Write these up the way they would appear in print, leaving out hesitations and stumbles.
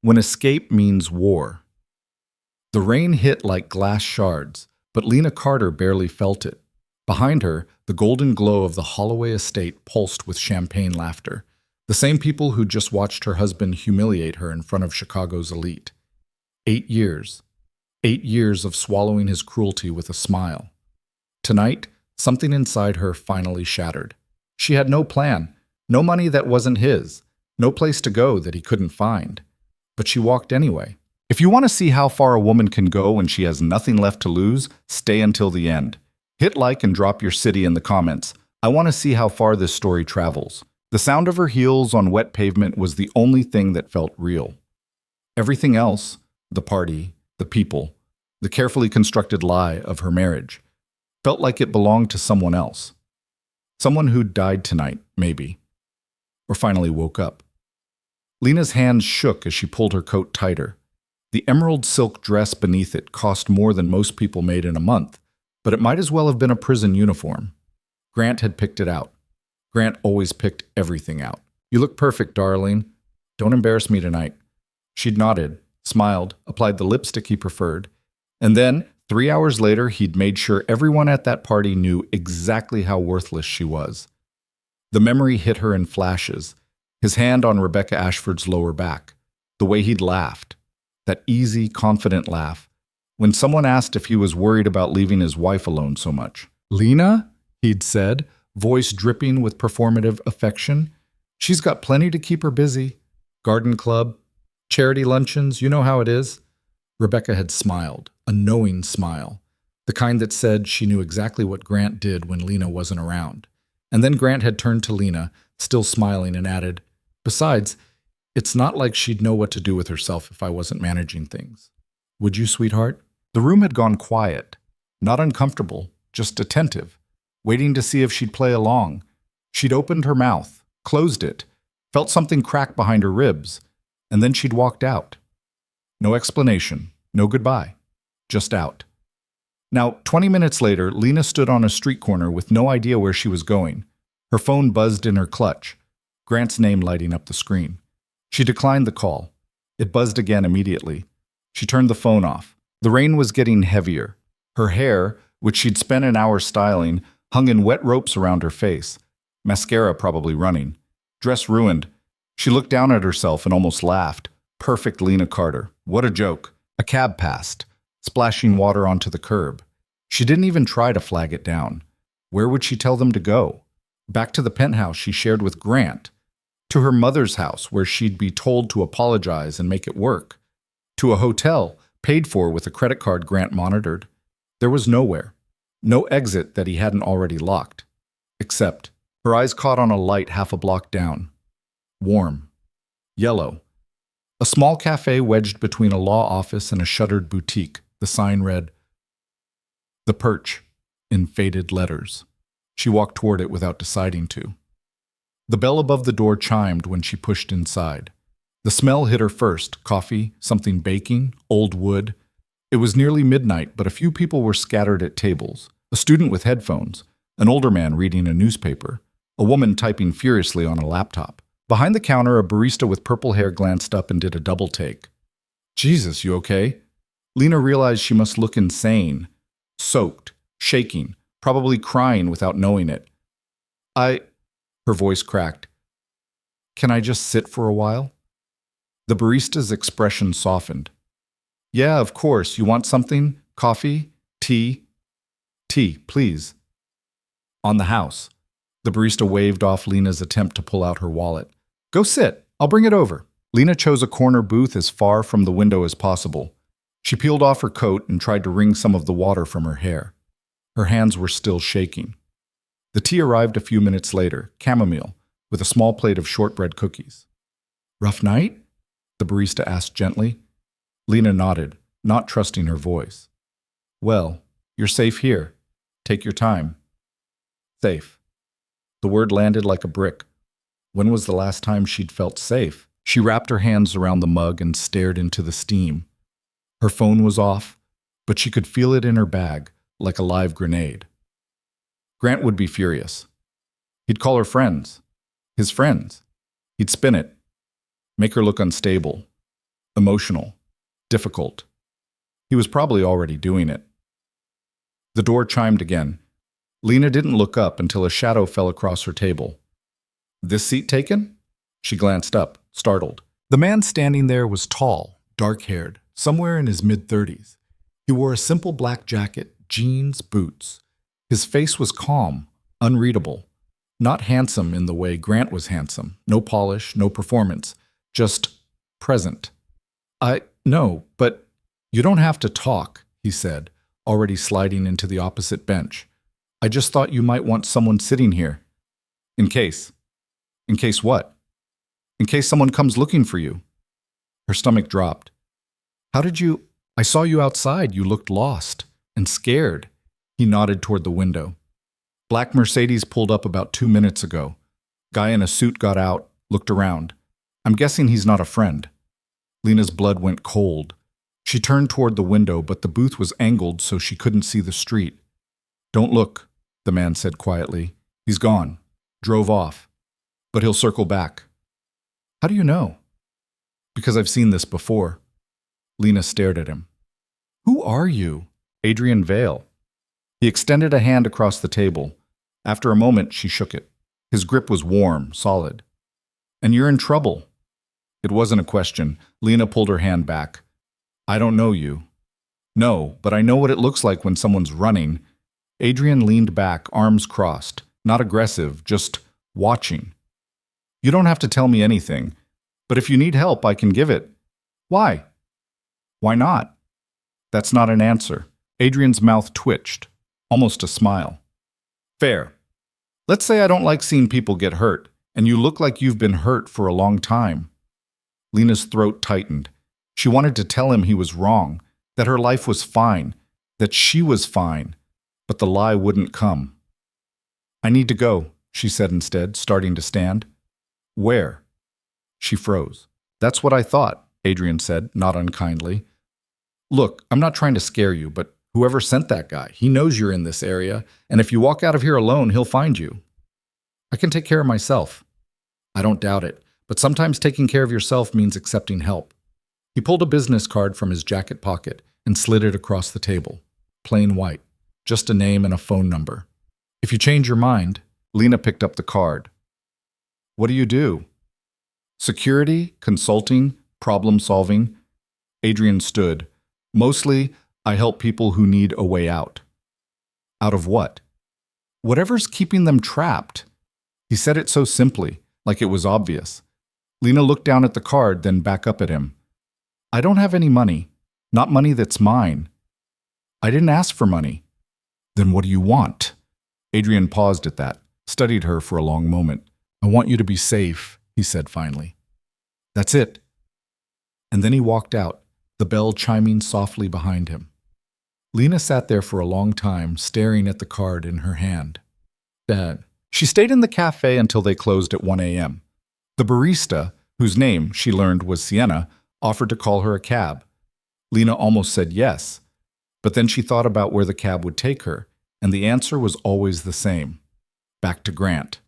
when escape means war. The rain hit like glass shards, but Lena Carter barely felt it. Behind her, the golden glow of the Holloway estate pulsed with champagne laughter. The same people who just watched her husband humiliate her in front of Chicago's elite. 8 years. 8 years of swallowing his cruelty with a smile. Tonight, something inside her finally shattered. She had no plan, no money that wasn't his, no place to go that he couldn't find. But she walked anyway. If you want to see how far a woman can go when she has nothing left to lose, stay until the end. Hit like and drop your city in the comments. I want to see how far this story travels. The sound of her heels on wet pavement was the only thing that felt real. Everything else, the party, the people, the carefully constructed lie of her marriage, felt like it belonged to someone else. Someone who'd died tonight, maybe. Or finally woke up. Lena's hands shook as she pulled her coat tighter. The emerald silk dress beneath it cost more than most people made in a month, but it might as well have been a prison uniform. Grant had picked it out. Grant always picked everything out. You look perfect, darling. Don't embarrass me tonight. She'd nodded, smiled, applied the lipstick he preferred, and then, 3 hours later, he'd made sure everyone at that party knew exactly how worthless she was. The memory hit her in flashes, his hand on Rebecca Ashford's lower back, the way he'd laughed, that easy, confident laugh, when someone asked if he was worried about leaving his wife alone so much. "Lena," he'd said, voice dripping with performative affection. "She's got plenty to keep her busy. Garden club, charity luncheons, you know how it is." Rebecca had smiled, a knowing smile, the kind that said she knew exactly what Grant did when Lena wasn't around. And then Grant had turned to Lena, still smiling, and added, "Besides, it's not like she'd know what to do with herself if I wasn't managing things. Would you, sweetheart?" The room had gone quiet, not uncomfortable, just attentive, waiting to see if she'd play along. She'd opened her mouth, closed it, felt something crack behind her ribs, and then she'd walked out. No explanation, no goodbye, just out. Now, 20 minutes later, Lena stood on a street corner with no idea where she was going. Her phone buzzed in her clutch, Grant's name lighting up the screen. She declined the call. It buzzed again immediately. She turned the phone off. The rain was getting heavier. Her hair, which she'd spent an hour styling, hung in wet ropes around her face. Mascara probably running. Dress ruined. She looked down at herself and almost laughed. Perfect Lena Carter. What a joke. A cab passed, splashing water onto the curb. She didn't even try to flag it down. Where would she tell them to go? Back to the penthouse she shared with Grant. To her mother's house, where she'd be told to apologize and make it work. To a hotel, paid for with a credit card Grant monitored. There was nowhere. No exit that he hadn't already locked. Except, her eyes caught on a light half a block down. Warm. Yellow. A small cafe wedged between a law office and a shuttered boutique. The sign read, "The Perch," in faded letters. She walked toward it without deciding to. The bell above the door chimed when she pushed inside. The smell hit her first, coffee, something baking, old wood. It was nearly midnight, but a few people were scattered at tables. A student with headphones, an older man reading a newspaper, a woman typing furiously on a laptop. Behind the counter, a barista with purple hair glanced up and did a double take. "Jesus, you okay?" Lena realized she must look insane, soaked, shaking, probably crying without knowing it. Her voice cracked. "Can I just sit for a while?" The barista's expression softened. "Yeah, of course. You want something? Coffee? Tea?" "Tea, please." "On the house." The barista waved off Lena's attempt to pull out her wallet. "Go sit. I'll bring it over." Lena chose a corner booth as far from the window as possible. She peeled off her coat and tried to wring some of the water from her hair. Her hands were still shaking. The tea arrived a few minutes later, chamomile, with a small plate of shortbread cookies. "Rough night?" the barista asked gently. Lena nodded, not trusting her voice. "Well, you're safe here. Take your time." Safe. The word landed like a brick. When was the last time she'd felt safe? She wrapped her hands around the mug and stared into the steam. Her phone was off, but she could feel it in her bag, like a live grenade. Grant would be furious. He'd call her friends. His friends. He'd spin it. Make her look unstable. emotional, difficult. He was probably already doing it. The door chimed again. Lena didn't look up until a shadow fell across her table. This seat taken? She glanced up, startled. The man standing there was tall, dark-haired, somewhere in his mid-30s. He wore a simple black jacket, jeans, boots. His face was calm, unreadable. Not handsome in the way Grant was handsome. No polish, no performance. Just present. No, but you don't have to talk, he said, already sliding into the opposite bench. I just thought you might want someone sitting here. In case. In case what? In case someone comes looking for you. Her stomach dropped. How did you... I saw you outside. You looked lost and scared. He nodded toward the window. Black Mercedes pulled up about 2 minutes ago. Guy in a suit got out, looked around. I'm guessing he's not a friend. Lena's blood went cold. She turned toward the window, but the booth was angled so she couldn't see the street. Don't look, the man said quietly. He's gone. Drove off. But he'll circle back. How do you know? Because I've seen this before. Lena stared at him. Who are you? Adrian Vale. He extended a hand across the table. After a moment, she shook it. His grip was warm, solid. And you're in trouble. It wasn't a question. Lena pulled her hand back. I don't know you. No, but I know what it looks like when someone's running. Adrian leaned back, arms crossed. Not aggressive, just watching. You don't have to tell me anything. But if you need help, I can give it. Why? Why not? That's not an answer. Adrian's mouth twitched. Almost a smile. Fair. Let's say I don't like seeing people get hurt, and you look like you've been hurt for a long time. Lena's throat tightened. She wanted to tell him he was wrong, that her life was fine, that she was fine, but the lie wouldn't come. I need to go, she said instead, starting to stand. Where? She froze. That's what I thought, Adrian said, not unkindly. Look, I'm not trying to scare you, but whoever sent that guy, he knows you're in this area, and if you walk out of here alone, he'll find you. I can take care of myself. I don't doubt it, but sometimes taking care of yourself means accepting help. He pulled a business card from his jacket pocket and slid it across the table. Plain white, just a name and a phone number. If you change your mind, Lena picked up the card. What do you do? Security, consulting, problem solving. Adrian stood. Mostly, I help people who need a way out. Out of what? Whatever's keeping them trapped. He said it so simply, like it was obvious. Lena looked down at the card, then back up at him. I don't have any money. Not money that's mine. I didn't ask for money. Then what do you want? Adrian paused at that, studied her for a long moment. I want you to be safe, he said finally. That's it. And then he walked out, the bell chiming softly behind him. Lena sat there for a long time, staring at the card in her hand. Dad. She stayed in the cafe until they closed at 1 a.m. The barista, whose name, she learned, was Sienna, offered to call her a cab. Lena almost said yes, but then she thought about where the cab would take her, and the answer was always the same. Back to Grant.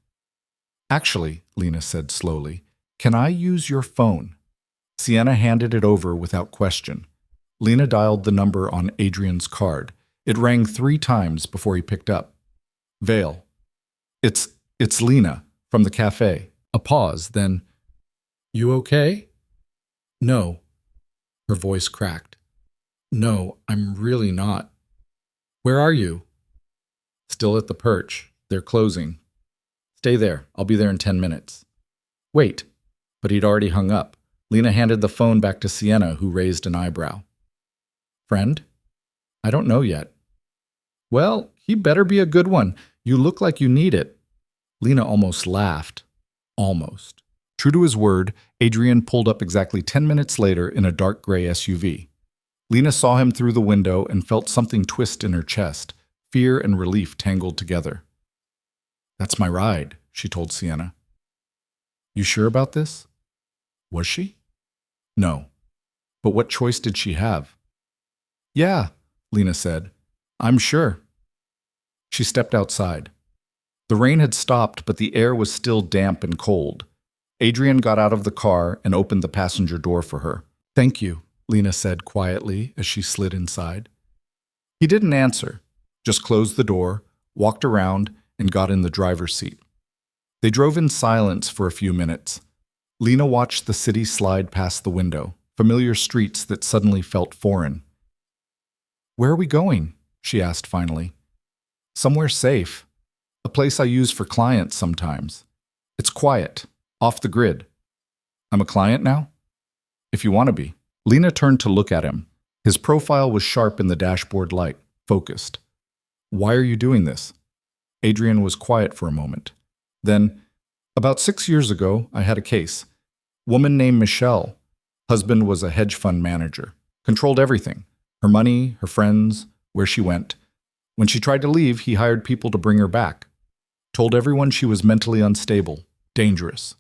Actually, Lena said slowly, can I use your phone? Sienna handed it over without question. Lena dialed the number on Adrian's card. It rang 3 times before he picked up. Vale. It's Lena, from the cafe. A pause, then, You okay? No. Her voice cracked. No, I'm really not. Where are you? Still at the perch. They're closing. Stay there. I'll be there in 10 minutes. Wait. But he'd already hung up. Lena handed the phone back to Sienna, who raised an eyebrow. Friend? I don't know yet. Well, he better be a good one. You look like you need it. Lena almost laughed. Almost. True to his word, Adrian pulled up exactly 10 minutes later in a dark gray SUV. Lena saw him through the window and felt something twist in her chest, fear and relief tangled together. That's my ride, she told Sienna. You sure about this? Was she? No. But what choice did she have? Yeah, Lena said. I'm sure. She stepped outside. The rain had stopped, but the air was still damp and cold. Adrian got out of the car and opened the passenger door for her. Thank you, Lena said quietly as she slid inside. He didn't answer, just closed the door, walked around, and got in the driver's seat. They drove in silence for a few minutes. Lena watched the city slide past the window, familiar streets that suddenly felt foreign. Where are we going? She asked finally. Somewhere safe. A place I use for clients sometimes. It's quiet, off the grid. I'm a client now? If you want to be. Lena turned to look at him. His profile was sharp in the dashboard light, focused. Why are you doing this? Adrian was quiet for a moment. Then, about 6 years ago, I had a case. Woman named Michelle. Husband was a hedge fund manager. Controlled everything. Her money, her friends, where she went. When she tried to leave, he hired people to bring her back. Told everyone she was mentally unstable, dangerous.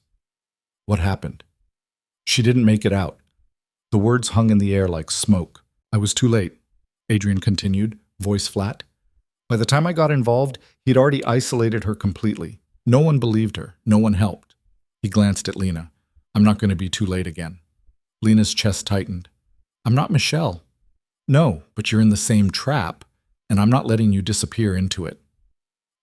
What happened? She didn't make it out. The words hung in the air like smoke. I was too late, Adrian continued, voice flat. By the time I got involved, he'd already isolated her completely. No one believed her. No one helped. He glanced at Lena. I'm not going to be too late again. Lena's chest tightened. I'm not Michelle. No, but you're in the same trap, and I'm not letting you disappear into it.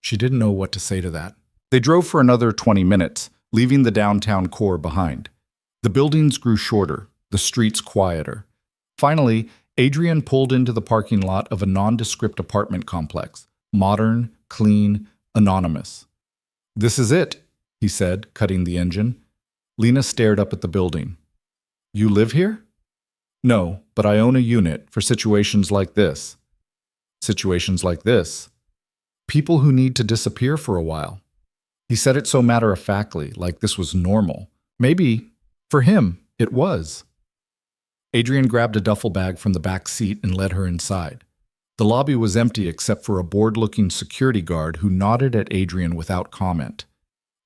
She didn't know what to say to that. They drove for another 20 minutes, leaving the downtown core behind. The buildings grew shorter, the streets quieter. Finally, Adrian pulled into the parking lot of a nondescript apartment complex. Modern, clean, anonymous. This is it, he said, cutting the engine. Lena stared up at the building. You live here? No, but I own a unit for situations like this. Situations like this. People who need to disappear for a while. He said it so matter-of-factly, like this was normal. Maybe, for him, it was. Adrian grabbed a duffel bag from the back seat and led her inside. The lobby was empty except for a bored-looking security guard who nodded at Adrian without comment.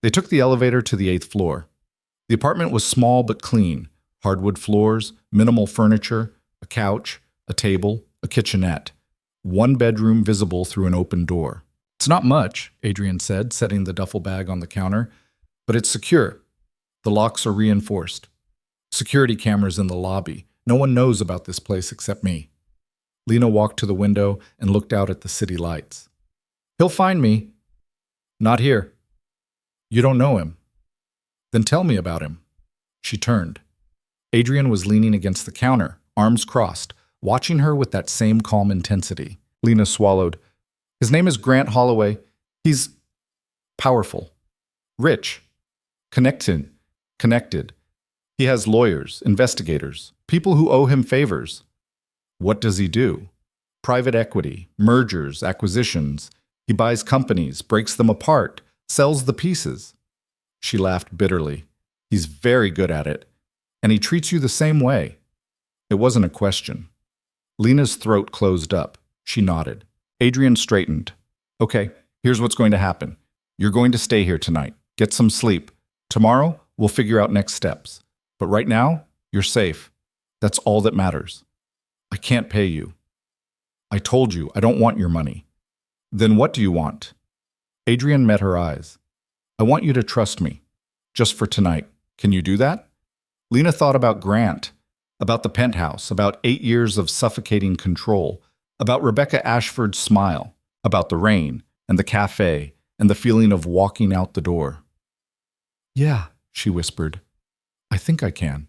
They took the elevator to the 8th floor. The apartment was small but clean. Hardwood floors, minimal furniture, a couch, a table, a kitchenette. One bedroom visible through an open door. It's not much, Adrian said, setting the duffel bag on the counter, but it's secure. The locks are reinforced. Security cameras in the lobby. No one knows about this place except me. Lena walked to the window and looked out at the city lights. He'll find me. Not here. You don't know him. Then tell me about him. She turned. Adrian was leaning against the counter, arms crossed, watching her with that same calm intensity. Lena swallowed. His name is Grant Holloway. He's powerful, rich, connected. He has lawyers, investigators, people who owe him favors. What does he do? Private equity, mergers, acquisitions. He buys companies, breaks them apart, sells the pieces. She laughed bitterly. He's very good at it, and he treats you the same way. It wasn't a question. Lena's throat closed up. She nodded. Adrian straightened. Okay, here's what's going to happen. You're going to stay here tonight. Get some sleep. Tomorrow, we'll figure out next steps. But right now, you're safe. That's all that matters. I can't pay you. I told you I don't want your money. Then what do you want? Adrian met her eyes. I want you to trust me. Just for tonight. Can you do that? Lena thought about Grant, about the penthouse, about 8 years of suffocating control, about Rebecca Ashford's smile, about the rain and the cafe and the feeling of walking out the door. Yeah, she whispered. I think I can.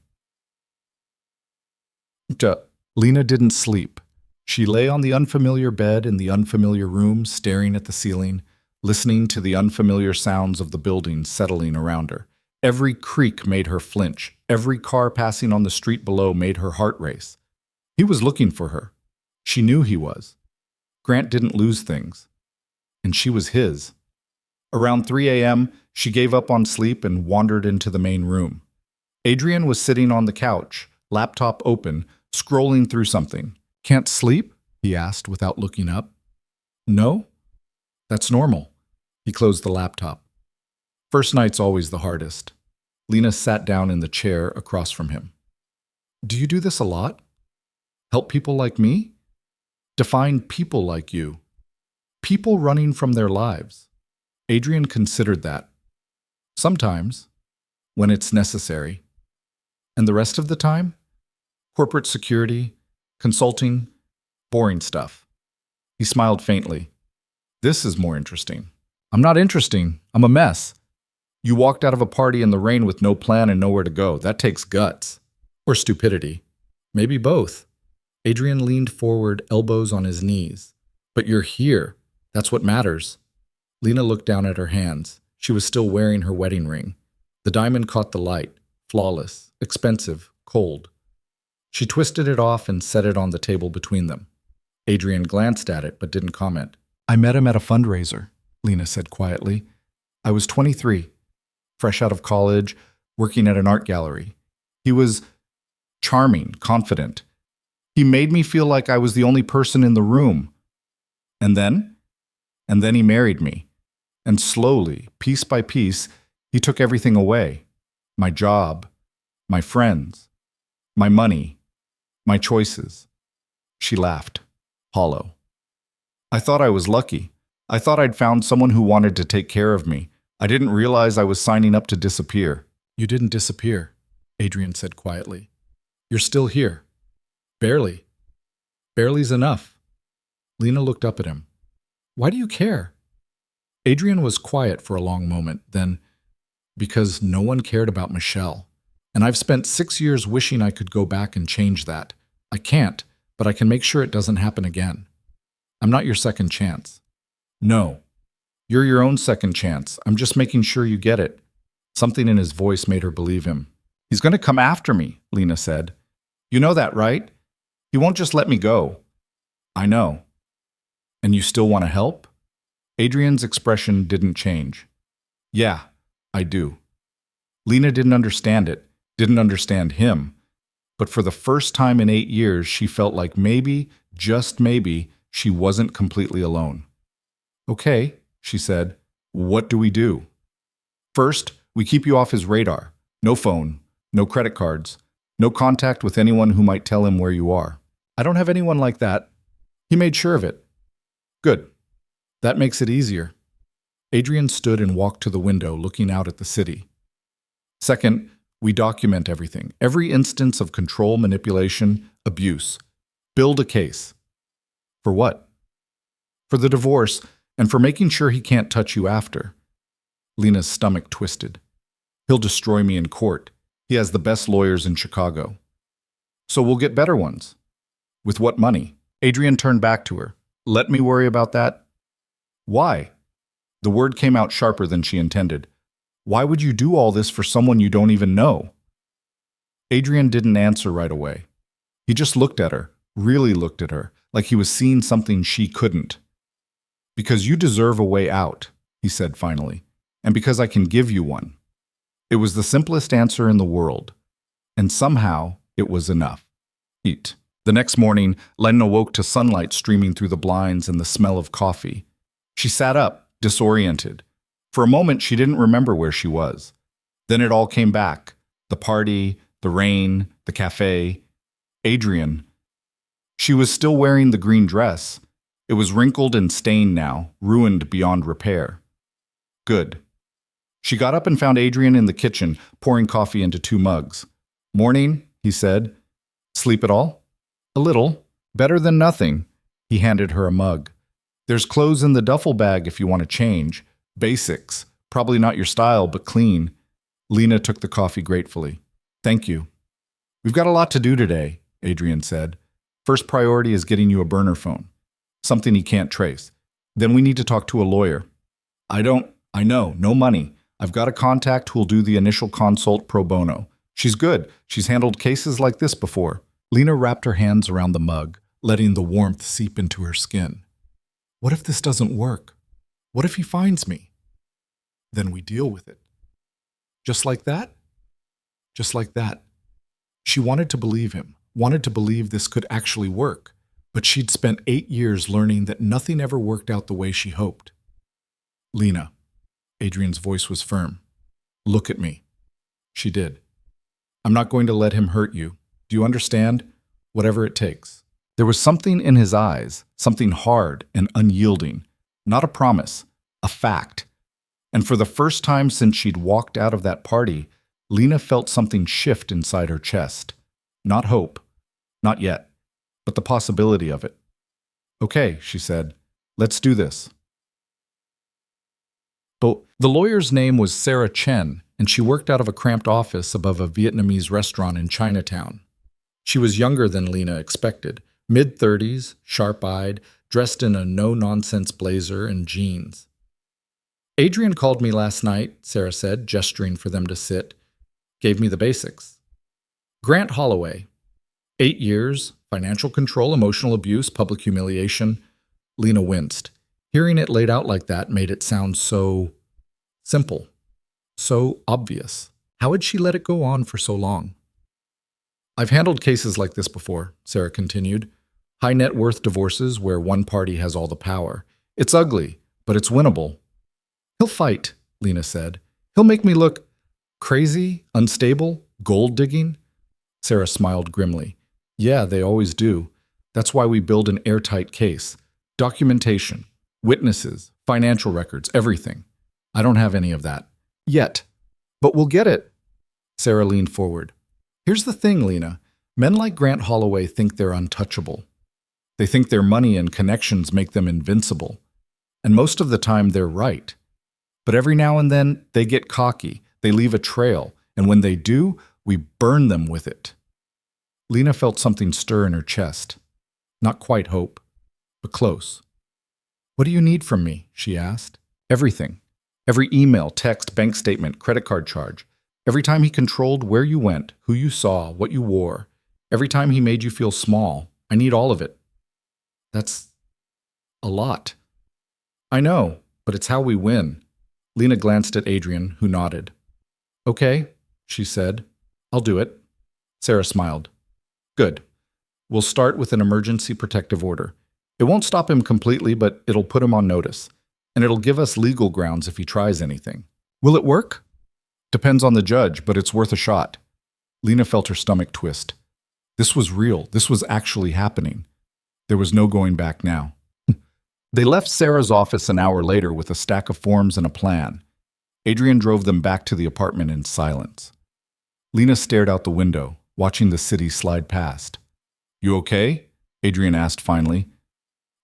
Lena didn't sleep. She lay on the unfamiliar bed in the unfamiliar room, staring at the ceiling, listening to the unfamiliar sounds of the building settling around her. Every creak made her flinch. Every car passing on the street below made her heart race. He was looking for her. She knew he was. Grant didn't lose things. And she was his. Around 3 a.m., she gave up on sleep and wandered into the main room. Adrian was sitting on the couch, laptop open, scrolling through something. Can't sleep? He asked without looking up. No? That's normal. He closed the laptop. First night's always the hardest. Lena sat down in the chair across from him. Do you do this a lot? Help people like me? Define people like you. People running from their lives. Adrian considered that. Sometimes, when it's necessary. And the rest of the time? Corporate security, consulting, boring stuff. He smiled faintly. This is more interesting. I'm not interesting. I'm a mess. You walked out of a party in the rain with no plan and nowhere to go. That takes guts. Or stupidity. Maybe both. Adrian leaned forward, elbows on his knees. But you're here. That's what matters. Lena looked down at her hands. She was still wearing her wedding ring. The diamond caught the light. Flawless, expensive, cold. She twisted it off and set it on the table between them. Adrian glanced at it but didn't comment. I met him at a fundraiser, Lena said quietly. I was 23, fresh out of college, working at an art gallery. He was charming, confident. He made me feel like I was the only person in the room. And then he married me. And slowly, piece by piece, he took everything away. My job, my friends, my money, my choices. She laughed, hollow. I thought I was lucky. I thought I'd found someone who wanted to take care of me. I didn't realize I was signing up to disappear. You didn't disappear, Adrian said quietly. You're still here. Barely. Barely's enough. Lena looked up at him. Why do you care? Adrian was quiet for a long moment, then, because no one cared about Michelle. And I've spent 6 years wishing I could go back and change that. I can't, but I can make sure it doesn't happen again. I'm not your second chance. No. You're your own second chance. I'm just making sure you get it. Something in his voice made her believe him. He's going to come after me, Lena said. You know that, right? He won't just let me go. I know. And you still want to help? Adrian's expression didn't change. Yeah, I do. Lena didn't understand it, didn't understand him. But for the first time in 8 years, she felt like maybe, just maybe, she wasn't completely alone. Okay, she said. What do we do? First, we keep you off his radar. No phone, no credit cards, no contact with anyone who might tell him where you are. I don't have anyone like that. He made sure of it. Good. That makes it easier. Adrian stood and walked to the window, looking out at the city. Second, we document everything, every instance of control, manipulation, abuse. Build a case. For what? For the divorce, and for making sure he can't touch you after. Lena's stomach twisted. He'll destroy me in court. He has the best lawyers in Chicago. So we'll get better ones. With what money? Adrian turned back to her. Let me worry about that? Why? The word came out sharper than she intended. Why would you do all this for someone you don't even know? Adrian didn't answer right away. He just looked at her, really looked at her, like he was seeing something she couldn't. Because you deserve a way out, he said finally, and because I can give you one. It was the simplest answer in the world, and somehow it was enough. Eat. The next morning, Lena woke to sunlight streaming through the blinds and the smell of coffee. She sat up, disoriented. For a moment, she didn't remember where she was. Then it all came back. The party, the rain, the cafe. Adrian. She was still wearing the green dress. It was wrinkled and stained now, ruined beyond repair. Good. She got up and found Adrian in the kitchen, pouring coffee into 2 mugs. Morning, he said. Sleep at all? A little. Better than nothing. He handed her a mug. There's clothes in the duffel bag if you want to change. Basics. Probably not your style, but clean. Lena took the coffee gratefully. Thank you. We've got a lot to do today, Adrian said. First priority is getting you a burner phone. Something he can't trace. Then we need to talk to a lawyer. I know, no money. I've got a contact who'll do the initial consult pro bono. She's good. She's handled cases like this before. Lena wrapped her hands around the mug, letting the warmth seep into her skin. What if this doesn't work? What if he finds me? Then we deal with it. Just like that? Just like that. She wanted to believe him, wanted to believe this could actually work, but she'd spent 8 years learning that nothing ever worked out the way she hoped. Lena. Adrian's voice was firm. Look at me. She did. I'm not going to let him hurt you. Do you understand? Whatever it takes. There was something in his eyes, something hard and unyielding. Not a promise, a fact. And for the first time since she'd walked out of that party, Lena felt something shift inside her chest. Not hope, Not yet, but the possibility of it. Okay, she said. Let's do this. The lawyer's name was Sarah Chen, and she worked out of a cramped office above a Vietnamese restaurant in Chinatown. She was younger than Lena expected, mid-30s, sharp-eyed, dressed in a no-nonsense blazer and jeans. Adrian called me last night, Sarah said, gesturing for them to sit. Gave me the basics. Grant Holloway. 8 years, financial control, emotional abuse, public humiliation. Lena winced. Hearing it laid out like that made it sound so simple, so obvious. How had she let it go on for so long? I've handled cases like this before, Sarah continued. High net worth divorces where one party has all the power. It's ugly, but it's winnable. He'll fight, Lena said. He'll make me look crazy, unstable, gold digging. Sarah smiled grimly. Yeah, they always do. That's why we build an airtight case. Documentation, witnesses, financial records, everything. I don't have any of that. Yet. But we'll get it. Sarah leaned forward. Here's the thing, Lena. Men like Grant Holloway think they're untouchable. They think their money and connections make them invincible. And most of the time, they're right. But every now and then, they get cocky. They leave a trail. And when they do, we burn them with it. Lena felt something stir in her chest. Not quite hope, but close. What do you need from me? She asked. Everything. Every email, text, bank statement, credit card charge. Every time he controlled where you went, who you saw, what you wore. Every time he made you feel small. I need all of it. That's a lot. I know, but it's how we win. Lena glanced at Adrian, who nodded. Okay, she said. I'll do it. Sarah smiled. Good. We'll start with an emergency protective order. It won't stop him completely, but it'll put him on notice. And it'll give us legal grounds if he tries anything. Will it work? Depends on the judge, but it's worth a shot. Lena felt her stomach twist. This was real. This was actually happening. There was no going back now. They left Sarah's office an hour later with a stack of forms and a plan. Adrian drove them back to the apartment in silence. Lena stared out the window, watching the city slide past. You okay? Adrian asked finally.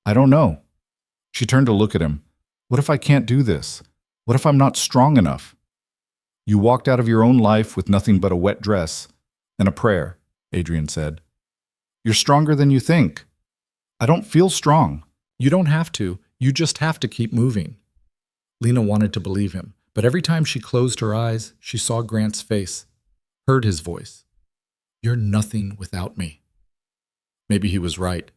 I don't know. She turned to look at him. What if I can't do this? What if I'm not strong enough? You walked out of your own life with nothing but a wet dress and a prayer, Adrian said. You're stronger than you think. I don't feel strong. You don't have to. You just have to keep moving. Lena wanted to believe him, but every time she closed her eyes, she saw Grant's face, heard his voice. You're nothing without me. Maybe he was right.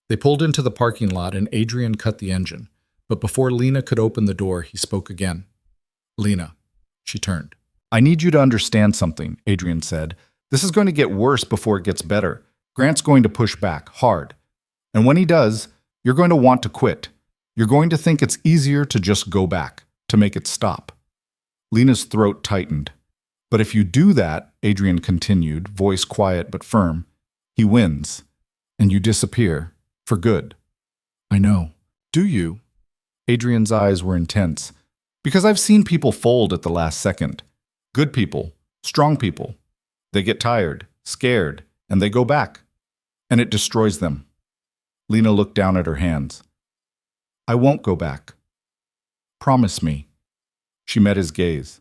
They pulled into the parking lot and Adrian cut the engine. But before Lena could open the door, he spoke again. Lena. She turned. I need you to understand something, Adrian said. This is going to get worse before it gets better. Grant's going to push back, hard. And when he does, you're going to want to quit. You're going to think it's easier to just go back, to make it stop. Lena's throat tightened. But if you do that, Adrian continued, voice quiet but firm, he wins. And you disappear. For good. I know. Do you? Adrian's eyes were intense. Because I've seen people fold at the last second. Good people, strong people. They get tired, scared, and they go back. And it destroys them. Lena looked down at her hands. I won't go back. Promise me. She met his gaze.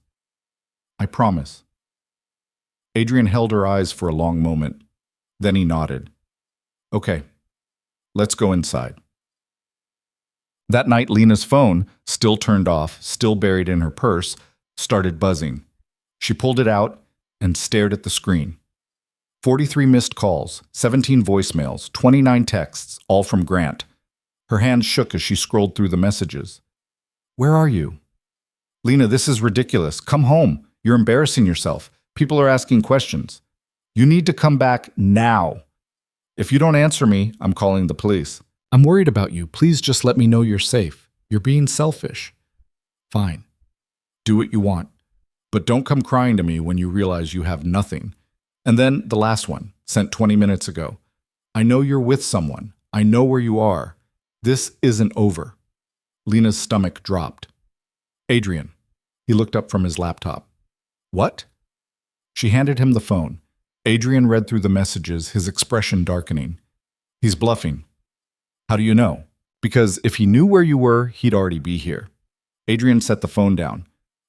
I promise. Adrian held her eyes for a long moment. Then he nodded. Okay. Let's go inside. That night, Lena's phone, still turned off, still buried in her purse, started buzzing. She pulled it out and stared at the screen. 43 missed calls, 17 voicemails, 29 texts, all from Grant. Her hands shook as she scrolled through the messages. Where are you? Lena, this is ridiculous. Come home. You're embarrassing yourself. People are asking questions. You need to come back now. If you don't answer me, I'm calling the police. I'm worried about you. Please just let me know you're safe. You're being selfish. Fine. Do what you want. But don't come crying to me when you realize you have nothing. And then the last one, sent 20 minutes ago. I know you're with someone. I know where you are. This isn't over. Lena's stomach dropped. Adrian. He looked up from his laptop. What? She handed him the phone. Adrian read through the messages, his expression darkening. He's bluffing. How do you know? Because if he knew where you were, he'd already be here. Adrian set the phone down.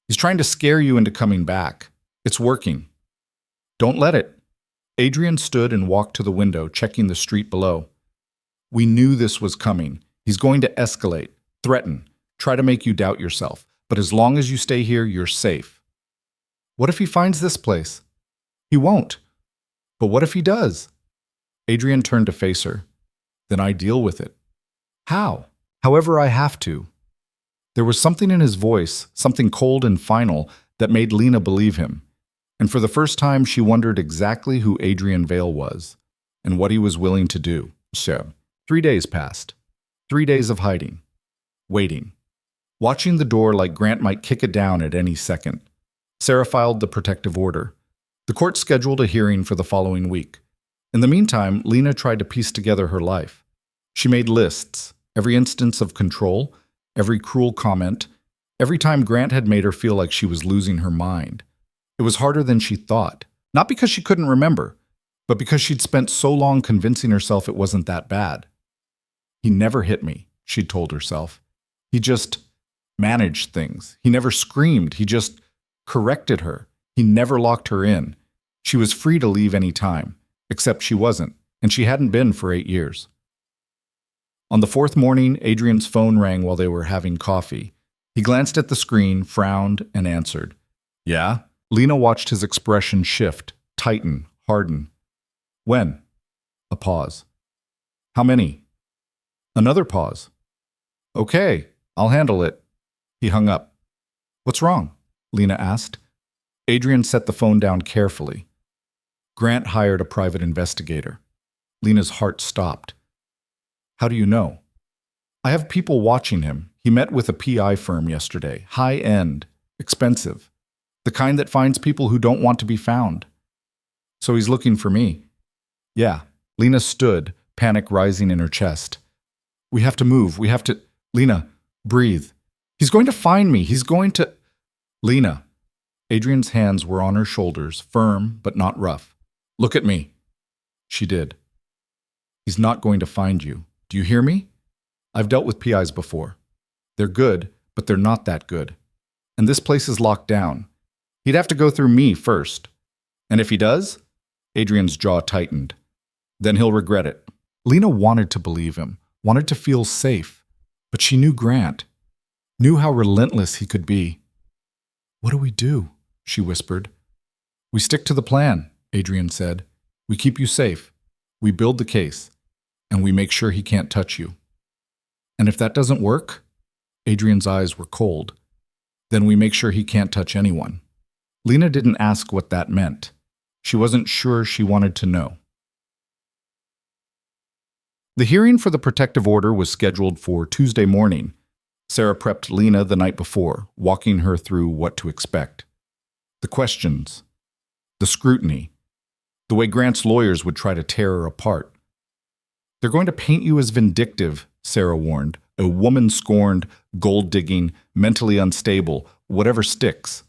He's trying to scare you into coming back. It's working. Don't let it. Adrian stood and walked to the window, checking the street below. We knew this was coming. He's going to escalate, threaten, try to make you doubt yourself. But as long as you stay here, you're safe. What if he finds this place? He won't. But what if he does? Adrian turned to face her. Then I deal with it. How? However I have to. There was something in his voice, something cold and final, that made Lena believe him. And for the first time, she wondered exactly who Adrian Vale was and what he was willing to do. So, 3 days passed. 3 days of hiding. Waiting. Watching the door like Grant might kick it down at any second. Sarah filed the protective order. The court scheduled a hearing for the following week. In the meantime, Lena tried to piece together her life. She made lists, every instance of control, every cruel comment, every time Grant had made her feel like she was losing her mind. It was harder than she thought, not because she couldn't remember, but because she'd spent so long convincing herself it wasn't that bad. He never hit me, she'd told herself. He just managed things. He never screamed. He just corrected her. He never locked her in. She was free to leave any time, except she wasn't, and she hadn't been for 8 years. On the 4th morning, Adrian's phone rang while they were having coffee. He glanced at the screen, frowned, and answered. Yeah? Lena watched his expression shift, tighten, harden. When? A pause. How many? Another pause. Okay, I'll handle it. He hung up. What's wrong? Lena asked. Adrian set the phone down carefully. Grant hired a private investigator. Lena's heart stopped. How do you know? I have people watching him. He met with a PI firm yesterday. High-end, expensive. The kind that finds people who don't want to be found. So he's looking for me. Yeah. Lena stood, panic rising in her chest. We have to move. We have to... Lena, breathe. He's going to find me. He's going to... Lena. Adrian's hands were on her shoulders, firm but not rough. Look at me. She did. He's not going to find you. Do you hear me? I've dealt with PIs before. They're good, but they're not that good. And this place is locked down. He'd have to go through me first. And if he does? Adrian's jaw tightened. Then he'll regret it. Lena wanted to believe him, wanted to feel safe. But she knew Grant, knew how relentless he could be. What do we do? She whispered. We stick to the plan, Adrian said. We keep you safe. We build the case. And we make sure he can't touch you. And if that doesn't work, Adrian's eyes were cold, then we make sure he can't touch anyone. Lena didn't ask what that meant. She wasn't sure she wanted to know. The hearing for the protective order was scheduled for Tuesday morning. Sarah prepped Lena the night before, walking her through what to expect. The questions, the scrutiny, the way Grant's lawyers would try to tear her apart. They're going to paint you as vindictive, Sarah warned, a woman scorned, gold-digging, mentally unstable, whatever sticks.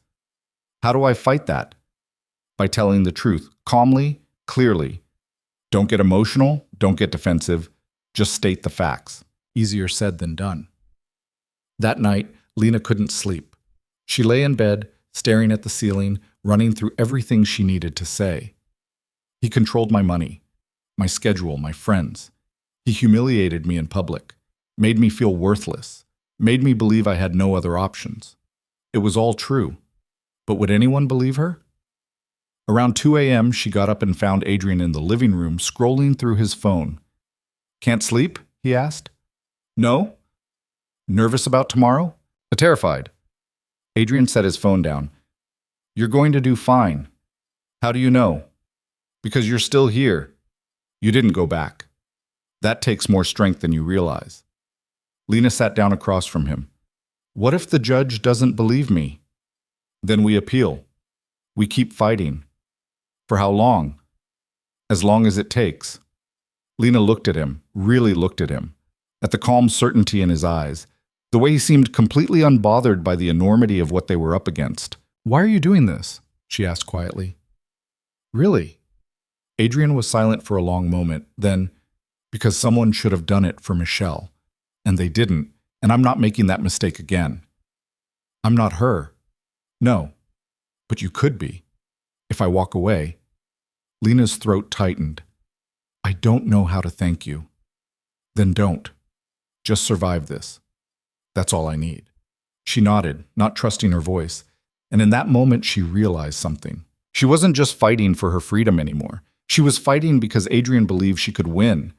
How do I fight that? By telling the truth, calmly, clearly. Don't get emotional, don't get defensive, just state the facts. Easier said than done. That night, Lena couldn't sleep. She lay in bed, staring at the ceiling, running through everything she needed to say. He controlled my money, my schedule, my friends. He humiliated me in public, made me feel worthless, made me believe I had no other options. It was all true. But would anyone believe her? Around 2 a.m., she got up and found Adrian in the living room, scrolling through his phone. Can't sleep? He asked. No? Nervous about tomorrow? Terrified. Adrian set his phone down. You're going to do fine. How do you know? Because you're still here. You didn't go back. That takes more strength than you realize. Lena sat down across from him. What if the judge doesn't believe me? Then we appeal. We keep fighting. For how long? As long as it takes. Lena looked at him, really looked at him, at the calm certainty in his eyes, the way he seemed completely unbothered by the enormity of what they were up against. Why are you doing this? She asked quietly. Really? Adrian was silent for a long moment, then, because someone should have done it for Michelle. And they didn't, and I'm not making that mistake again. I'm not her. No, but you could be. If I walk away. Lena's throat tightened. I don't know how to thank you. Then don't. Just survive this. That's all I need. She nodded, not trusting her voice, and in that moment she realized something. She wasn't just fighting for her freedom anymore. She was fighting because Adrian believed she could win.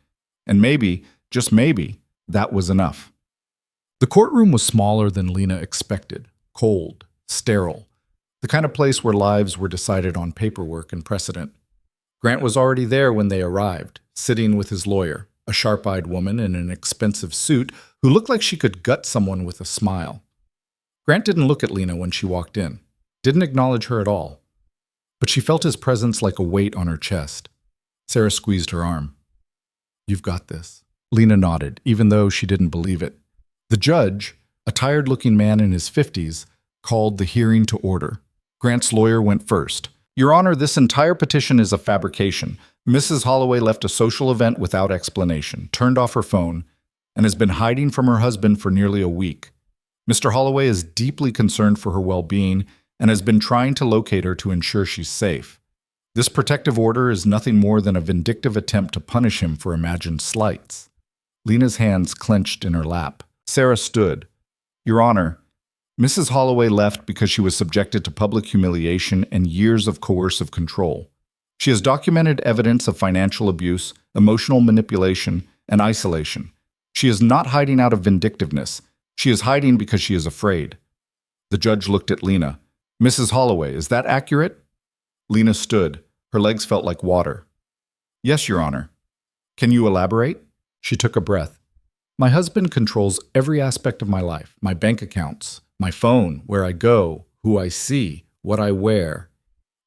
And maybe, just maybe, that was enough. The courtroom was smaller than Lena expected, cold, sterile, the kind of place where lives were decided on paperwork and precedent. Grant was already there when they arrived, sitting with his lawyer, a sharp-eyed woman in an expensive suit who looked like she could gut someone with a smile. Grant didn't look at Lena when she walked in, didn't acknowledge her at all. But she felt his presence like a weight on her chest. Sarah squeezed her arm. You've got this. Lena nodded, even though she didn't believe it. The judge, a tired-looking man in his 50s, called the hearing to order. Grant's lawyer went first. Your Honor, this entire petition is a fabrication. Mrs. Holloway left a social event without explanation, turned off her phone, and has been hiding from her husband for nearly a week. Mr. Holloway is deeply concerned for her well-being and has been trying to locate her to ensure she's safe. This protective order is nothing more than a vindictive attempt to punish him for imagined slights. Lena's hands clenched in her lap. Sarah stood. Your Honor, Mrs. Holloway left because she was subjected to public humiliation and years of coercive control. She has documented evidence of financial abuse, emotional manipulation, and isolation. She is not hiding out of vindictiveness. She is hiding because she is afraid. The judge looked at Lena. Mrs. Holloway, is that accurate? Lena stood. Her legs felt like water. Yes, Your Honor. Can you elaborate? She took a breath. My husband controls every aspect of my life, my bank accounts, my phone, where I go, who I see, what I wear.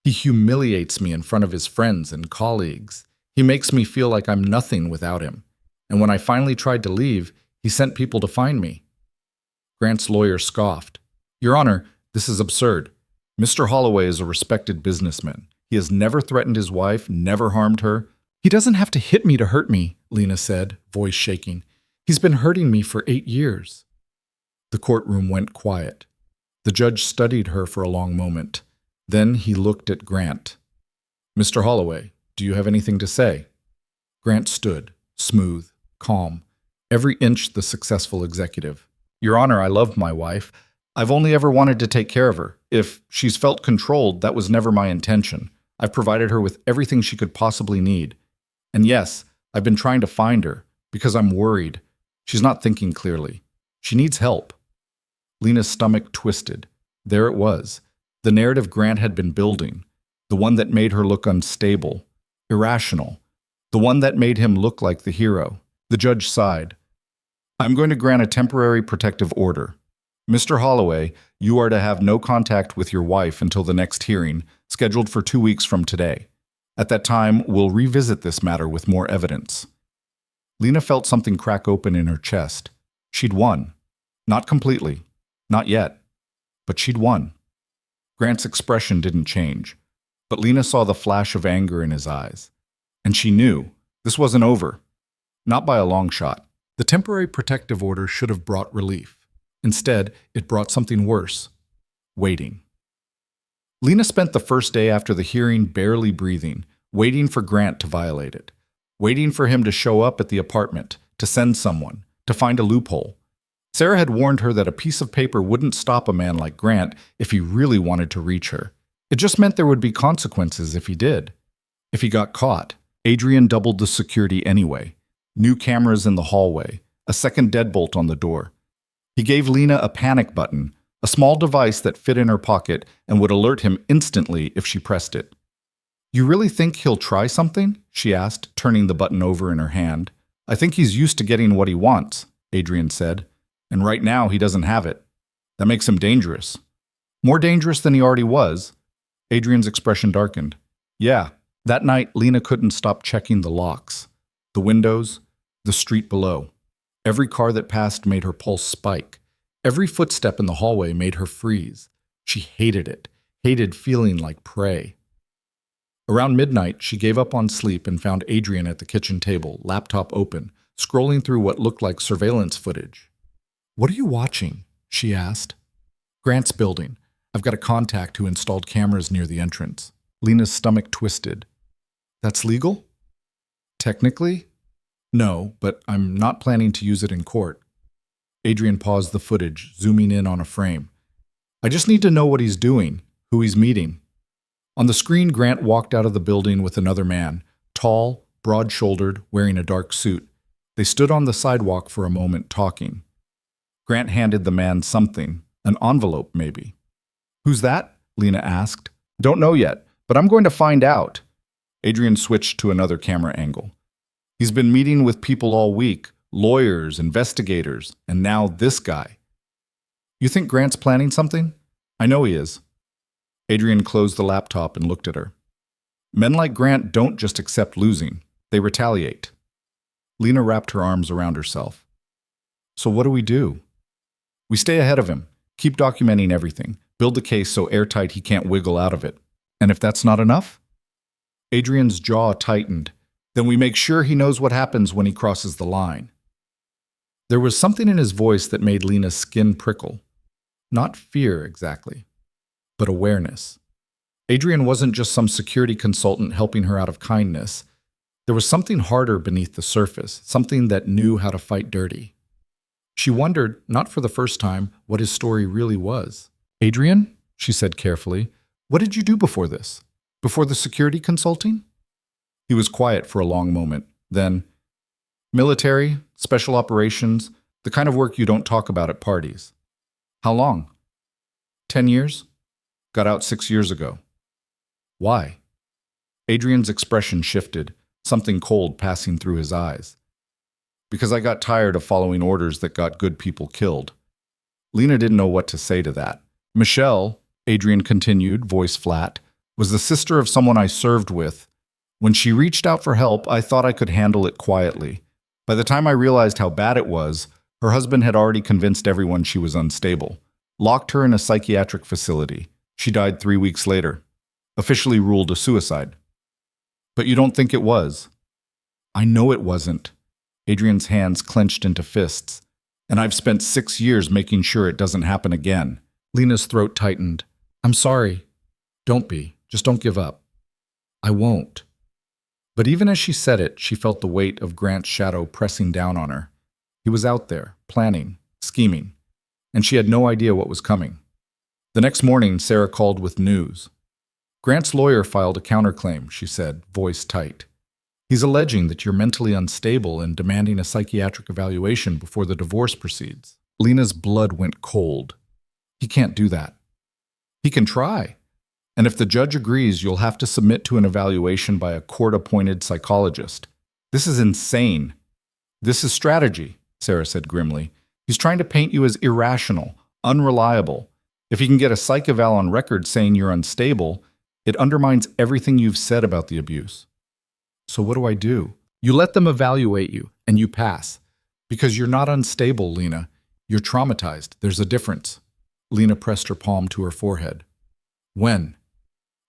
He humiliates me in front of his friends and colleagues. He makes me feel like I'm nothing without him. And when I finally tried to leave, he sent people to find me. Grant's lawyer scoffed. Your Honor, this is absurd. Mr. Holloway is a respected businessman. He has never threatened his wife, never harmed her. He doesn't have to hit me to hurt me, Lena said, voice shaking. He's been hurting me for 8 years. The courtroom went quiet. The judge studied her for a long moment. Then he looked at Grant. Mr. Holloway, do you have anything to say? Grant stood, smooth, calm, every inch the successful executive. Your Honor, I love my wife. I've only ever wanted to take care of her. If she's felt controlled, that was never my intention. I've provided her with everything she could possibly need. And yes, I've been trying to find her, because I'm worried. She's not thinking clearly. She needs help. Lena's stomach twisted. There it was. The narrative Grant had been building. The one that made her look unstable, irrational. The one that made him look like the hero. The judge sighed. I'm going to grant a temporary protective order. Mr. Holloway, you are to have no contact with your wife until the next hearing, scheduled for 2 weeks from today. At that time, we'll revisit this matter with more evidence. Lena felt something crack open in her chest. She'd won. Not completely. Not yet. But she'd won. Grant's expression didn't change, but Lena saw the flash of anger in his eyes. And she knew this wasn't over. Not by a long shot. The temporary protective order should have brought relief. Instead, it brought something worse. Waiting. Lena spent the first day after the hearing barely breathing, waiting for Grant to violate it. Waiting for him to show up at the apartment, to send someone, to find a loophole. Sarah had warned her that a piece of paper wouldn't stop a man like Grant if he really wanted to reach her. It just meant there would be consequences if he did. If he got caught. Adrian doubled the security anyway. New cameras in the hallway. A second deadbolt on the door. He gave Lena a panic button, a small device that fit in her pocket and would alert him instantly if she pressed it. You really think he'll try something? She asked, turning the button over in her hand. I think he's used to getting what he wants, Adrian said. And right now he doesn't have it. That makes him dangerous. More dangerous than he already was. Adrian's expression darkened. Yeah, that night Lena couldn't stop checking the locks, the windows, the street below. Every car that passed made her pulse spike. Every footstep in the hallway made her freeze. She hated it, hated feeling like prey. Around midnight, she gave up on sleep and found Adrian at the kitchen table, laptop open, scrolling through what looked like surveillance footage. "What are you watching?" she asked. "Grant's building. I've got a contact who installed cameras near the entrance." Lena's stomach twisted. "That's legal?" "Technically? No, but I'm not planning to use it in court." Adrian paused the footage, zooming in on a frame. "I just need to know what he's doing, who he's meeting." On the screen, Grant walked out of the building with another man, tall, broad-shouldered, wearing a dark suit. They stood on the sidewalk for a moment, talking. Grant handed the man something, an envelope maybe. "Who's that?" Lena asked. "Don't know yet, but I'm going to find out." Adrian switched to another camera angle. "He's been meeting with people all week, lawyers, investigators, and now this guy." "You think Grant's planning something?" "I know he is." Adrian closed the laptop and looked at her. "Men like Grant don't just accept losing. They retaliate." Lena wrapped her arms around herself. "So what do we do?" "We stay ahead of him, keep documenting everything, build the case so airtight he can't wiggle out of it. And if that's not enough?" Adrian's jaw tightened. "Then we make sure he knows what happens when he crosses the line." There was something in his voice that made Lena's skin prickle. Not fear, exactly, but awareness. Adrian wasn't just some security consultant helping her out of kindness. There was something harder beneath the surface, something that knew how to fight dirty. She wondered, not for the first time, what his story really was. "Adrian," she said carefully, "what did you do before this? Before the security consulting?" He was quiet for a long moment. Then, "Military, special operations, the kind of work you don't talk about at parties." "How long?" 10 years. Got out 6 years ago." "Why?" Adrian's expression shifted, something cold passing through his eyes. "Because I got tired of following orders that got good people killed." Lena didn't know what to say to that. "Michelle," Adrian continued, voice flat, "was the sister of someone I served with. When she reached out for help, I thought I could handle it quietly. By the time I realized how bad it was, her husband had already convinced everyone she was unstable, locked her in a psychiatric facility. She died 3 weeks later, officially ruled a suicide." "But you don't think it was?" "I know it wasn't." Adrian's hands clenched into fists. "And I've spent 6 years making sure it doesn't happen again." Lena's throat tightened. "I'm sorry." "Don't be. Just don't give up." "I won't." But even as she said it, she felt the weight of Grant's shadow pressing down on her. He was out there, planning, scheming, and she had no idea what was coming. The next morning, Sarah called with news. "Grant's lawyer filed a counterclaim," she said, voice tight. "He's alleging that you're mentally unstable and demanding a psychiatric evaluation before the divorce proceeds." Lena's blood went cold. "He can't do that." "He can try. And if the judge agrees, you'll have to submit to an evaluation by a court-appointed psychologist. This is insane." "This is strategy," Sarah said grimly. "He's trying to paint you as irrational, unreliable. If he can get a psych eval on record saying you're unstable, it undermines everything you've said about the abuse." "So what do I do?" "You let them evaluate you, and you pass. Because you're not unstable, Lena. You're traumatized. There's a difference." Lena pressed her palm to her forehead. "When?"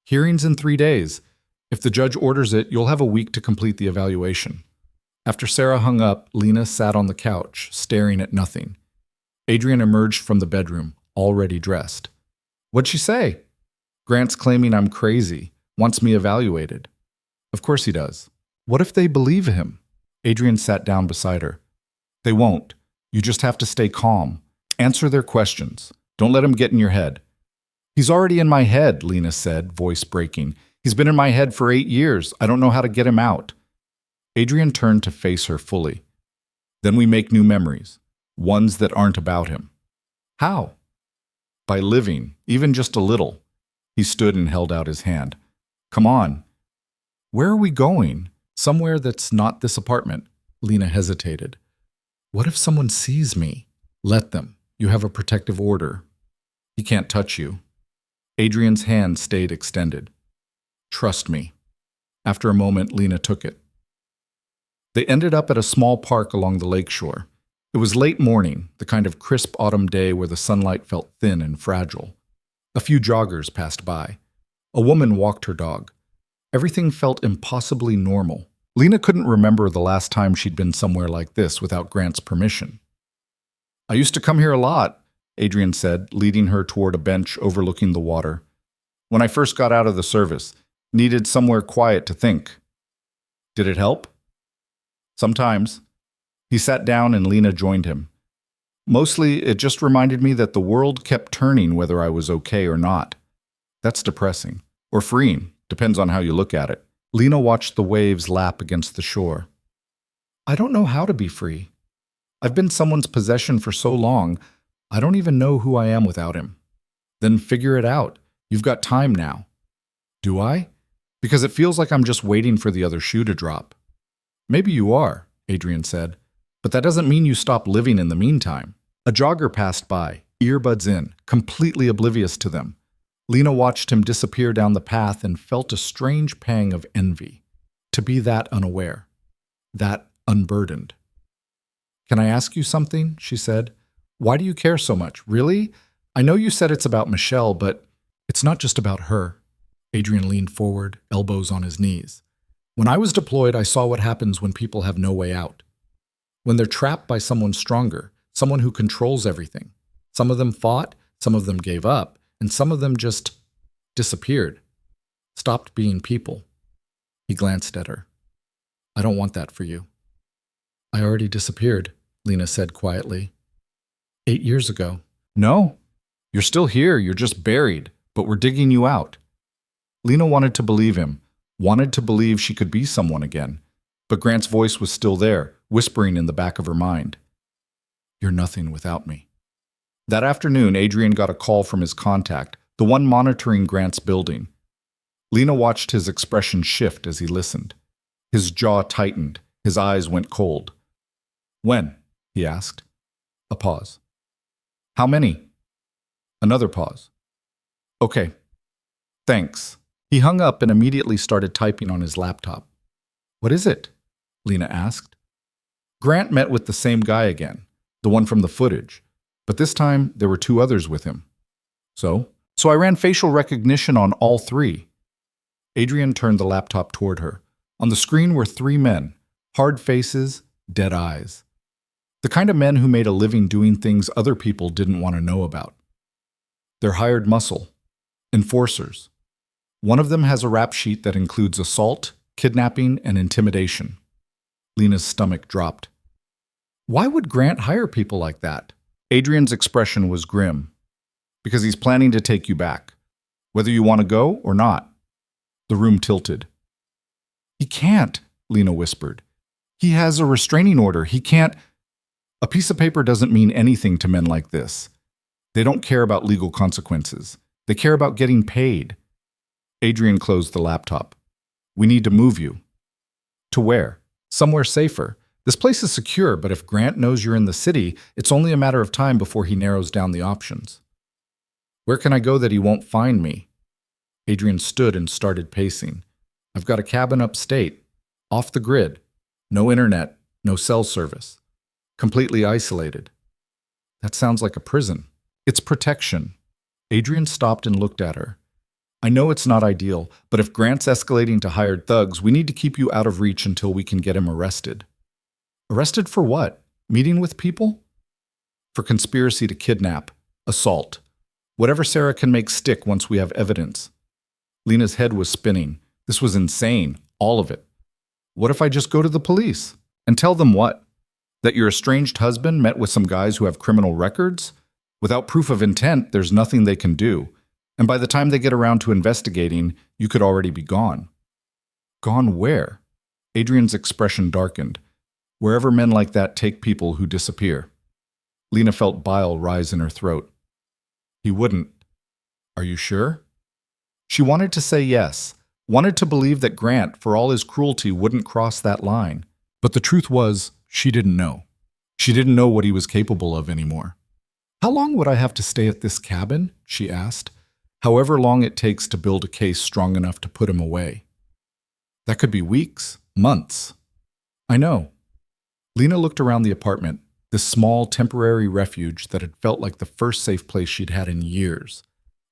"Hearing's in 3 days. If the judge orders it, you'll have a week to complete the evaluation." After Sarah hung up, Lena sat on the couch, staring at nothing. Adrian emerged from the bedroom, already dressed. "What'd she say?" "Grant's claiming I'm crazy, wants me evaluated." "Of course he does." "What if they believe him?" Adrian sat down beside her. "They won't. You just have to stay calm. Answer their questions. Don't let them get in your head." "He's already in my head," Lena said, voice breaking. "He's been in my head for 8 years. I don't know how to get him out." Adrian turned to face her fully. "Then we make new memories, ones that aren't about him." "How?" "By living, even just a little." He stood and held out his hand. "Come on." "Where are we going?" "Somewhere that's not this apartment." Lena hesitated. "What if someone sees me?" "Let them. You have a protective order." "He can't touch you." Adrian's hand stayed extended. "Trust me." After a moment, Lena took it. They ended up at a small park along the lakeshore. It was late morning, the kind of crisp autumn day where the sunlight felt thin and fragile. A few joggers passed by. A woman walked her dog. Everything felt impossibly normal. Lena couldn't remember the last time she'd been somewhere like this without Grant's permission. "I used to come here a lot," Adrian said, leading her toward a bench overlooking the water. "When I first got out of the service, needed somewhere quiet to think." "Did it help?" "Sometimes." He sat down and Lena joined him. "Mostly, it just reminded me that the world kept turning whether I was okay or not. That's depressing. Or freeing, depends on how you look at it." Lena watched the waves lap against the shore. "I don't know how to be free. I've been someone's possession for so long, I don't even know who I am without him." "Then figure it out. You've got time now." "Do I? Because it feels like I'm just waiting for the other shoe to drop." "Maybe you are," Adrian said, "but that doesn't mean you stop living in the meantime." A jogger passed by, earbuds in, completely oblivious to them. Lena watched him disappear down the path and felt a strange pang of envy. To be that unaware, that unburdened. "Can I ask you something?" she said. "Why do you care so much? Really? I know you said it's about Michelle, but it's not just about her." Adrian leaned forward, elbows on his knees. "When I was deployed, I saw what happens when people have no way out. When they're trapped by someone stronger, someone who controls everything. Some of them fought, some of them gave up, and some of them just disappeared. Stopped being people." He glanced at her. "I don't want that for you." "I already disappeared," Lena said quietly. 8 years ago. "No, you're still here, you're just buried, but we're digging you out." Lena wanted to believe him, wanted to believe she could be someone again, but Grant's voice was still there, whispering in the back of her mind. "You're nothing without me." That afternoon, Adrian got a call from his contact, the one monitoring Grant's building. Lena watched his expression shift as he listened. His jaw tightened, his eyes went cold. "When?" he asked. A pause. "How many?" Another pause. "Okay. Thanks." He hung up and immediately started typing on his laptop. "What is it?" Lena asked. Grant met with the same guy again, the one from the footage, but this time there were 2 others with him. So I ran facial recognition on all 3. Adrian turned the laptop toward her. On the screen were 3 men, hard faces, dead eyes. The kind of men who made a living doing things other people didn't want to know about. They're hired muscle, enforcers. One of them has a rap sheet that includes assault, kidnapping, and intimidation. Lena's stomach dropped. Why would Grant hire people like that? Adrian's expression was grim. Because he's planning to take you back, whether you want to go or not. The room tilted. "He can't," Lena whispered. "He has a restraining order. He can't." A piece of paper doesn't mean anything to men like this. They don't care about legal consequences. They care about getting paid. Adrian closed the laptop. "We need to move you." "To where?" "Somewhere safer. This place is secure, but if Grant knows you're in the city, it's only a matter of time before he narrows down the options." "Where can I go that he won't find me?" Adrian stood and started pacing. "I've got a cabin upstate, off the grid. No internet, no cell service. Completely isolated." "That sounds like a prison." "It's protection." Adrian stopped and looked at her. "I know it's not ideal, but if Grant's escalating to hired thugs, we need to keep you out of reach until we can get him arrested." "Arrested for what? Meeting with people?" "For conspiracy to kidnap, assault. Whatever Sarah can make stick once we have evidence." Lena's head was spinning. This was insane, all of it. "What if I just go to the police? And tell them what? That your estranged husband met with some guys who have criminal records? Without proof of intent, there's nothing they can do. And by the time they get around to investigating, you could already be gone." "Gone where?" Adrian's expression darkened. "Wherever men like that take people who disappear." Lena felt bile rise in her throat. "He wouldn't." "Are you sure?" She wanted to say yes, wanted to believe that Grant, for all his cruelty, wouldn't cross that line. But the truth was, she didn't know. She didn't know what he was capable of anymore. "How long would I have to stay at this cabin?" she asked. "However long it takes to build a case strong enough to put him away." "That could be weeks, months." "I know." Lena looked around the apartment, this small, temporary refuge that had felt like the first safe place she'd had in years.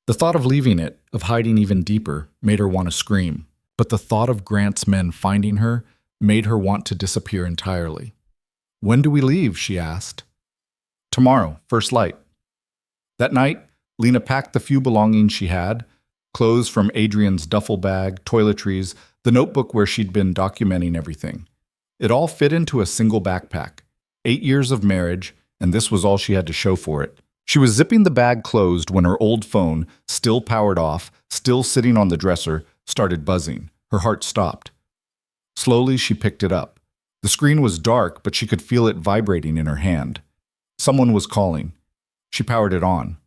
The thought of leaving it, of hiding even deeper, made her want to scream. but the thought of Grant's men finding her made her want to disappear entirely. "When do we leave?" she asked. "Tomorrow, first light." That night, Lena packed the few belongings she had, clothes from Adrian's duffel bag, toiletries, the notebook where she'd been documenting everything. It all fit into a single backpack. 8 years of marriage, and this was all she had to show for it. She was zipping the bag closed when her old phone, still powered off, still sitting on the dresser, started buzzing. Her heart stopped. Slowly, she picked it up. The screen was dark, but she could feel it vibrating in her hand. Someone was calling. She powered it on.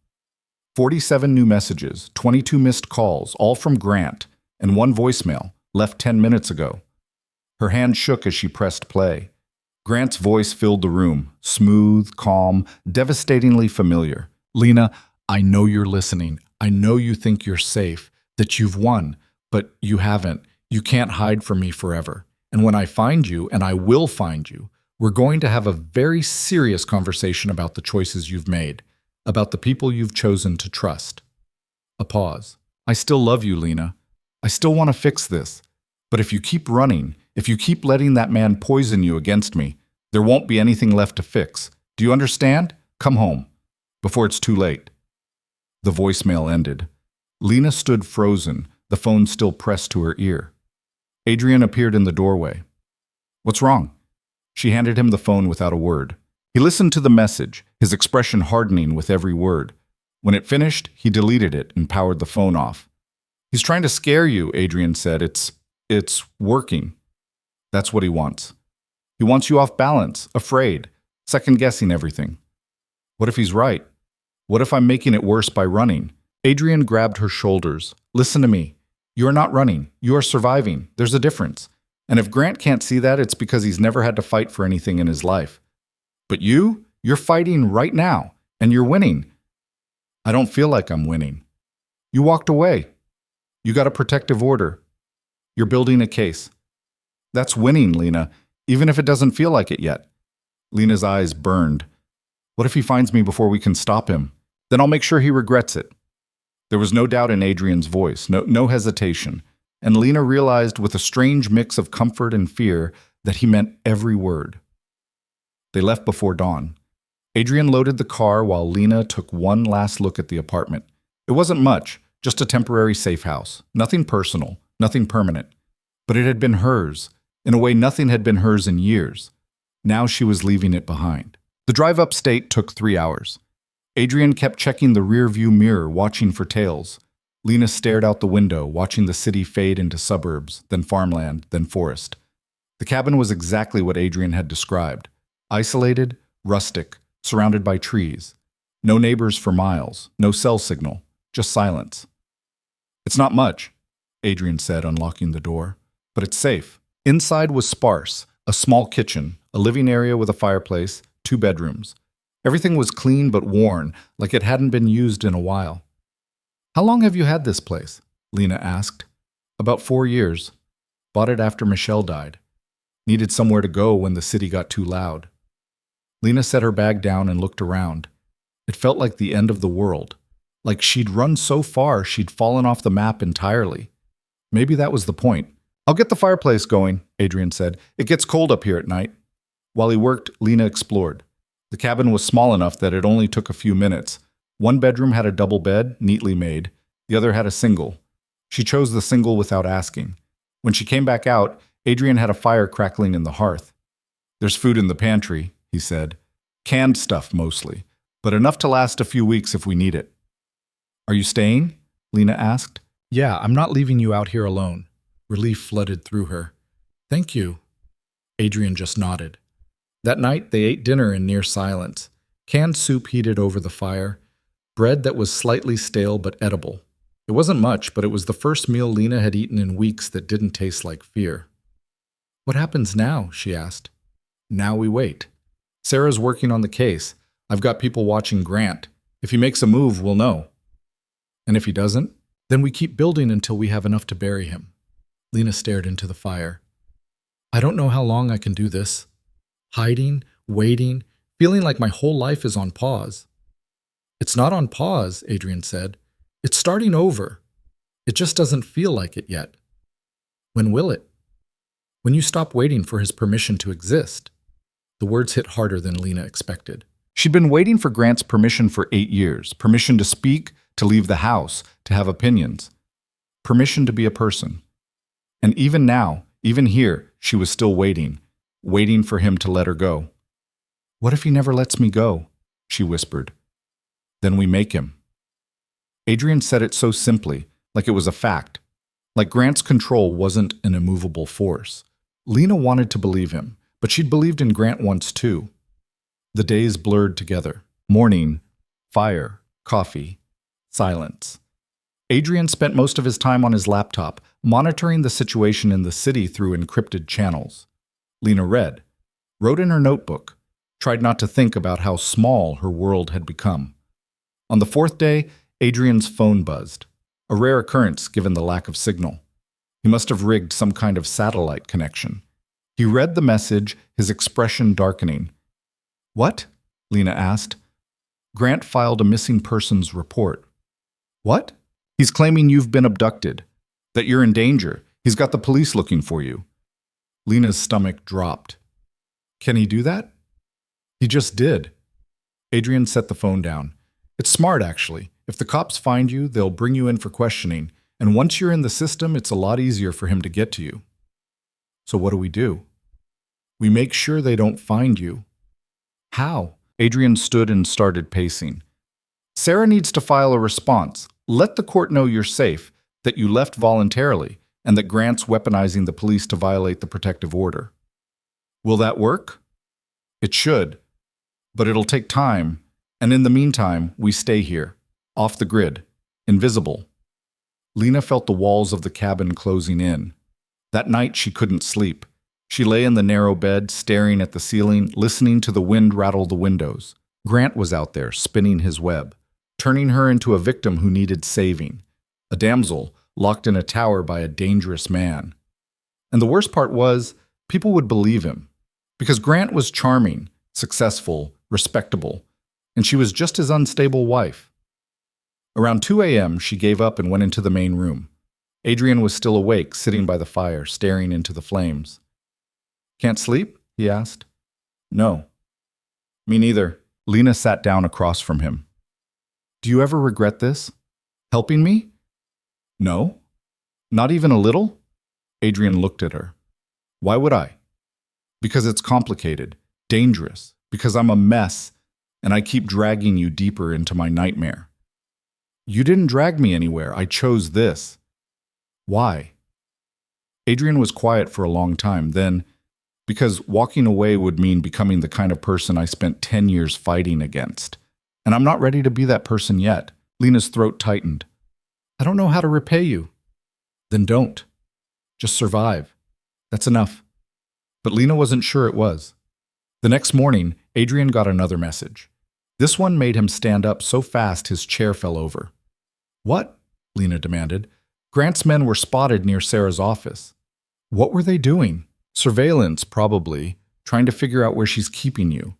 47 new messages, 22 missed calls, all from Grant, and one voicemail, left 10 minutes ago. Her hand shook as she pressed play. Grant's voice filled the room, smooth, calm, devastatingly familiar. "Lena, I know you're listening. I know you think you're safe, that you've won, but you haven't. You can't hide from me forever. And when I find you, and I will find you, we're going to have a very serious conversation about the choices you've made, about the people you've chosen to trust." A pause. "I still love you, Lena. I still want to fix this. But if you keep running, if you keep letting that man poison you against me, there won't be anything left to fix. Do you understand? Come home, before it's too late." The voicemail ended. Lena stood frozen, the phone still pressed to her ear. Adrian appeared in the doorway. "What's wrong?" She handed him the phone without a word. He listened to the message, his expression hardening with every word. When it finished, he deleted it and powered the phone off. "He's trying to scare you," Adrian said. It's working." That's what he wants. He wants you off balance, afraid, second-guessing everything. What if he's right? What if I'm making it worse by running? Adrian grabbed her shoulders. "Listen to me. You are not running. You are surviving. There's a difference. And if Grant can't see that, it's because he's never had to fight for anything in his life. But you're fighting right now, and you're winning." "I don't feel like I'm winning." "You walked away. You got a protective order. You're building a case. That's winning, Lena, even if it doesn't feel like it yet." Lena's eyes burned. "What if he finds me before we can stop him? Then I'll make sure he regrets it." There was no doubt in Adrian's voice, no hesitation, and Lena realized with a strange mix of comfort and fear that he meant every word. They left before dawn. Adrian loaded the car while Lena took one last look at the apartment. It wasn't much, just a temporary safe house, nothing personal, nothing permanent. But it had been hers. In a way, nothing had been hers in years. Now she was leaving it behind. The drive upstate took 3 hours. Adrian kept checking the rear-view mirror, watching for tails. Lena stared out the window, watching the city fade into suburbs, then farmland, then forest. The cabin was exactly what Adrian had described. Isolated, rustic, surrounded by trees. No neighbors for miles, no cell signal, just silence. "It's not much," Adrian said, unlocking the door, "but it's safe." Inside was sparse, a small kitchen, a living area with a fireplace, 2 bedrooms. Everything was clean but worn, like it hadn't been used in a while. "How long have you had this place?" Lena asked. "About 4 years. Bought it after Michelle died. Needed somewhere to go when the city got too loud." Lena set her bag down and looked around. It felt like the end of the world. Like she'd run so far she'd fallen off the map entirely. Maybe that was the point. "I'll get the fireplace going," Adrian said. "It gets cold up here at night." While he worked, Lena explored. The cabin was small enough that it only took a few minutes. One bedroom had a double bed, neatly made. The other had a single. She chose the single without asking. When she came back out, Adrian had a fire crackling in the hearth. "There's food in the pantry," he said. "Canned stuff mostly, but enough to last a few weeks if we need it." "Are you staying?" Lena asked. "Yeah, I'm not leaving you out here alone." Relief flooded through her. "Thank you." Adrian just nodded. That night, they ate dinner in near silence. Canned soup heated over the fire. Bread that was slightly stale but edible. It wasn't much, but it was the first meal Lena had eaten in weeks that didn't taste like fear. "What happens now?" she asked. "Now we wait. Sarah's working on the case. I've got people watching Grant. If he makes a move, we'll know. And if he doesn't, then we keep building until we have enough to bury him." Lena stared into the fire. "I don't know how long I can do this. Hiding, waiting, feeling like my whole life is on pause." "It's not on pause," Adrian said. "It's starting over. It just doesn't feel like it yet." When will it? When you stop waiting for his permission to exist. The words hit harder than Lena expected. She'd been waiting for Grant's permission for 8 years, permission to speak, to leave the house, to have opinions, permission to be a person. And even now, even here, she was still waiting, waiting for him to let her go. What if he never lets me go? She whispered. Then we make him. Adrian said it so simply, like it was a fact, like Grant's control wasn't an immovable force. Lena wanted to believe him, but she'd believed in Grant once too. The days blurred together. Morning, fire, coffee, silence. Adrian spent most of his time on his laptop, monitoring the situation in the city through encrypted channels. Lena read, wrote in her notebook, tried not to think about how small her world had become. On the 4th day, Adrian's phone buzzed, a rare occurrence given the lack of signal. He must have rigged some kind of satellite connection. He read the message, his expression darkening. What? Lena asked. Grant filed a missing persons report. What? He's claiming you've been abducted, that you're in danger. He's got the police looking for you. Lena's stomach dropped. Can he do that? He just did. Adrian set the phone down. It's smart, actually. If the cops find you, they'll bring you in for questioning, and once you're in the system, it's a lot easier for him to get to you. So what do? We make sure they don't find you. How? Adrian stood and started pacing. Sarah needs to file a response. Let the court know you're safe, that you left voluntarily, and that Grant's weaponizing the police to violate the protective order. Will that work? It should, but it'll take time, and in the meantime, we stay here, off the grid, invisible. Lena felt the walls of the cabin closing in. That night she couldn't sleep. She lay in the narrow bed, staring at the ceiling, listening to the wind rattle the windows. Grant was out there, spinning his web, turning her into a victim who needed saving, a damsel locked in a tower by a dangerous man. And the worst part was, people would believe him, because Grant was charming, successful, respectable, and she was just his unstable wife. Around 2 a.m., she gave up and went into the main room. Adrian was still awake, sitting by the fire, staring into the flames. Can't sleep? He asked. No. Me neither. Lena sat down across from him. Do you ever regret this? Helping me? No. Not even a little? Adrian looked at her. Why would I? Because it's complicated, dangerous, because I'm a mess, and I keep dragging you deeper into my nightmare. You didn't drag me anywhere. I chose this. Why? Adrian was quiet for a long time, then, because walking away would mean becoming the kind of person I spent 10 years fighting against. And I'm not ready to be that person yet. Lena's throat tightened. I don't know how to repay you. Then don't. Just survive. That's enough. But Lena wasn't sure it was. The next morning, Adrian got another message. This one made him stand up so fast his chair fell over. What? Lena demanded. Grant's men were spotted near Sarah's office. What were they doing? Surveillance, probably, trying to figure out where she's keeping you.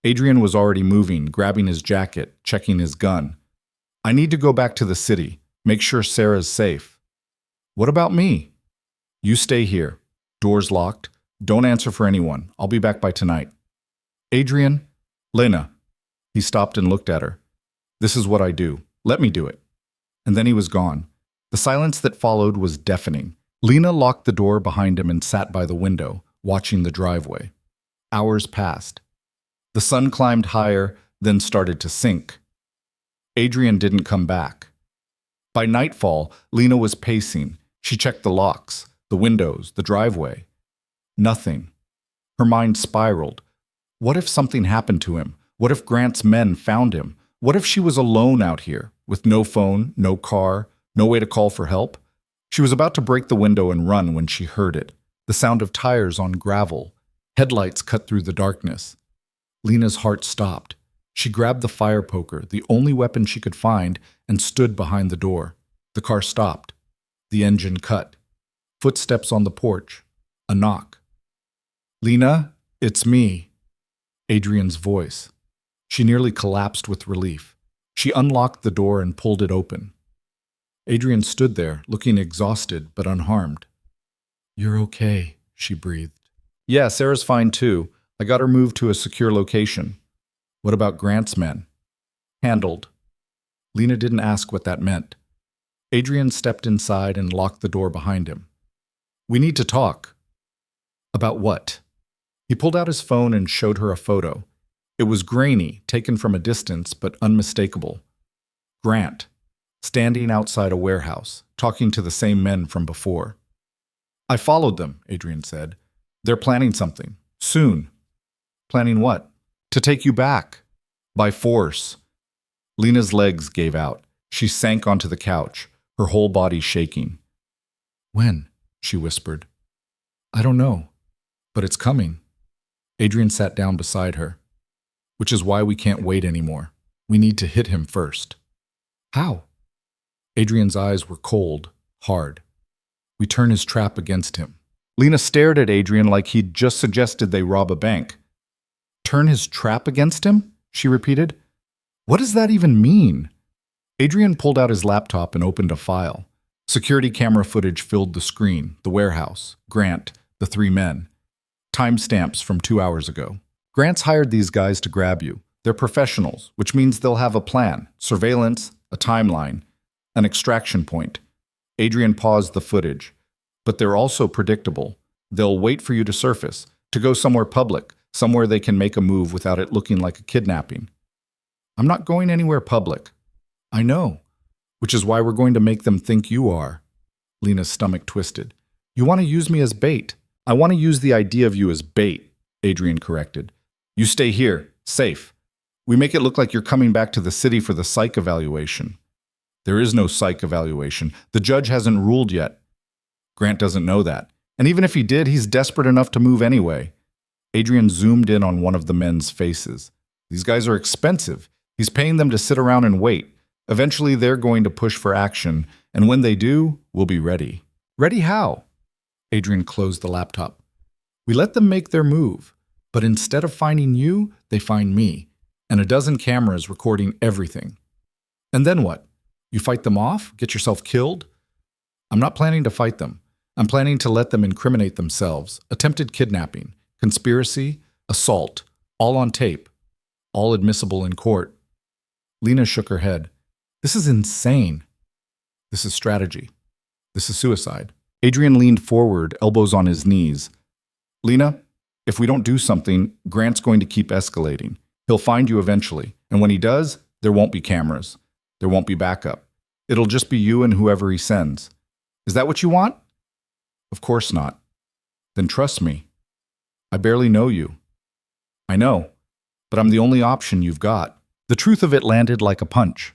Adrian was already moving, grabbing his jacket, checking his gun. I need to go back to the city, make sure Sarah's safe. What about me? You stay here. Doors locked. Don't answer for anyone. I'll be back by tonight. Adrian? Lena. He stopped and looked at her. This is what I do. Let me do it. And then he was gone. The silence that followed was deafening. Lena locked the door behind him and sat by the window, watching the driveway. Hours passed. The sun climbed higher, then started to sink. Adrian didn't come back. By nightfall, Lena was pacing. She checked the locks, the windows, the driveway. Nothing. Her mind spiraled. What if something happened to him? What if Grant's men found him? What if she was alone out here, with no phone, no car, no way to call for help? She was about to break the window and run when she heard it. The sound of tires on gravel. Headlights cut through the darkness. Lena's heart stopped. She grabbed the fire poker, the only weapon she could find, and stood behind the door. The car stopped. The engine cut. Footsteps on the porch. A knock. Lena, it's me. Adrian's voice. She nearly collapsed with relief. She unlocked the door and pulled it open. Adrian stood there, looking exhausted but unharmed. You're okay, she breathed. Yeah, Sarah's fine too. I got her moved to a secure location. What about Grant's men? Handled. Lena didn't ask what that meant. Adrian stepped inside and locked the door behind him. We need to talk. About what? He pulled out his phone and showed her a photo. It was grainy, taken from a distance, but unmistakable. Grant, standing outside a warehouse, talking to the same men from before. I followed them, Adrian said. They're planning something. Soon. Planning what? To take you back. By force. Lena's legs gave out. She sank onto the couch, her whole body shaking. When? She whispered. I don't know, but it's coming. Adrian sat down beside her. Which is why we can't wait anymore. We need to hit him first. How? Adrian's eyes were cold, hard. We turn his trap against him. Lena stared at Adrian like he'd just suggested they rob a bank. Turn his trap against him? She repeated. What does that even mean? Adrian pulled out his laptop and opened a file. Security camera footage filled the screen, the warehouse, Grant, the three men. Timestamps from 2 hours ago. Grant's hired these guys to grab you. They're professionals, which means they'll have a plan, surveillance, a timeline, an extraction point. Adrian paused the footage. But they're also predictable. They'll wait for you to surface, to go somewhere public, somewhere they can make a move without it looking like a kidnapping. I'm not going anywhere public. I know, which is why we're going to make them think you are. Lena's stomach twisted. You want to use me as bait. I want to use the idea of you as bait, Adrian corrected. You stay here, safe. We make it look like you're coming back to the city for the psych evaluation. There is no psych evaluation. The judge hasn't ruled yet. Grant doesn't know that. And even if he did, he's desperate enough to move anyway. Adrian zoomed in on one of the men's faces. These guys are expensive. He's paying them to sit around and wait. Eventually, they're going to push for action, and when they do, we'll be ready. Ready how? Adrian closed the laptop. We let them make their move, but instead of finding you, they find me, and a dozen cameras recording everything. And then what? You fight them off? Get yourself killed? I'm not planning to fight them. I'm planning to let them incriminate themselves. Attempted kidnapping, conspiracy, assault, all on tape, all admissible in court. Lena shook her head. This is insane. This is strategy. This is suicide. Adrian leaned forward, elbows on his knees. Lena, if we don't do something, Grant's going to keep escalating. He'll find you eventually, and when he does, there won't be cameras. There won't be backup. It'll just be you and whoever he sends. Is that what you want? Of course not. Then trust me. I barely know you. I know, but I'm the only option you've got. The truth of it landed like a punch.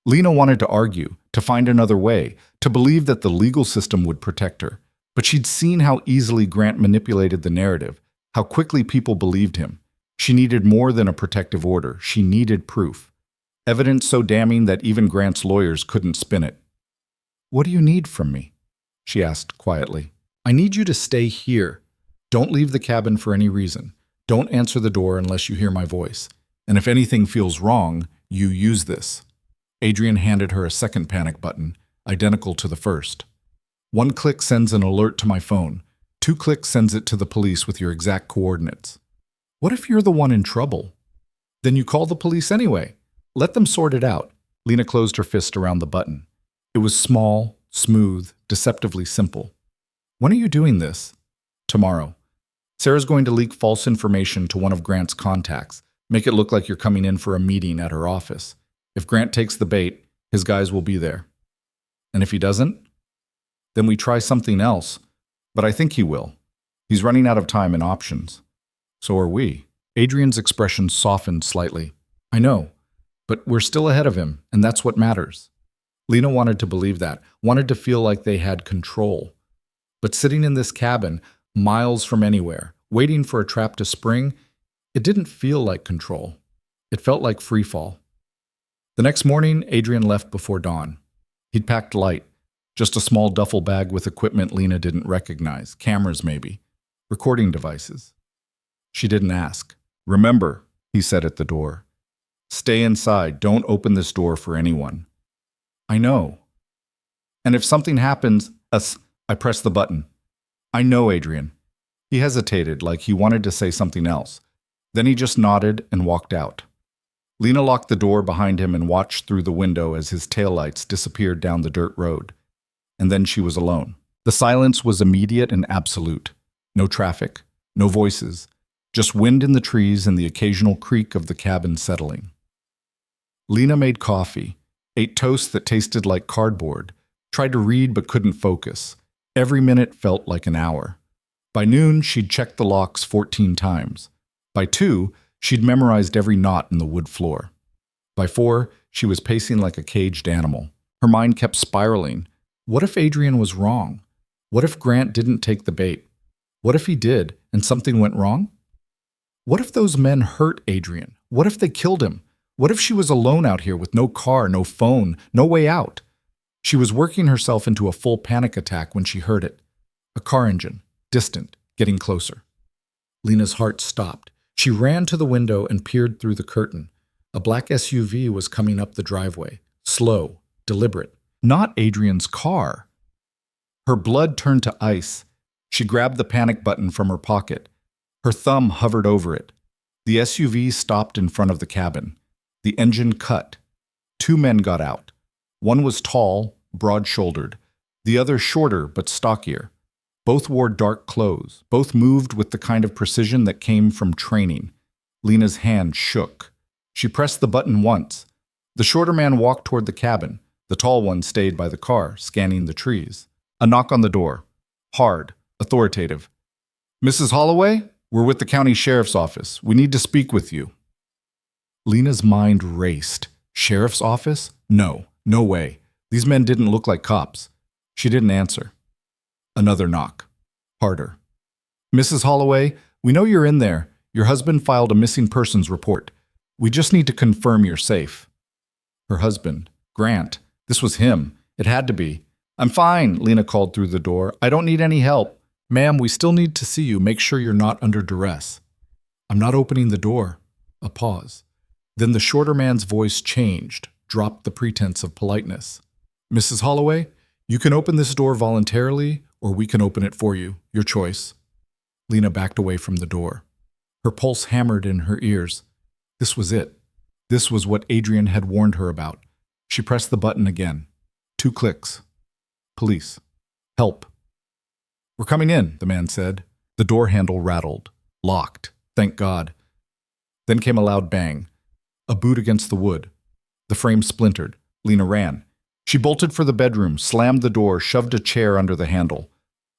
Lena wanted to argue, to find another way, to believe that the legal system would protect her. But she'd seen how easily Grant manipulated the narrative, how quickly people believed him. She needed more than a protective order. She needed proof. Evidence so damning that even Grant's lawyers couldn't spin it. What do you need from me? She asked quietly. I need you to stay here. Don't leave the cabin for any reason. Don't answer the door unless you hear my voice. And if anything feels wrong, you use this. Adrian handed her a second panic button, identical to the first. 1 click sends an alert to my phone. 2 clicks sends it to the police with your exact coordinates. What if you're the one in trouble? Then you call the police anyway. Let them sort it out. Lena closed her fist around the button. It was small, smooth, deceptively simple. When are you doing this? Tomorrow. Sarah's going to leak false information to one of Grant's contacts. Make it look like you're coming in for a meeting at her office. If Grant takes the bait, his guys will be there. And if he doesn't, then we try something else. But I think he will. He's running out of time and options. So are we. Adrian's expression softened slightly. I know, but we're still ahead of him, and that's what matters. Lena wanted to believe that, wanted to feel like they had control. But sitting in this cabin, miles from anywhere, waiting for a trap to spring, it didn't feel like control. It felt like free fall. The next morning, Adrian left before dawn. He'd packed light, just a small duffel bag with equipment Lena didn't recognize, cameras maybe, recording devices. She didn't ask. Remember, he said at the door. Stay inside. Don't open this door for anyone. I know. And if something happens, I pressed the button. I know, Adrian. He hesitated, like he wanted to say something else. Then he just nodded and walked out. Lena locked the door behind him and watched through the window as his taillights disappeared down the dirt road. And then she was alone. The silence was immediate and absolute. No traffic, no voices, just wind in the trees and the occasional creak of the cabin settling. Lena made coffee, ate toast that tasted like cardboard, tried to read but couldn't focus. Every minute felt like an hour. By noon, she'd checked the locks 14 times. By 2, she'd memorized every knot in the wood floor. By 4, she was pacing like a caged animal. Her mind kept spiraling. What if Adrian was wrong? What if Grant didn't take the bait? What if he did and something went wrong? What if those men hurt Adrian? What if they killed him? What if she was alone out here with no car, no phone, no way out? She was working herself into a full panic attack when she heard it. A car engine, distant, getting closer. Lena's heart stopped. She ran to the window and peered through the curtain. A black SUV was coming up the driveway, slow, deliberate. Not Adrian's car. Her blood turned to ice. She grabbed the panic button from her pocket. Her thumb hovered over it. The SUV stopped in front of the cabin. The engine cut. 2 men got out. One was tall, broad-shouldered. The other shorter but stockier. Both wore dark clothes. Both moved with the kind of precision that came from training. Lena's hand shook. She pressed the button once. The shorter man walked toward the cabin. The tall one stayed by the car, scanning the trees. A knock on the door. Hard, authoritative. "Mrs. Holloway? We're with the county sheriff's office. We need to speak with you." Lena's mind raced. Sheriff's office? No, no way. These men didn't look like cops. She didn't answer. Another knock. Harder. "Mrs. Holloway, we know you're in there. Your husband filed a missing persons report. We just need to confirm you're safe." Her husband, Grant. This was him. It had to be. "I'm fine," Lena called through the door. "I don't need any help." "Ma'am, we still need to see you. Make sure you're not under duress." "I'm not opening the door." A pause. Then the shorter man's voice changed, dropped the pretense of politeness. "Mrs. Holloway, you can open this door voluntarily, or we can open it for you. Your choice." Lena backed away from the door. Her pulse hammered in her ears. This was it. This was what Adrian had warned her about. She pressed the button again. 2 clicks. "Police. Help." "We're coming in," the man said. The door handle rattled. Locked. Thank God. Then came a loud bang. A boot against the wood. The frame splintered. Lena ran. She bolted for the bedroom, slammed the door, shoved a chair under the handle.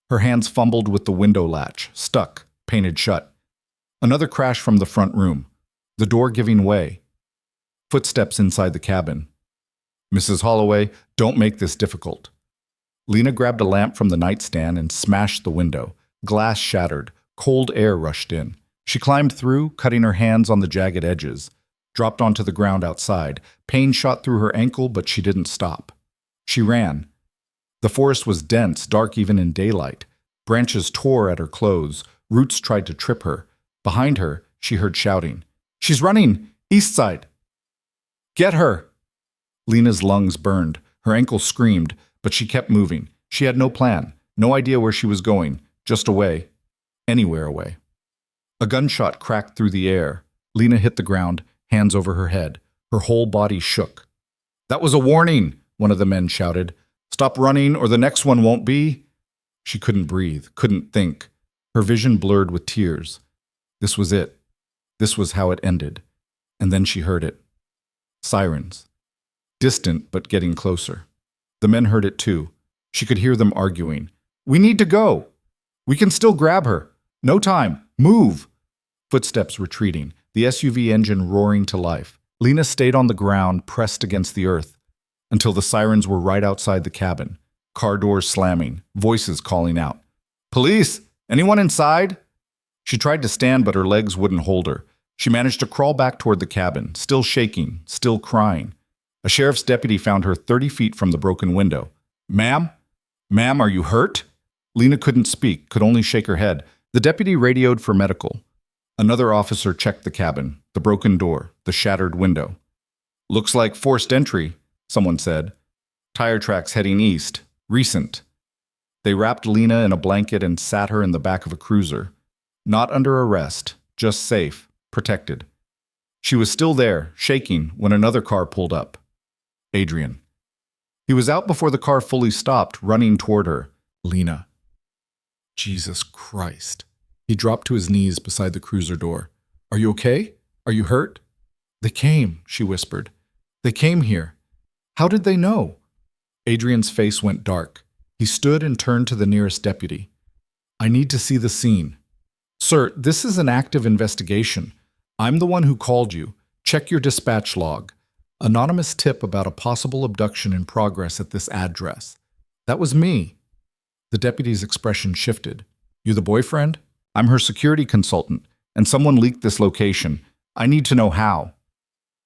Her hands fumbled with the window latch, stuck, painted shut. Another crash from the front room. The door giving way. Footsteps inside the cabin. "Mrs. Holloway, don't make this difficult." Lena grabbed a lamp from the nightstand and smashed the window. Glass shattered. Cold air rushed in. She climbed through, cutting her hands on the jagged edges. Dropped onto the ground outside. Pain shot through her ankle, but she didn't stop. She ran. The forest was dense, dark even in daylight. Branches tore at her clothes. Roots tried to trip her. Behind her, she heard shouting. "She's running! East side!" "Get her!" Lena's lungs burned. Her ankle screamed, but she kept moving. She had no plan, no idea where she was going, just away. Anywhere away. A gunshot cracked through the air. Lena hit the ground, hands over her head. Her whole body shook. "That was a warning," one of the men shouted. "Stop running or the next one won't be." She couldn't breathe, couldn't think. Her vision blurred with tears. This was it. This was how it ended. And then she heard it. Sirens. Distant, but getting closer. The men heard it too. She could hear them arguing. "We need to go. We can still grab her. No time. Move." Footsteps retreating. The SUV engine roaring to life. Lena stayed on the ground, pressed against the earth, until the sirens were right outside the cabin. Car doors slamming. Voices calling out. "Police! Anyone inside?" She tried to stand, but her legs wouldn't hold her. She managed to crawl back toward the cabin, still shaking, still crying. A sheriff's deputy found her 30 feet from the broken window. "Ma'am? Ma'am, are you hurt?" Lena couldn't speak, could only shake her head. The deputy radioed for medical. Another officer checked the cabin, the broken door, the shattered window. "Looks like forced entry," someone said. "Tire tracks heading east. Recent." They wrapped Lena in a blanket and sat her in the back of a cruiser. Not under arrest, just safe, protected. She was still there, shaking, when another car pulled up. Adrian. He was out before the car fully stopped, running toward her. Lena. Jesus Christ. He dropped to his knees beside the cruiser door. Are you okay? Are you hurt? They came, she whispered. They came here. How did they know? Adrian's face went dark. He stood and turned to the nearest deputy. I need to see the scene. Sir, this is an active investigation. I'm the one who called you. Check your dispatch log. Anonymous tip about a possible abduction in progress at this address. That was me. The deputy's expression shifted. You the boyfriend? I'm her security consultant, and someone leaked this location. I need to know how.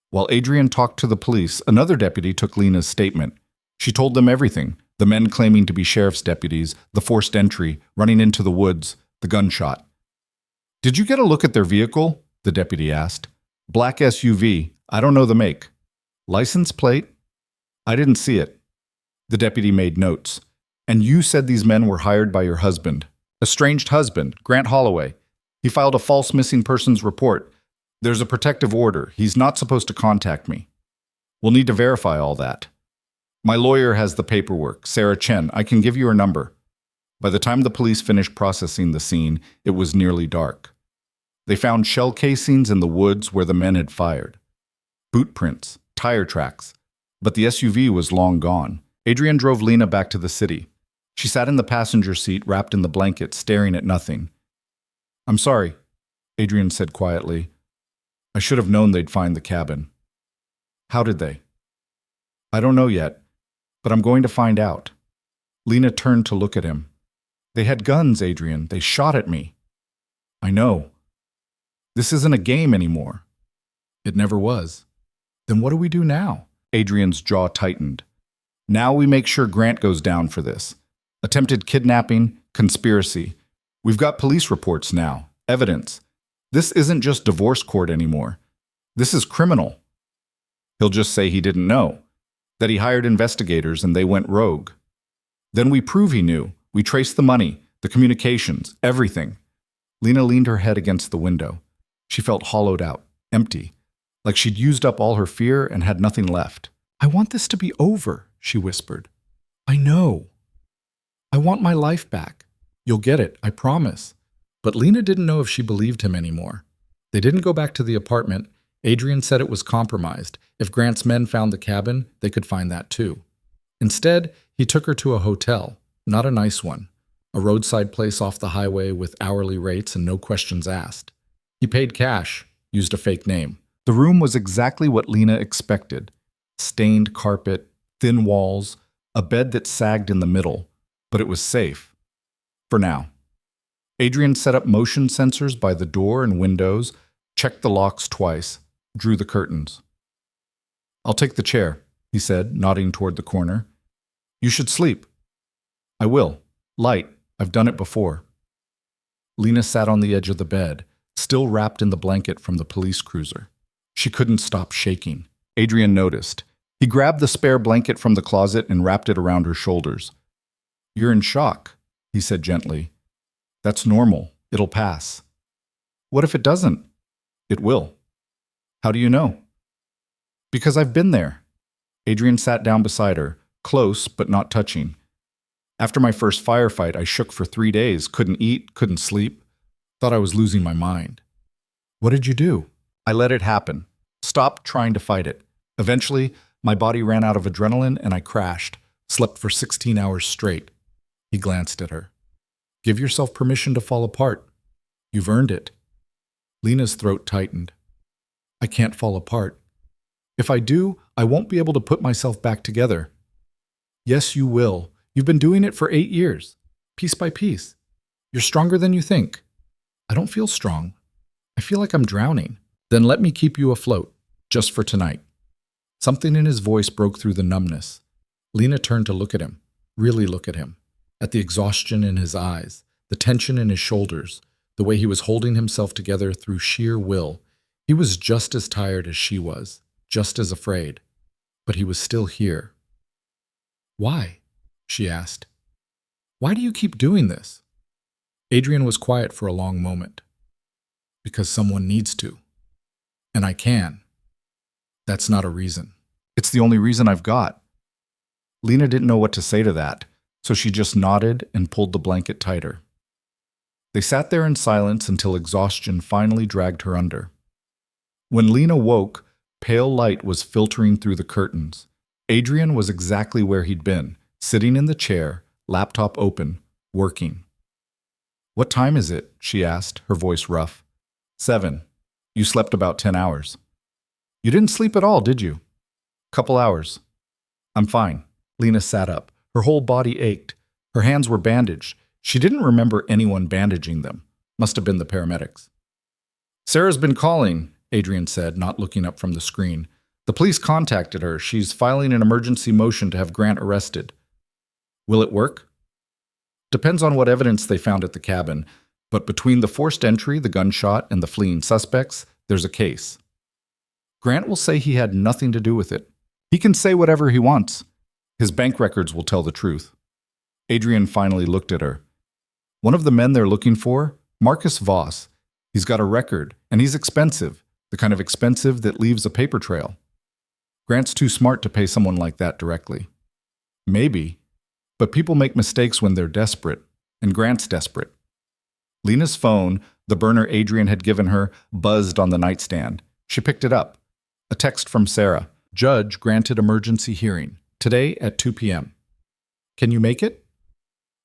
While Adrian talked to the police, another deputy took Lena's statement. She told them everything, the men claiming to be sheriff's deputies, the forced entry, running into the woods, the gunshot. Did you get a look at their vehicle? The deputy asked. Black SUV. I don't know the make. License plate? I didn't see it. The deputy made notes. And you said these men were hired by your husband. Estranged husband, Grant Holloway. He filed a false missing persons report. There's a protective order. He's not supposed to contact me. We'll need to verify all that. My lawyer has the paperwork, Sarah Chen. I can give you her number. By the time the police finished processing the scene, it was nearly dark. They found shell casings in the woods where the men had fired. Boot prints, tire tracks. But the SUV was long gone. Adrian drove Lena back to the city. She sat in the passenger seat, wrapped in the blanket, staring at nothing. I'm sorry, Adrian said quietly. I should have known they'd find the cabin. How did they? I don't know yet, but I'm going to find out. Lena turned to look at him. They had guns, Adrian. They shot at me. I know. This isn't a game anymore. It never was. Then what do we do now? Adrian's jaw tightened. Now we make sure Grant goes down for this. Attempted kidnapping, conspiracy. We've got police reports now, evidence. This isn't just divorce court anymore. This is criminal. He'll just say he didn't know, that he hired investigators and they went rogue. Then we prove he knew. We trace the money, the communications, everything. Lena leaned her head against the window. She felt hollowed out, empty, like she'd used up all her fear and had nothing left. I want this to be over, she whispered. I know. I want my life back. You'll get it, I promise. But Lena didn't know if she believed him anymore. They didn't go back to the apartment. Adrian said it was compromised. If Grant's men found the cabin, they could find that too. Instead, he took her to a hotel, not a nice one, a roadside place off the highway with hourly rates and no questions asked. He paid cash, used a fake name. The room was exactly what Lena expected. Stained carpet, thin walls, a bed that sagged in the middle, but it was safe. For now. Adrian set up motion sensors by the door and windows, checked the locks twice, drew the curtains. I'll take the chair, he said, nodding toward the corner. You should sleep. I will. Light. I've done it before. Lena sat on the edge of the bed, still wrapped in the blanket from the police cruiser. She couldn't stop shaking. Adrian noticed. He grabbed the spare blanket from the closet and wrapped it around her shoulders. You're in shock, he said gently. That's normal. It'll pass. What if it doesn't? It will. How do you know? Because I've been there. Adrian sat down beside her, close but not touching. After my first firefight, I shook for 3 days, couldn't eat, couldn't sleep. Thought I was losing my mind. What did you do? I let it happen. Stopped trying to fight it. Eventually, my body ran out of adrenaline and I crashed. Slept for 16 hours straight. He glanced at her. Give yourself permission to fall apart. You've earned it. Lena's throat tightened. I can't fall apart. If I do, I won't be able to put myself back together. Yes, you will. You've been doing it for 8 years, piece by piece. You're stronger than you think. I don't feel strong. I feel like I'm drowning. Then let me keep you afloat, just for tonight. Something in his voice broke through the numbness. Lena turned to look at him, really look at him, at the exhaustion in his eyes, the tension in his shoulders, the way he was holding himself together through sheer will. He was just as tired as she was, just as afraid, but he was still here. Why? She asked. Why do you keep doing this? Adrian was quiet for a long moment. Because someone needs to. And I can. That's not a reason. It's the only reason I've got. Lena didn't know what to say to that, so she just nodded and pulled the blanket tighter. They sat there in silence until exhaustion finally dragged her under. When Lena woke, pale light was filtering through the curtains. Adrian was exactly where he'd been, sitting in the chair, laptop open, working. "What time is it?" she asked, her voice rough. 7. You slept about 10 hours. You didn't sleep at all, did you? Couple hours. I'm fine. Lena sat up. Her whole body ached. Her hands were bandaged. She didn't remember anyone bandaging them. Must have been the paramedics. Sarah's been calling, Adrian said, not looking up from the screen. The police contacted her. She's filing an emergency motion to have Grant arrested. Will it work? Depends on what evidence they found at the cabin. But between the forced entry, the gunshot, and the fleeing suspects, there's a case. Grant will say he had nothing to do with it. He can say whatever he wants. His bank records will tell the truth. Adrian finally looked at her. One of the men they're looking for, Marcus Voss. He's got a record, and he's expensive, the kind of expensive that leaves a paper trail. Grant's too smart to pay someone like that directly. Maybe, but people make mistakes when they're desperate, and Grant's desperate. Lena's phone, the burner Adrian had given her, buzzed on the nightstand. She picked it up. A text from Sarah. Judge granted emergency hearing. Today at 2 p.m. Can you make it?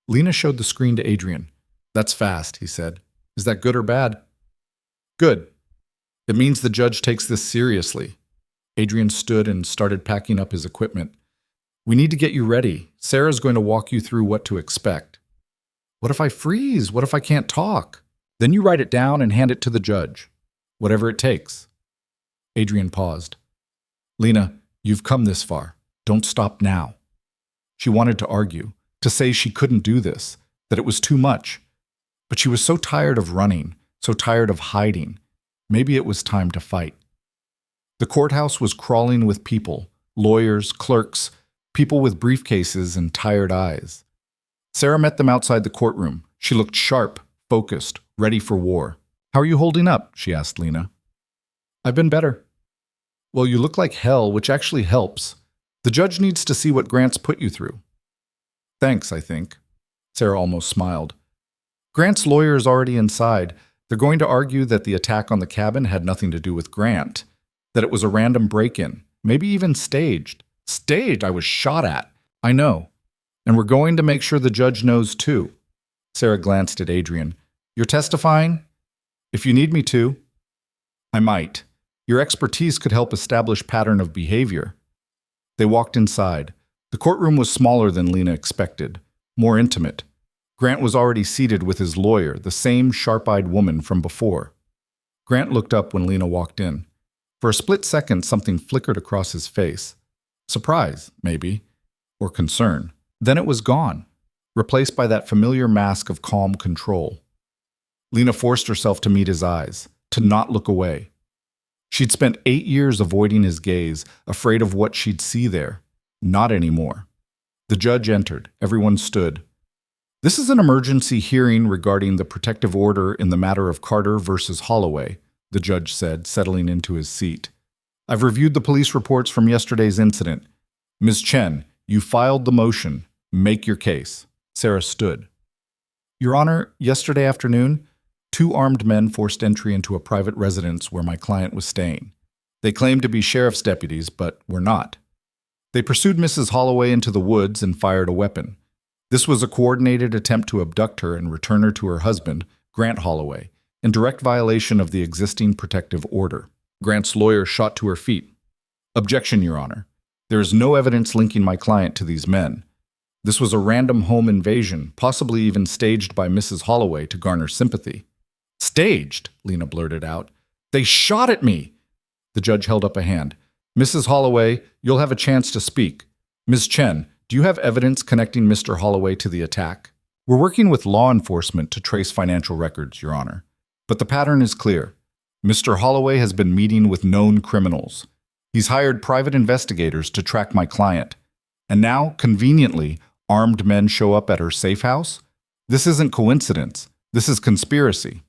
Lena showed the screen to Adrian. That's fast, he said. Is that good or bad? Good. It means the judge takes this seriously. Adrian stood and started packing up his equipment. We need to get you ready. Sarah's going to walk you through what to expect. What if I freeze? What if I can't talk? Then you write it down and hand it to the judge. Whatever it takes. Adrian paused. Lena, you've come this far. Don't stop now. She wanted to argue, to say she couldn't do this, that it was too much. But she was so tired of running, so tired of hiding. Maybe it was time to fight. The courthouse was crawling with people, lawyers, clerks, people with briefcases and tired eyes. Sarah met them outside the courtroom. She looked sharp, focused, ready for war. How are you holding up? She asked Lena. I've been better. Well, you look like hell, which actually helps. The judge needs to see what Grant's put you through. Thanks, I think. Sarah almost smiled. Grant's lawyer is already inside. They're going to argue that the attack on the cabin had nothing to do with Grant, that it was a random break-in, maybe even staged. Staged? I was shot at. I know. And we're going to make sure the judge knows too. Sarah glanced at Adrian. You're testifying? If you need me to. I might. Your expertise could help establish pattern of behavior. They walked inside. The courtroom was smaller than Lena expected, more intimate. Grant was already seated with his lawyer, the same sharp-eyed woman from before. Grant looked up when Lena walked in. For a split second, something flickered across his face. Surprise, maybe, or concern. Then it was gone, replaced by that familiar mask of calm control. Lena forced herself to meet his eyes, to not look away. She'd spent 8 years avoiding his gaze, afraid of what she'd see there. Not anymore. The judge entered. Everyone stood. This is an emergency hearing regarding the protective order in the matter of Carter versus Holloway, the judge said, settling into his seat. I've reviewed the police reports from yesterday's incident. Ms. Chen, you filed the motion. Make your case. Sarah stood. Your Honor, yesterday afternoon, 2 armed men forced entry into a private residence where my client was staying. They claimed to be sheriff's deputies, but were not. They pursued Mrs. Holloway into the woods and fired a weapon. This was a coordinated attempt to abduct her and return her to her husband, Grant Holloway, in direct violation of the existing protective order. Grant's lawyer shot to her feet. Objection, Your Honor. There is no evidence linking my client to these men. This was a random home invasion, possibly even staged by Mrs. Holloway to garner sympathy. Staged, Lena blurted out. They shot at me. The judge held up a hand. Mrs. Holloway, you'll have a chance to speak. Ms. Chen, do you have evidence connecting Mr. Holloway to the attack? We're working with law enforcement to trace financial records, Your Honor. But the pattern is clear. Mr. Holloway has been meeting with known criminals. He's hired private investigators to track my client. And now, conveniently, Armed men show up at her safe house? This isn't coincidence. This is conspiracy.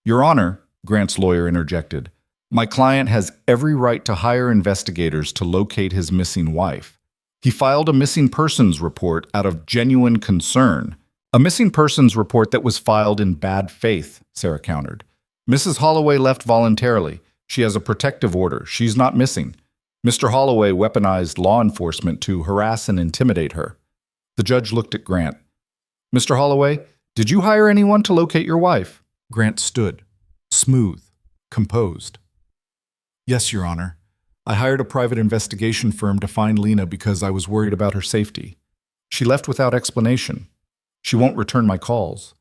Your Honor, Grant's lawyer interjected, my client has every right to hire investigators to locate his missing wife. He filed a missing persons report out of genuine concern. A missing persons report that was filed in bad faith, Sarah countered. Mrs. Holloway left voluntarily. She has a protective order. She's not missing. Mr. Holloway weaponized law enforcement to harass and intimidate her. The judge looked at Grant. Mr. Holloway, did you hire anyone to locate your wife? Grant stood, smooth, composed. Yes, Your Honor. I hired a private investigation firm to find Lena because I was worried about her safety. She left without explanation. She won't return my calls.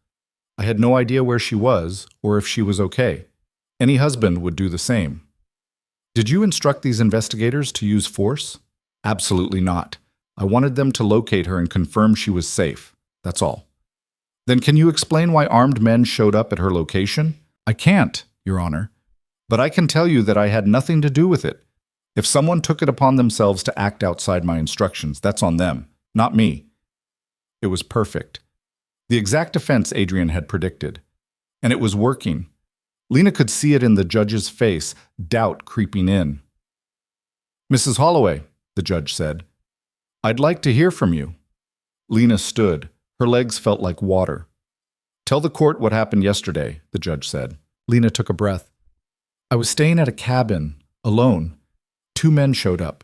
I had no idea where she was or if she was okay. Any husband would do the same. Did you instruct these investigators to use force? Absolutely not. I wanted them to locate her and confirm she was safe. That's all. Then can you explain why armed men showed up at her location? I can't, Your Honor. But I can tell you that I had nothing to do with it. If someone took it upon themselves to act outside my instructions, that's on them, not me. It was perfect. The exact defense Adrian had predicted. And it was working. Lena could see it in the judge's face, doubt creeping in. Mrs. Holloway, the judge said, I'd like to hear from you. Lena stood. Her legs felt like water. Tell the court what happened yesterday, the judge said. Lena took a breath. I was staying at a cabin, alone. 2 men showed up.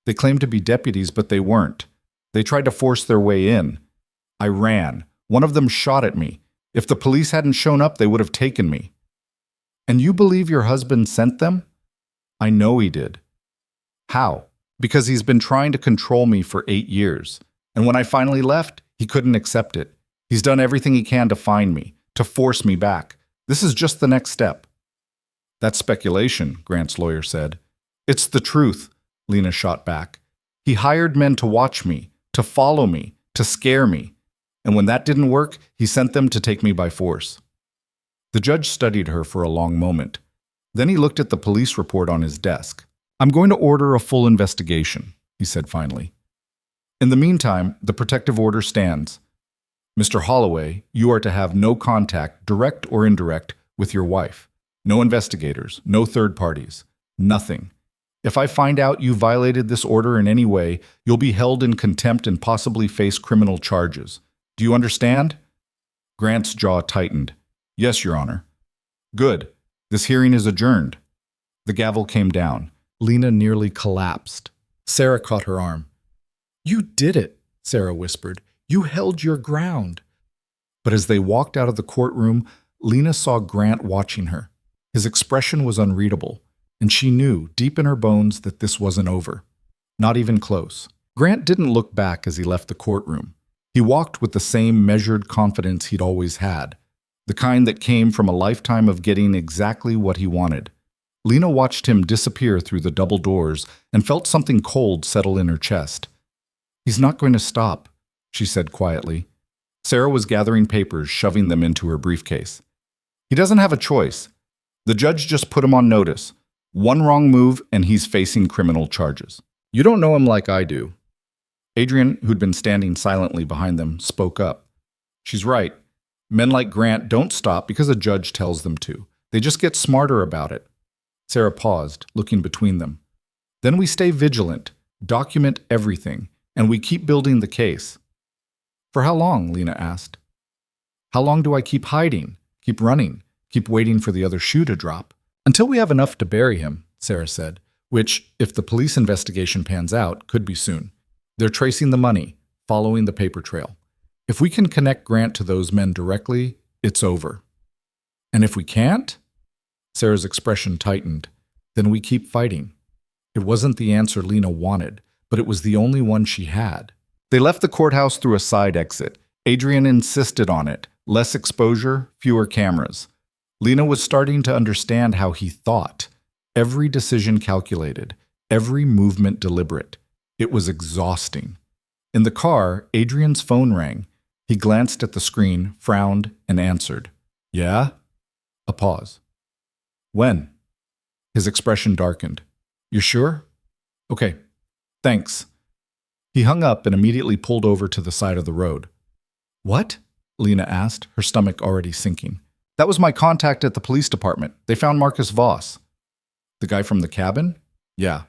They claimed to be deputies, but they weren't. They tried to force their way in. I ran. One of them shot at me. If the police hadn't shown up, they would have taken me. And you believe your husband sent them? I know he did. How? Because he's been trying to control me for 8 years. And when I finally left, he couldn't accept it. He's done everything he can to find me, to force me back. This is just the next step. That's speculation, Grant's lawyer said. It's the truth, Lena shot back. He hired men to watch me, to follow me, to scare me. And when that didn't work, he sent them to take me by force. The judge studied her for a long moment. Then he looked at the police report on his desk. I'm going to order a full investigation, he said finally. In the meantime, the protective order stands. Mr. Holloway, you are to have no contact, direct or indirect, with your wife. No investigators, no third parties, nothing. If I find out you violated this order in any way, you'll be held in contempt and possibly face criminal charges. Do you understand? Grant's jaw tightened. Yes, Your Honor. Good. This hearing is adjourned. The gavel came down. Lena nearly collapsed. Sarah caught her arm. You did it, Sarah whispered. You held your ground. But as they walked out of the courtroom, Lena saw Grant watching her. His expression was unreadable, and she knew deep in her bones that this wasn't over. Not even close. Grant didn't look back as he left the courtroom. He walked with the same measured confidence he'd always had, the kind that came from a lifetime of getting exactly what he wanted. Lena watched him disappear through the double doors and felt something cold settle in her chest. He's not going to stop, she said quietly. Sarah was gathering papers, shoving them into her briefcase. He doesn't have a choice. The judge just put him on notice. One wrong move and he's facing criminal charges. You don't know him like I do. Adrian, who'd been standing silently behind them, spoke up. She's right. Men like Grant don't stop because a judge tells them to. They just get smarter about it. Sarah paused, looking between them. Then we stay vigilant, document everything, and we keep building the case. For how long? Lena asked. How long do I keep hiding, keep running, keep waiting for the other shoe to drop? Until we have enough to bury him, Sarah said, which, if the police investigation pans out, could be soon. They're tracing the money, following the paper trail. If we can connect Grant to those men directly, it's over. And if we can't? Sarah's expression tightened. Then we keep fighting. It wasn't the answer Lena wanted, but it was the only one she had. They left the courthouse through a side exit. Adrian insisted on it. Less exposure, fewer cameras. Lena was starting to understand how he thought. Every decision calculated, every movement deliberate. It was exhausting. In the car, Adrian's phone rang. He glanced at the screen, frowned, and answered. Yeah? A pause. When? His expression darkened. You sure? Okay. Thanks. He hung up and immediately pulled over to the side of the road. What? Lena asked, her stomach already sinking. That was my contact at the police department. They found Marcus Voss. The guy from the cabin? Yeah.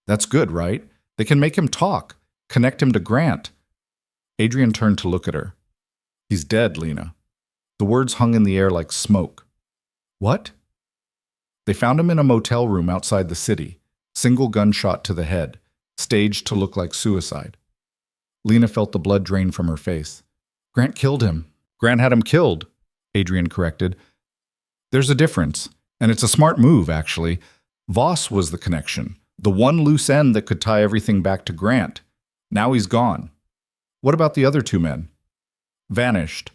That's good, right? They can make him talk, connect him to Grant. Adrian turned to look at her. He's dead, Lena. The words hung in the air like smoke. What? They found him in a motel room outside the city, single gunshot to the head, staged to look like suicide. Lena felt the blood drain from her face. Grant killed him. Grant had him killed, Adrian corrected. There's a difference, and it's a smart move, actually. Voss was the connection, the one loose end that could tie everything back to Grant. Now he's gone. What about the other two men? Vanished.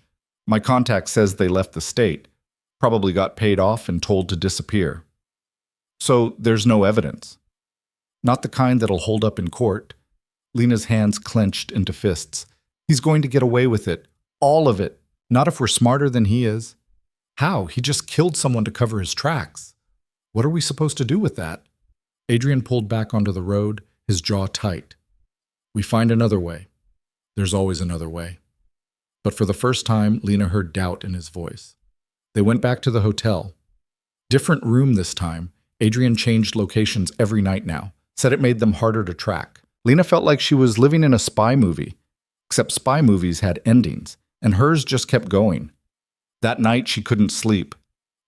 My contact says they left the state, probably got paid off and told to disappear. So there's no evidence. Not the kind that'll hold up in court. Lena's hands clenched into fists. He's going to get away with it. All of it. Not if we're smarter than he is. How? He just killed someone to cover his tracks. What are we supposed to do with that? Adrian pulled back onto the road, his jaw tight. We find another way. There's always another way. But for the first time, Lena heard doubt in his voice. They went back to the hotel. Different room this time. Adrian changed locations every night now, said it made them harder to track. Lena felt like she was living in a spy movie, except spy movies had endings, and hers just kept going. That night, she couldn't sleep.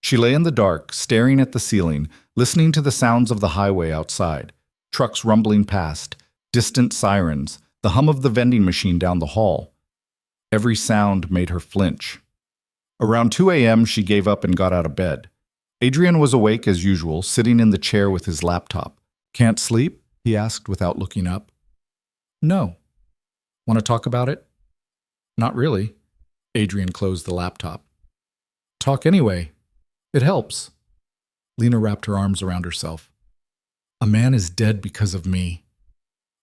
She lay in the dark, staring at the ceiling, listening to the sounds of the highway outside, trucks rumbling past, distant sirens, the hum of the vending machine down the hall. Every sound made her flinch. Around 2 a.m., she gave up and got out of bed. Adrian was awake as usual, sitting in the chair with his laptop. Can't sleep? He asked without looking up. No. Want to talk about it? Not really. Adrian closed the laptop. Talk anyway. It helps. Lena wrapped her arms around herself. A man is dead because of me.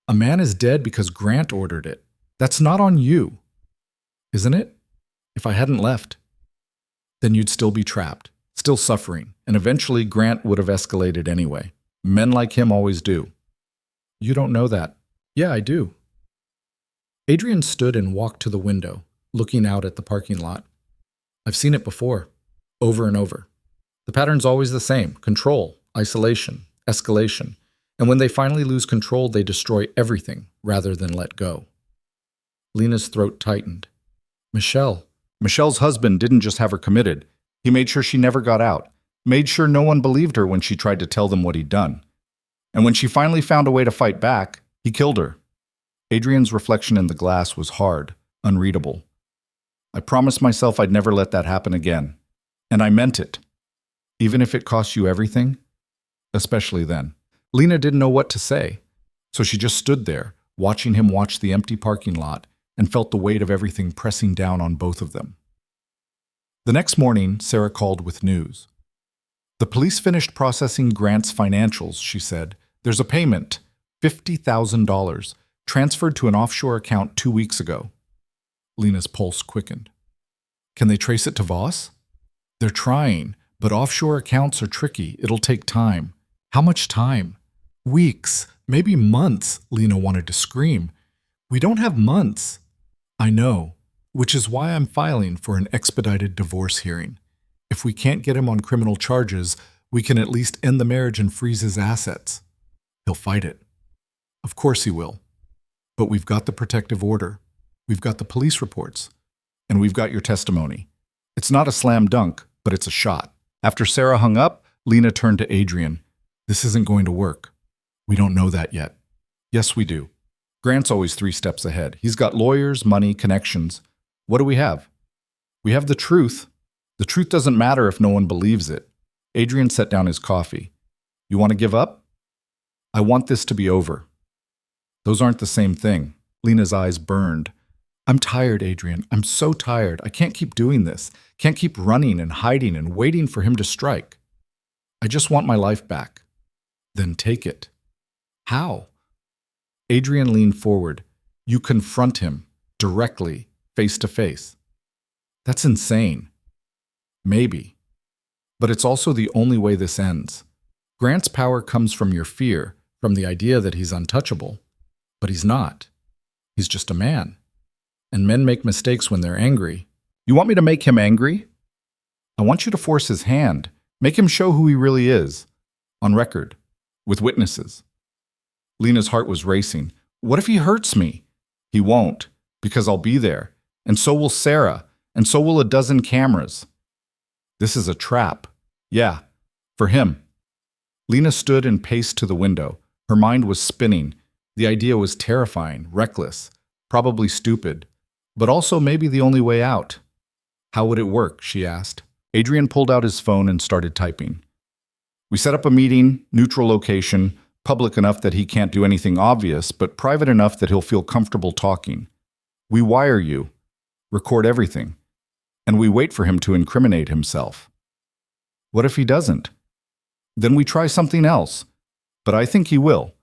A man is dead because Grant ordered it. That's not on you. Isn't it? If I hadn't left, then you'd still be trapped, still suffering, and eventually Grant would have escalated anyway. Men like him always do. You don't know that. Yeah, I do. Adrian stood and walked to the window, looking out at the parking lot. I've seen it before, over and over. The pattern's always the same: control, isolation, escalation. And when they finally lose control, they destroy everything rather than let go. Lena's throat tightened. Michelle's husband didn't just have her committed. He made sure she never got out, made sure no one believed her when she tried to tell them what he'd done. And when she finally found a way to fight back, he killed her. Adrian's reflection in the glass was hard, unreadable. I promised myself I'd never let that happen again. And I meant it. Even if it cost you everything? Especially then. Lena didn't know what to say, so she just stood there, watching him watch the empty parking lot, and felt the weight of everything pressing down on both of them. The next morning, Sarah called with news. The police finished processing Grant's financials, she said. There's a payment, $50,000, transferred to an offshore account 2 weeks ago. Lena's pulse quickened. Can they trace it to Voss? They're trying, but offshore accounts are tricky. It'll take time. How much time? Weeks, maybe months, Lena wanted to scream. We don't have months. I know, which is why I'm filing for an expedited divorce hearing. If we can't get him on criminal charges, we can at least end the marriage and freeze his assets. He'll fight it. Of course he will. But we've got the protective order. We've got the police reports. And we've got your testimony. It's not a slam dunk, but it's a shot. After Sarah hung up, Lena turned to Adrian. This isn't going to work. We don't know that yet. Yes, we do. Grant's always 3 steps ahead. He's got lawyers, money, connections. What do we have? We have the truth. The truth doesn't matter if no one believes it. Adrian set down his coffee. You want to give up? I want this to be over. Those aren't the same thing. Lena's eyes burned. I'm tired, Adrian. I'm so tired. I can't keep doing this. Can't keep running and hiding and waiting for him to strike. I just want my life back. Then take it. How? Adrian leaned forward. You confront him, directly, face to face. That's insane. Maybe. But it's also the only way this ends. Grant's power comes from your fear, from the idea that he's untouchable. But he's not. He's just a man. And men make mistakes when they're angry. You want me to make him angry? I want you to force his hand. Make him show who he really is. On record. With witnesses. Lena's heart was racing. What if he hurts me? He won't, because I'll be there. And so will Sarah. And so will a dozen cameras. This is a trap. Yeah, for him. Lena stood and paced to the window. Her mind was spinning. The idea was terrifying, reckless, probably stupid, but also maybe the only way out. How would it work, she asked. Adrian pulled out his phone and started typing. We set up a meeting, neutral location, public enough that he can't do anything obvious, but private enough that he'll feel comfortable talking. We wire you, record everything, and we wait for him to incriminate himself. What if he doesn't? Then we try something else, but I think he will.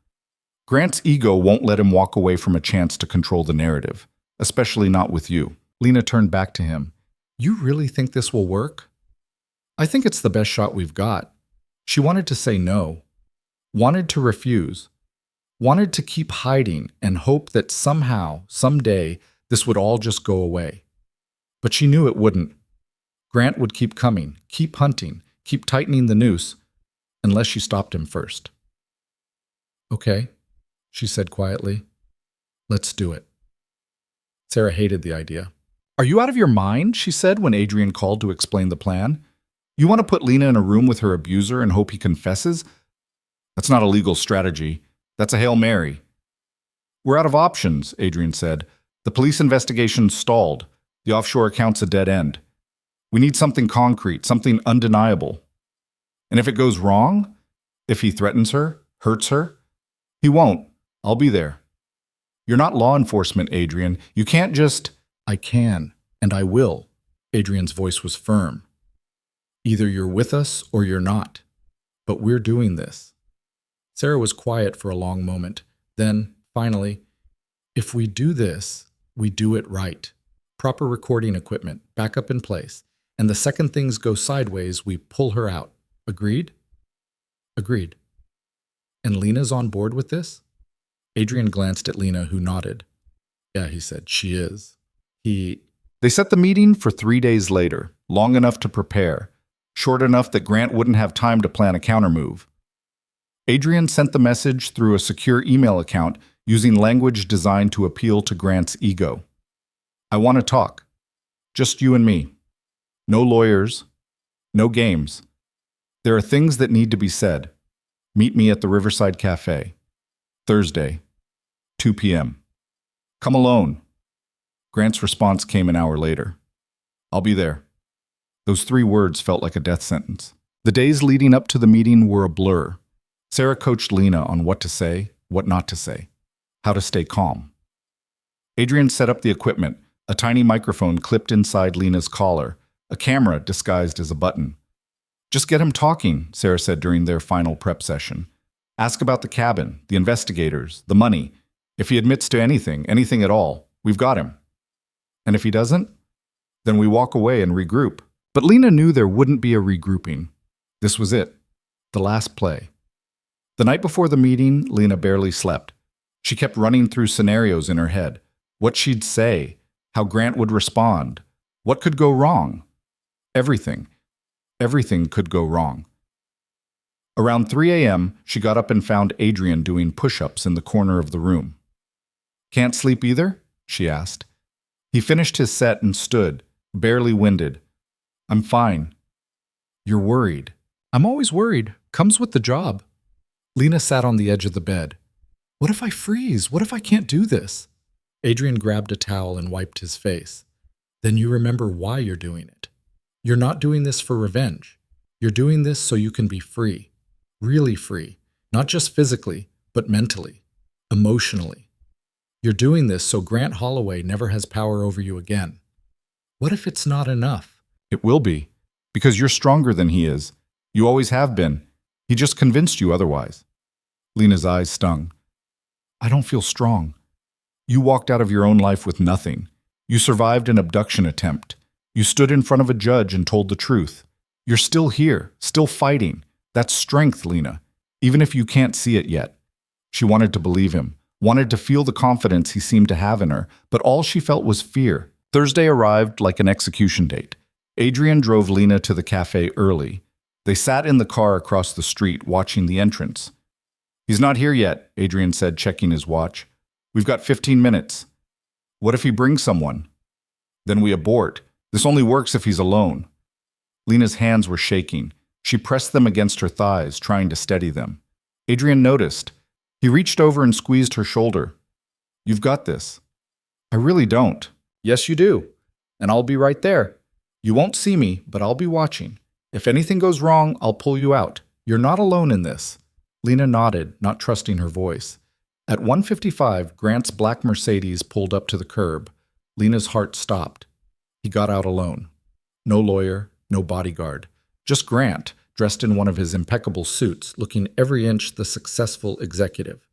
Grant's ego won't let him walk away from a chance to control the narrative, especially not with you. Lena turned back to him. You really think this will work? I think it's the best shot we've got. She wanted to say no, wanted to refuse, wanted to keep hiding and hope that somehow, someday, this would all just go away. But she knew it wouldn't. Grant would keep coming, keep hunting, keep tightening the noose, unless she stopped him first. Okay, she said quietly. Let's do it. Sarah hated the idea. Are you out of your mind? She said when Adrian called to explain the plan. You want to put Lena in a room with her abuser and hope he confesses? That's not a legal strategy. That's a Hail Mary. We're out of options, Adrian said. The police investigation stalled. The offshore account's a dead end. We need something concrete, something undeniable. And if it goes wrong, if he threatens her, hurts her, he won't. I'll be there. You're not law enforcement, Adrian. You can't just... I can, and I will. Adrian's voice was firm. Either you're with us or you're not. But we're doing this. Sarah was quiet for a long moment. Then, finally, if we do this, we do it right. Proper recording equipment, backup in place. And the second things go sideways, we pull her out. Agreed? Agreed. And Lena's on board with this? Adrian glanced at Lena, who nodded. Yeah, he said, she is. They set the meeting for 3 days later, long enough to prepare, short enough that Grant wouldn't have time to plan a countermove. Adrian sent the message through a secure email account using language designed to appeal to Grant's ego. I want to talk. Just you and me. No lawyers. No games. There are things that need to be said. Meet me at the Riverside Cafe. Thursday, 2 p.m. Come alone. Grant's response came an hour later. I'll be there. Those 3 words felt like a death sentence. The days leading up to the meeting were a blur. Sarah coached Lena on what to say, what not to say, how to stay calm. Adrian set up the equipment, a tiny microphone clipped inside Lena's collar, a camera disguised as a button. Just get him talking, Sarah said during their final prep session. Ask about the cabin, the investigators, the money. If he admits to anything at all, we've got him. And if he doesn't, then we walk away and regroup. But Lena knew there wouldn't be a regrouping. This was it, the last play. The night before the meeting, Lena barely slept. She kept running through scenarios in her head. What she'd say, how Grant would respond, what could go wrong. Everything. Everything could go wrong. Around 3 a.m., she got up and found Adrian doing push-ups in the corner of the room. Can't sleep either? She asked. He finished his set and stood, barely winded. I'm fine. You're worried. I'm always worried. Comes with the job. Lena sat on the edge of the bed. What if I freeze? What if I can't do this? Adrian grabbed a towel and wiped his face. Then you remember why you're doing it. You're not doing this for revenge. You're doing this so you can be free. Really free. Not just physically, but mentally, emotionally. You're doing this so Grant Holloway never has power over you again. What if it's not enough? It will be, because you're stronger than he is. You always have been. He just convinced you otherwise. Lena's eyes stung. I don't feel strong. You walked out of your own life with nothing. You survived an abduction attempt. You stood in front of a judge and told the truth. You're still here, still fighting. That's strength, Lena, even if you can't see it yet. She wanted to believe him. wanted to feel the confidence he seemed to have in her, but all she felt was fear. Thursday arrived like an execution date. Adrian drove Lena to the cafe early. They sat in the car across the street, watching the entrance. "He's not here yet," Adrian said, checking his watch. "We've got 15 minutes. What if he brings someone? Then we abort. This only works if he's alone." Lena's hands were shaking. She pressed them against her thighs, trying to steady them. Adrian noticed. He reached over and squeezed her shoulder. "You've got this." "I really don't." "Yes, you do. And I'll be right there. You won't see me, but I'll be watching. If anything goes wrong, I'll pull you out. You're not alone in this." Lena nodded, not trusting her voice. At 1:55, Grant's black Mercedes pulled up to the curb. Lena's heart stopped. He got out alone. No lawyer, no bodyguard. Just Grant, dressed in one of his impeccable suits, looking every inch the successful executive.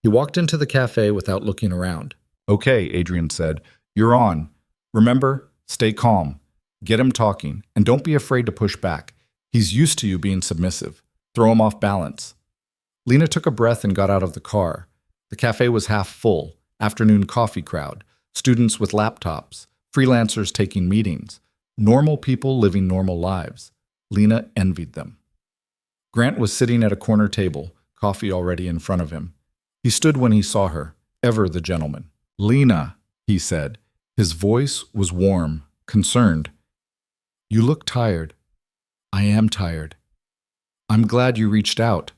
He walked into the cafe without looking around. "Okay," Adrian said. "You're on. Remember, stay calm. Get him talking, and don't be afraid to push back. He's used to you being submissive. Throw him off balance." Lena took a breath and got out of the car. The cafe was half full, afternoon coffee crowd, students with laptops, freelancers taking meetings, normal people living normal lives. Lena envied them. Grant was sitting at a corner table, coffee already in front of him. He stood when he saw her, ever the gentleman. "Lena," he said. His voice was warm, concerned. "You look tired." "I am tired." "I'm glad you reached out.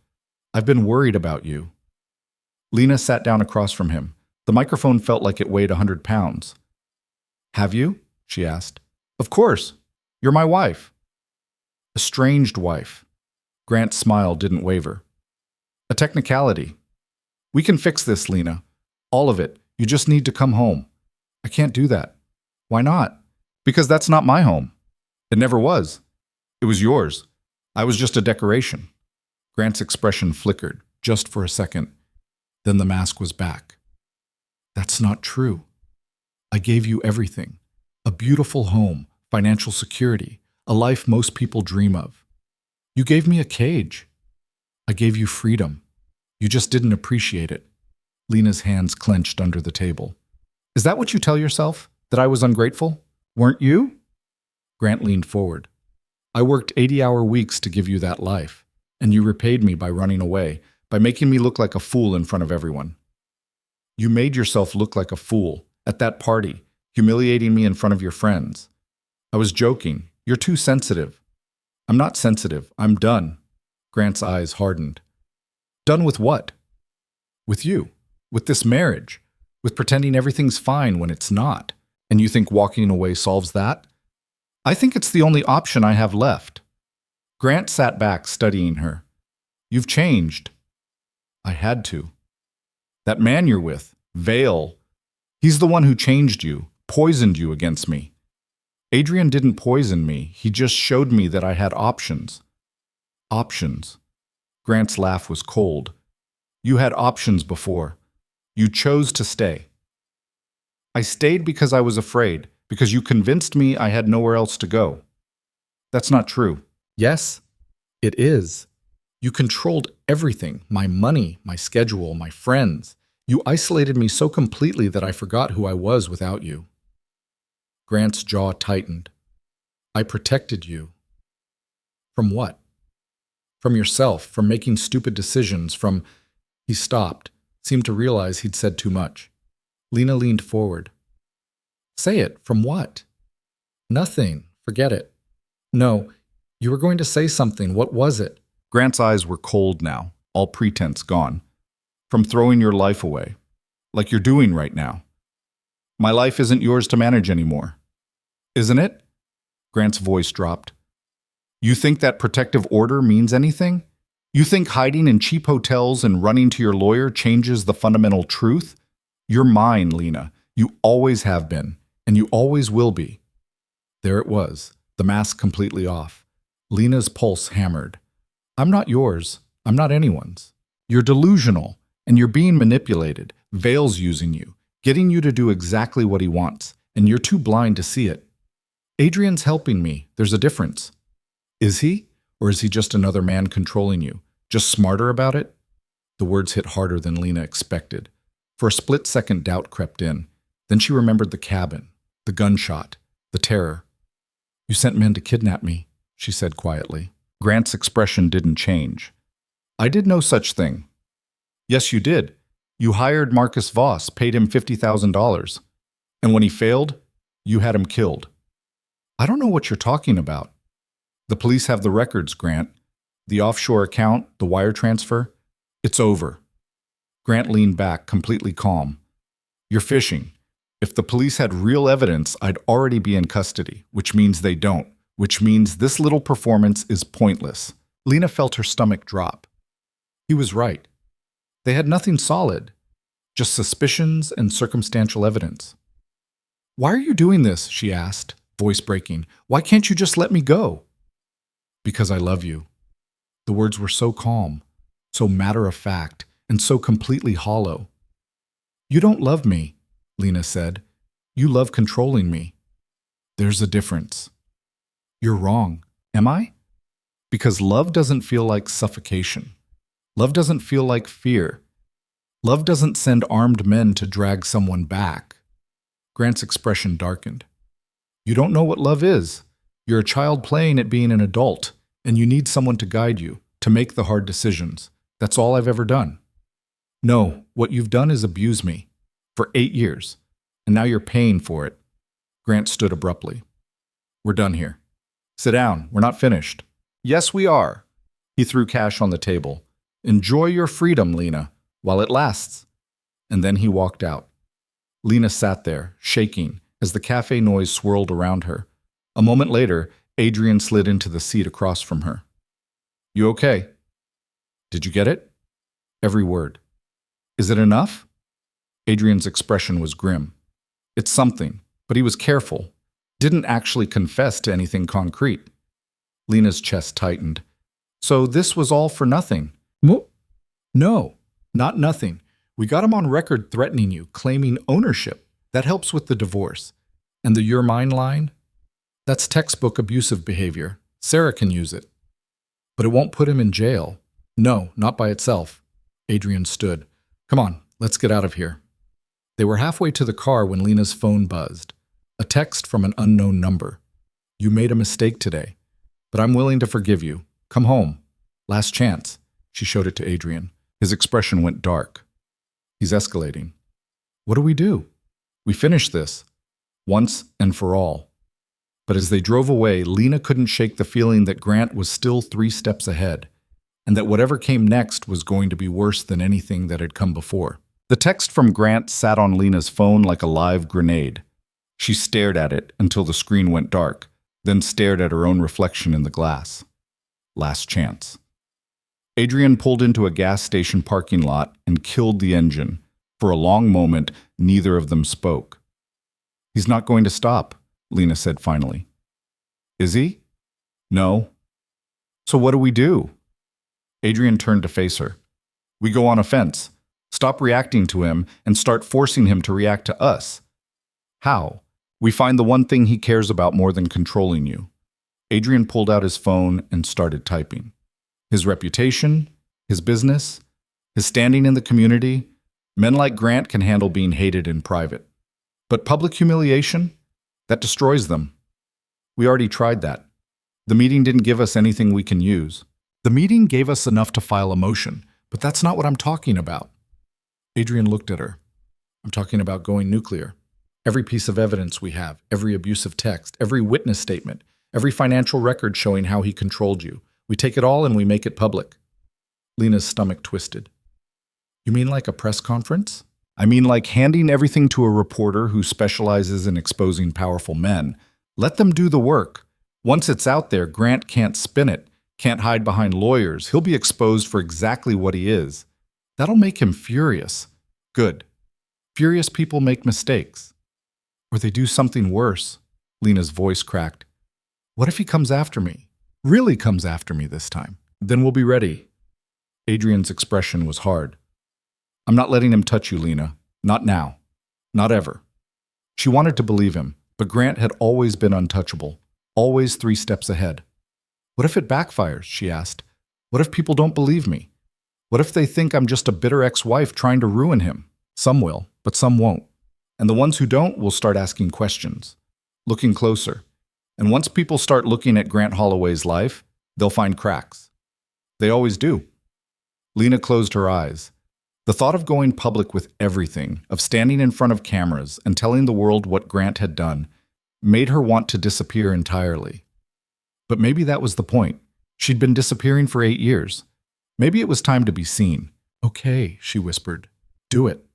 I've been worried about you." Lena sat down across from him. The microphone felt like it weighed 100 pounds. "Have you?" she asked. "Of course. You're my wife." "Estranged wife." Grant's smile didn't waver. "A technicality. We can fix this, Lena. All of it. You just need to come home." "I can't do that." "Why not?" "Because that's not my home. It never was. It was yours. I was just a decoration." Grant's expression flickered, just for a second. Then the mask was back. "That's not true. I gave you everything. A beautiful home, financial security, a life most people dream of. You gave me a cage. I gave you freedom. You just didn't appreciate it." Lena's hands clenched under the table. "Is that what you tell yourself? That I was ungrateful? Weren't you?" Grant leaned forward. "I worked 80-hour weeks to give you that life, and you repaid me by running away, by making me look like a fool in front of everyone. You made yourself look like a fool at that party, humiliating me in front of your friends. I was joking. You're too sensitive." "I'm not sensitive. I'm done." Grant's eyes hardened. "Done with what?" "With you. With this marriage. With pretending everything's fine when it's not. And you think walking away solves that?" "I think it's the only option I have left." Grant sat back, studying her. "You've changed." "I had to." "That man you're with, Vale, he's the one who changed you, poisoned you against me." "Adrian didn't poison me. He just showed me that I had options." "Options." Grant's laugh was cold. "You had options before. You chose to stay." "I stayed because I was afraid, because you convinced me I had nowhere else to go." "That's not true." "Yes, it is. You controlled everything, my money, my schedule, my friends. You isolated me so completely that I forgot who I was without you." Grant's jaw tightened. "I protected you." "From what?" "From yourself, from making stupid decisions, from—" He stopped, seemed to realize he'd said too much. Lena leaned forward. "Say it. From what?" "Nothing. Forget it." "No, you were going to say something. What was it?" Grant's eyes were cold now, all pretense gone. "From throwing your life away, like you're doing right now. My life isn't yours to manage anymore." "Isn't it?" Grant's voice dropped. "You think that protective order means anything? You think hiding in cheap hotels and running to your lawyer changes the fundamental truth? You're mine, Lena. You always have been, and you always will be." There it was, the mask completely off. Lena's pulse hammered. "I'm not yours. I'm not anyone's. You're delusional, and you're being manipulated. Vale's using you, getting you to do exactly what he wants, and you're too blind to see it. Adrian's helping me. There's a difference." "Is he? Or is he just another man controlling you? Just smarter about it?" The words hit harder than Lena expected. For a split second, doubt crept in. Then she remembered the cabin, the gunshot, the terror. "You sent men to kidnap me," she said quietly. Grant's expression didn't change. "I did no such thing." "Yes, you did. You hired Marcus Voss, paid him $50,000. And when he failed, you had him killed." "I don't know what you're talking about." "The police have the records, Grant. The offshore account, the wire transfer. It's over." Grant leaned back, completely calm. "You're fishing. If the police had real evidence, I'd already be in custody, which means they don't, which means this little performance is pointless." Lena felt her stomach drop. He was right. They had nothing solid, just suspicions and circumstantial evidence. "Why are you doing this?" she asked, voice breaking. "Why can't you just let me go?" "Because I love you." The words were so calm, so matter-of-fact, and so completely hollow. "You don't love me," Lena said. "You love controlling me." "There's a difference." "You're wrong." "Am I?" "Because love doesn't feel like suffocation. Love doesn't feel like fear. Love doesn't send armed men to drag someone back." Grant's expression darkened. "You don't know what love is. You're a child playing at being an adult, and you need someone to guide you, to make the hard decisions. That's all I've ever done." "No, what you've done is abuse me. For 8 years. And now you're paying for it." Grant stood abruptly. "We're done here. Sit down. We're not finished." "Yes, we are." He threw cash on the table. "Enjoy your freedom, Lena, while it lasts." And then he walked out. Lena sat there, shaking, as the cafe noise swirled around her. A moment later, Adrian slid into the seat across from her. "You okay?" "Did you get it?" "Every word." "Is it enough?" Adrian's expression was grim. "It's something," but he was careful. Didn't actually confess to anything concrete. Lena's chest tightened. "So this was all for nothing?" "No, not nothing. We got him on record threatening you, claiming ownership. That helps with the divorce. And the 'you're mine' line? That's textbook abusive behavior. Sarah can use it. But it won't put him in jail." "No, not by itself." Adrian stood. "Come on, let's get out of here." They were halfway to the car when Lena's phone buzzed. A text from an unknown number. "You made a mistake today, but I'm willing to forgive you. Come home. Last chance." She showed it to Adrian. His expression went dark. "He's escalating." "What do we do?" "We finish this. Once and for all." But as they drove away, Lena couldn't shake the feeling that Grant was still 3 steps ahead, and that whatever came next was going to be worse than anything that had come before. The text from Grant sat on Lena's phone like a live grenade. She stared at it until the screen went dark, then stared at her own reflection in the glass. Last chance. Adrian pulled into a gas station parking lot and killed the engine. For a long moment, neither of them spoke. "He's not going to stop," Lena said finally. "Is he?" "No." "So what do we do?" Adrian turned to face her. "We go on offense. Stop reacting to him and start forcing him to react to us." "How?" "We find the one thing he cares about more than controlling you." Adrian pulled out his phone and started typing. His reputation, his business, his standing in the community. Men like Grant can handle being hated in private. But public humiliation? That destroys them. We already tried that. The meeting didn't give us anything we can use. The meeting gave us enough to file a motion, but that's not what I'm talking about. Adrian looked at her. "I'm talking about going nuclear. Every piece of evidence we have, every abusive text, every witness statement, every financial record showing how he controlled you. We take it all and we make it public." Lena's stomach twisted. "You mean like a press conference?" "I mean like handing everything to a reporter who specializes in exposing powerful men. Let them do the work. Once it's out there, Grant can't spin it, can't hide behind lawyers. He'll be exposed for exactly what he is. That'll make him furious. Good. Furious people make mistakes. Or they do something worse." Lena's voice cracked. "What if he comes after me? Really comes after me this time? Then we'll be ready." Adrian's expression was hard. "I'm not letting him touch you, Lena. Not now. Not ever." She wanted to believe him, but Grant had always been untouchable, always 3 steps ahead. "What if it backfires?" she asked. "What if people don't believe me? What if they think I'm just a bitter ex-wife trying to ruin him?" Some will, but some won't. And the ones who don't will start asking questions, looking closer. And once people start looking at Grant Holloway's life, they'll find cracks. They always do. Lena closed her eyes. The thought of going public with everything, of standing in front of cameras and telling the world what Grant had done, made her want to disappear entirely. But maybe that was the point. She'd been disappearing for 8 years. Maybe it was time to be seen. Okay, she whispered. Do it.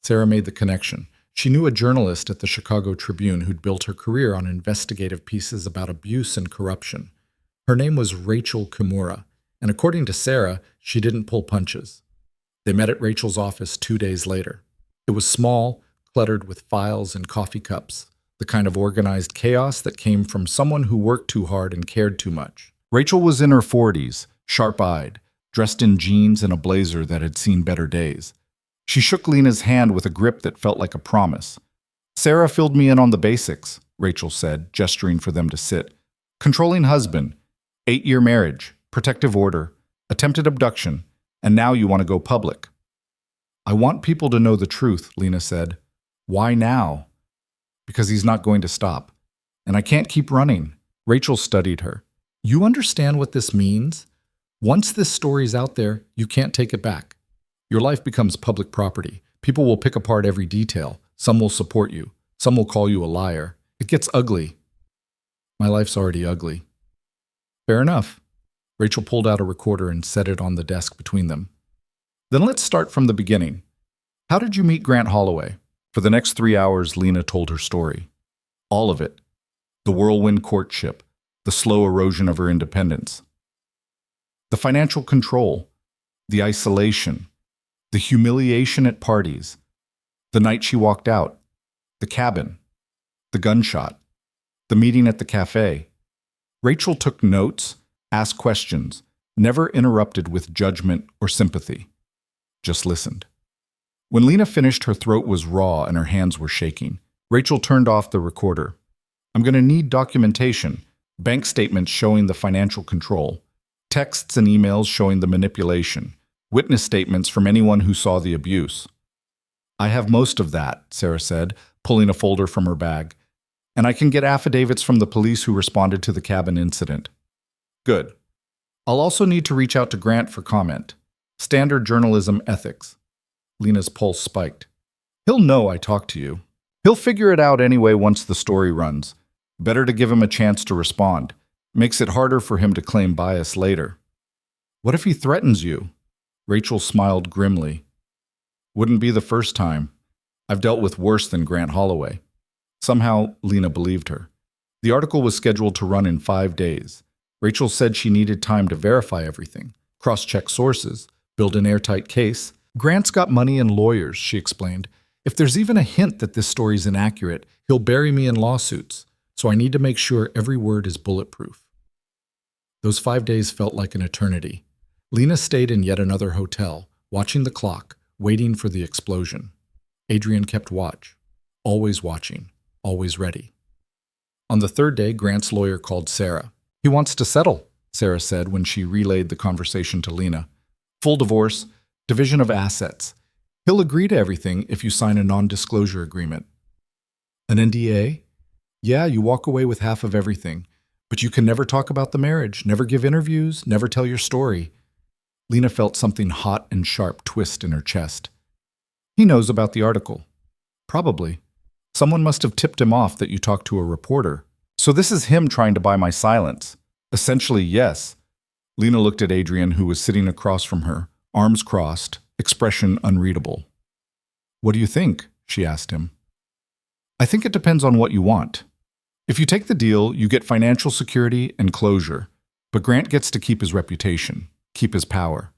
Sarah made the connection. She knew a journalist at the Chicago Tribune who'd built her career on investigative pieces about abuse and corruption. Her name was Rachel Kimura, and according to Sarah, she didn't pull punches. They met at Rachel's office 2 days later. It was small, cluttered with files and coffee cups, the kind of organized chaos that came from someone who worked too hard and cared too much. Rachel was in her 40s, sharp-eyed, dressed in jeans and a blazer that had seen better days. She shook Lena's hand with a grip that felt like a promise. Sarah filled me in on the basics, Rachel said, gesturing for them to sit. Controlling husband, 8-year marriage, protective order, attempted abduction, and now you want to go public. I want people to know the truth, Lena said. Why now? Because he's not going to stop. And I can't keep running. Rachel studied her. You understand what this means? Once this story's out there, you can't take it back. Your life becomes public property. People will pick apart every detail. Some will support you. Some will call you a liar. It gets ugly. My life's already ugly. Fair enough. Rachel pulled out a recorder and set it on the desk between them. Then let's start from the beginning. How did you meet Grant Holloway? For the next 3 hours, Lena told her story. All of it. The whirlwind courtship. The slow erosion of her independence. The financial control. The isolation. The humiliation at parties. The night she walked out. The cabin. The gunshot. The meeting at the cafe. Rachel took notes, asked questions, never interrupted with judgment or sympathy. Just listened. When Lena finished, her throat was raw and her hands were shaking. Rachel turned off the recorder. I'm going to need documentation, bank statements showing the financial control, texts and emails showing the manipulation, witness statements from anyone who saw the abuse. I have most of that, Sarah said, pulling a folder from her bag. And I can get affidavits from the police who responded to the cabin incident. Good. I'll also need to reach out to Grant for comment. Standard journalism ethics. Lena's pulse spiked. He'll know I talked to you. He'll figure it out anyway once the story runs. Better to give him a chance to respond. Makes it harder for him to claim bias later. What if he threatens you? Rachel smiled grimly. Wouldn't be the first time. I've dealt with worse than Grant Holloway. Somehow, Lena believed her. The article was scheduled to run in 5 days. Rachel said she needed time to verify everything, cross-check sources, build an airtight case. Grant's got money and lawyers, she explained. If there's even a hint that this story's inaccurate, he'll bury me in lawsuits. So I need to make sure every word is bulletproof. Those 5 days felt like an eternity. Lena stayed in yet another hotel, watching the clock, waiting for the explosion. Adrian kept watch, always watching, always ready. On the 3rd day, Grant's lawyer called Sarah. He wants to settle, Sarah said when she relayed the conversation to Lena. Full divorce, division of assets. He'll agree to everything if you sign a non-disclosure agreement. An NDA? Yeah, you walk away with half of everything, but you can never talk about the marriage, never give interviews, never tell your story. Lena felt something hot and sharp twist in her chest. He knows about the article. Probably. Someone must have tipped him off that you talked to a reporter. So this is him trying to buy my silence. Essentially, yes. Lena looked at Adrian, who was sitting across from her, arms crossed, expression unreadable. What do you think? She asked him. I think it depends on what you want. If you take the deal, you get financial security and closure, but Grant gets to keep his reputation, keep his power,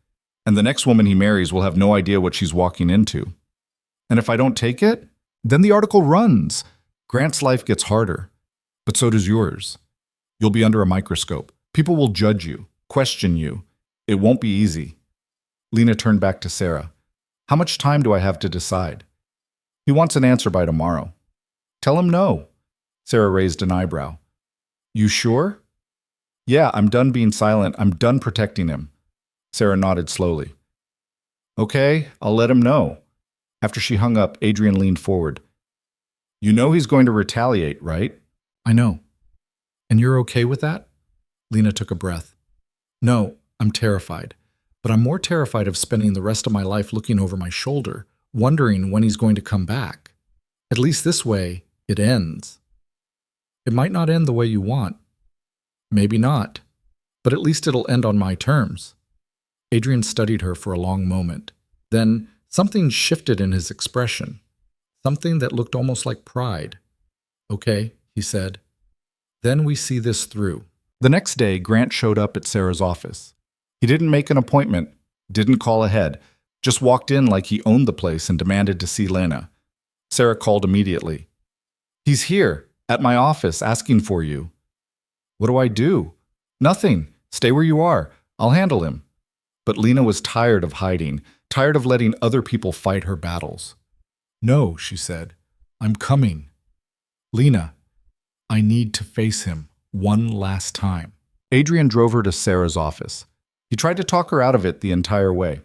and the next woman he marries will have no idea what she's walking into. And if I don't take it, then the article runs. Grant's life gets harder, but so does yours. You'll be under a microscope. People will judge you, question you. It won't be easy. Lena turned back to Sarah. How much time do I have to decide? He wants an answer by tomorrow. Tell him no. Sarah raised an eyebrow. You sure? Yeah, I'm done being silent. I'm done protecting him. Sarah nodded slowly. Okay, I'll let him know. After she hung up, Adrian leaned forward. You know he's going to retaliate, right? I know. And you're okay with that? Lena took a breath. No, I'm terrified. But I'm more terrified of spending the rest of my life looking over my shoulder, wondering when he's going to come back. At least this way, it ends. It might not end the way you want. Maybe not. But at least it'll end on my terms. Adrian studied her for a long moment. Then something shifted in his expression. Something that looked almost like pride. Okay, he said. Then we see this through. The next day, Grant showed up at Sarah's office. He didn't make an appointment, didn't call ahead, just walked in like he owned the place and demanded to see Lena. Sarah called immediately. He's here, at my office, asking for you. What do I do? Nothing. Stay where you are. I'll handle him. But Lena was tired of hiding, tired of letting other people fight her battles. No, she said. I'm coming. Lena, I need to face him one last time. Adrian drove her to Sarah's office. He tried to talk her out of it the entire way.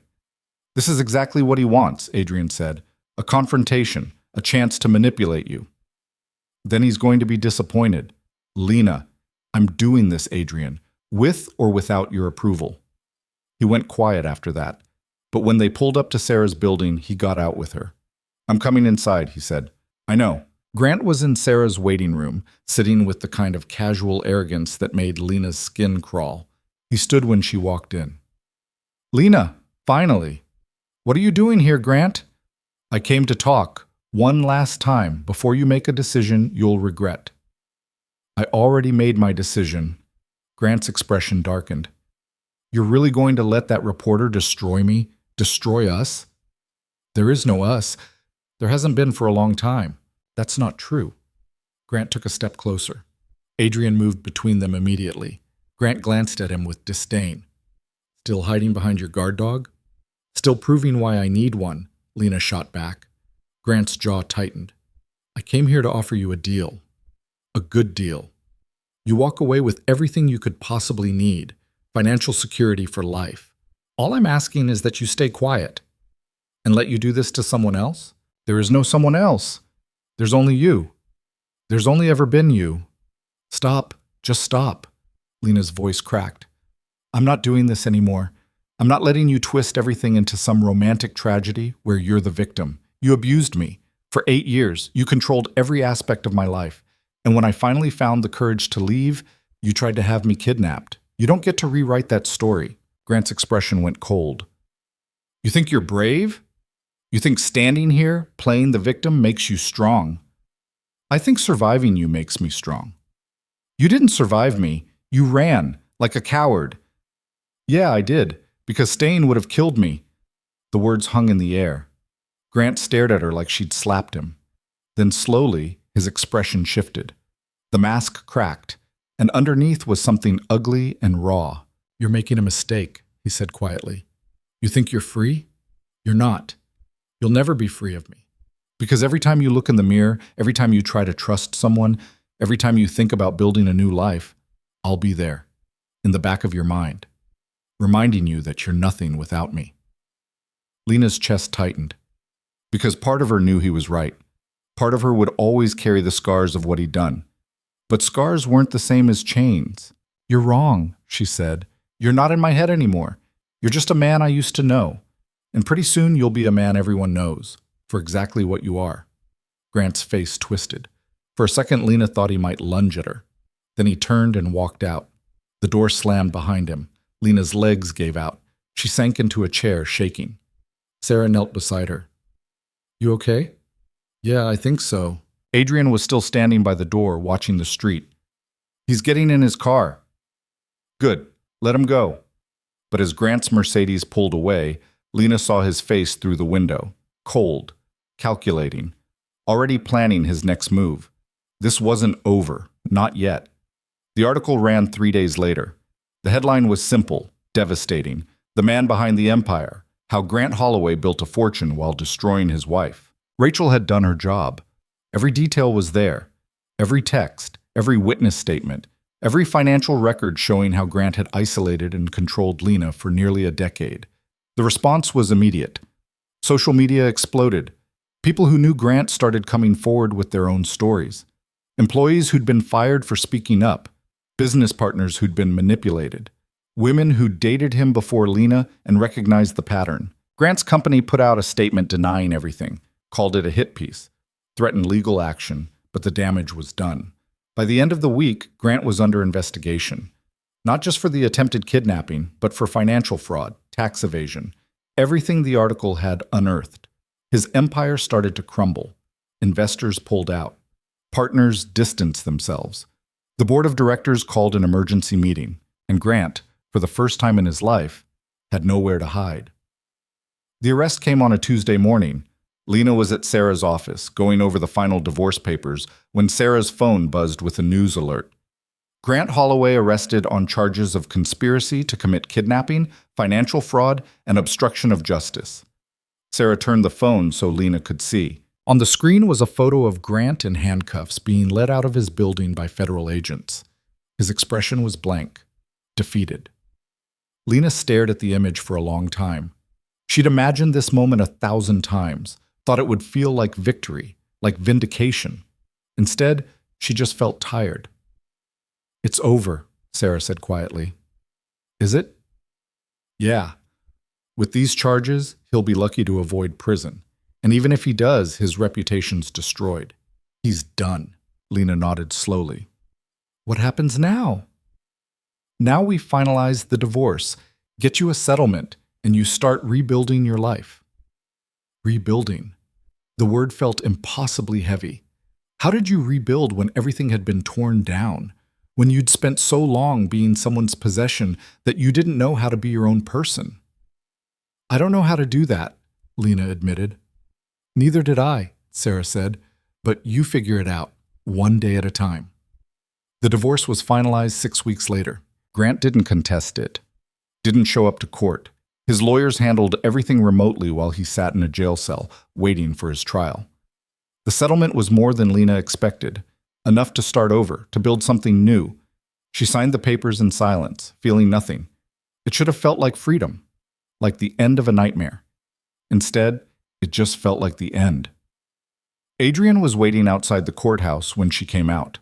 This is exactly what he wants, Adrian said. A confrontation, a chance to manipulate you. Then he's going to be disappointed. Lena, I'm doing this, Adrian, with or without your approval. He went quiet after that, but when they pulled up to Sarah's building, he got out with her. I'm coming inside, he said. I know. Grant was in Sarah's waiting room, sitting with the kind of casual arrogance that made Lena's skin crawl. He stood when she walked in. Lena, finally. What are you doing here, Grant? I came to talk, one last time, before you make a decision you'll regret. I already made my decision. Grant's expression darkened. You're really going to let that reporter destroy me, destroy us? There is no us. There hasn't been for a long time. That's not true. Grant took a step closer. Adrian moved between them immediately. Grant glanced at him with disdain. Still hiding behind your guard dog? Still proving why I need one, Lena shot back. Grant's jaw tightened. I came here to offer you a deal. A good deal. You walk away with everything you could possibly need, financial security for life. All I'm asking is that you stay quiet. And let you do this to someone else? There is no someone else. There's only you. There's only ever been you. Stop. Just stop. Lena's voice cracked. I'm not doing this anymore. I'm not letting you twist everything into some romantic tragedy where you're the victim. You abused me. For 8 years, you controlled every aspect of my life. And when I finally found the courage to leave, you tried to have me kidnapped. You don't get to rewrite that story. Grant's expression went cold. You think you're brave? You think standing here, playing the victim, makes you strong? I think surviving you makes me strong. You didn't survive me. You ran, like a coward. Yeah, I did, because staying would have killed me. The words hung in the air. Grant stared at her like she'd slapped him. Then slowly, his expression shifted. The mask cracked, and underneath was something ugly and raw. You're making a mistake, he said quietly. You think you're free? You're not. You'll never be free of me. Because every time you look in the mirror, every time you try to trust someone, every time you think about building a new life, I'll be there, in the back of your mind, reminding you that you're nothing without me. Lena's chest tightened, because part of her knew he was right. Part of her would always carry the scars of what he'd done. But scars weren't the same as chains. You're wrong, she said. You're not in my head anymore. You're just a man I used to know. And pretty soon you'll be a man everyone knows, for exactly what you are. Grant's face twisted. For a second, Lena thought he might lunge at her. Then he turned and walked out. The door slammed behind him. Lena's legs gave out. She sank into a chair, shaking. Sarah knelt beside her. You okay? Yeah, I think so. Adrian was still standing by the door, watching the street. He's getting in his car. Good. Let him go. But as Grant's Mercedes pulled away, Lena saw his face through the window, cold, calculating, already planning his next move. This wasn't over, not yet. The article ran 3 days later. The headline was simple, devastating. The man behind the empire, how Grant Holloway built a fortune while destroying his wife. Rachel had done her job. Every detail was there. Every text, every witness statement, every financial record showing how Grant had isolated and controlled Lena for nearly a decade. The response was immediate. Social media exploded. People who knew Grant started coming forward with their own stories. Employees who'd been fired for speaking up, business partners who'd been manipulated, women who dated him before Lena and recognized the pattern. Grant's company put out a statement denying everything, called it a hit piece, threatened legal action, but the damage was done. By the end of the week, Grant was under investigation, not just for the attempted kidnapping, but for financial fraud, tax evasion, everything the article had unearthed. His empire started to crumble. Investors pulled out. Partners distanced themselves. The board of directors called an emergency meeting, and Grant, for the first time in his life, had nowhere to hide. The arrest came on a Tuesday morning. Lena was at Sarah's office, going over the final divorce papers, when Sarah's phone buzzed with a news alert. Grant Holloway arrested on charges of conspiracy to commit kidnapping, financial fraud, and obstruction of justice. Sarah turned the phone so Lena could see. On the screen was a photo of Grant in handcuffs being led out of his building by federal agents. His expression was blank, defeated. Lena stared at the image for a long time. She'd imagined this moment 1,000 times, thought it would feel like victory, like vindication. Instead, she just felt tired. "It's over," Sarah said quietly. "Is it?" "Yeah. With these charges, he'll be lucky to avoid prison. And even if he does, his reputation's destroyed. He's done." Lena nodded slowly. "What happens now?" "Now we finalize the divorce, get you a settlement, and you start rebuilding your life." Rebuilding. The word felt impossibly heavy. How did you rebuild when everything had been torn down? When you'd spent so long being someone's possession that you didn't know how to be your own person? "I don't know how to do that," Lena admitted. "Neither did I," Sarah said, "but you figure it out, one day at a time." The divorce was finalized 6 weeks later. Grant didn't contest it, didn't show up to court. His lawyers handled everything remotely while he sat in a jail cell, waiting for his trial. The settlement was more than Lena expected, enough to start over, to build something new. She signed the papers in silence, feeling nothing. It should have felt like freedom, like the end of a nightmare. Instead, it just felt like the end. Adrian was waiting outside the courthouse when she came out.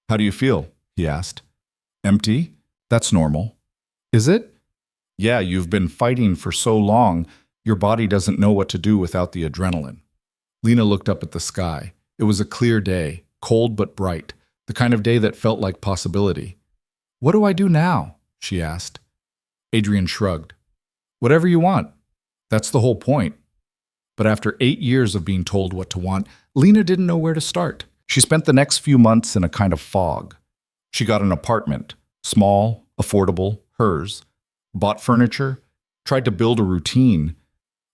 "How do you feel?" he asked. "Empty? That's normal." "Is it?" "Yeah, you've been fighting for so long, your body doesn't know what to do without the adrenaline." Lena looked up at the sky. It was a clear day, cold but bright, the kind of day that felt like possibility. "What do I do now?" she asked. Adrian shrugged. "Whatever you want. That's the whole point." But after 8 years of being told what to want, Lena didn't know where to start. She spent the next few months in a kind of fog. She got an apartment, small, affordable, hers, bought furniture, tried to build a routine,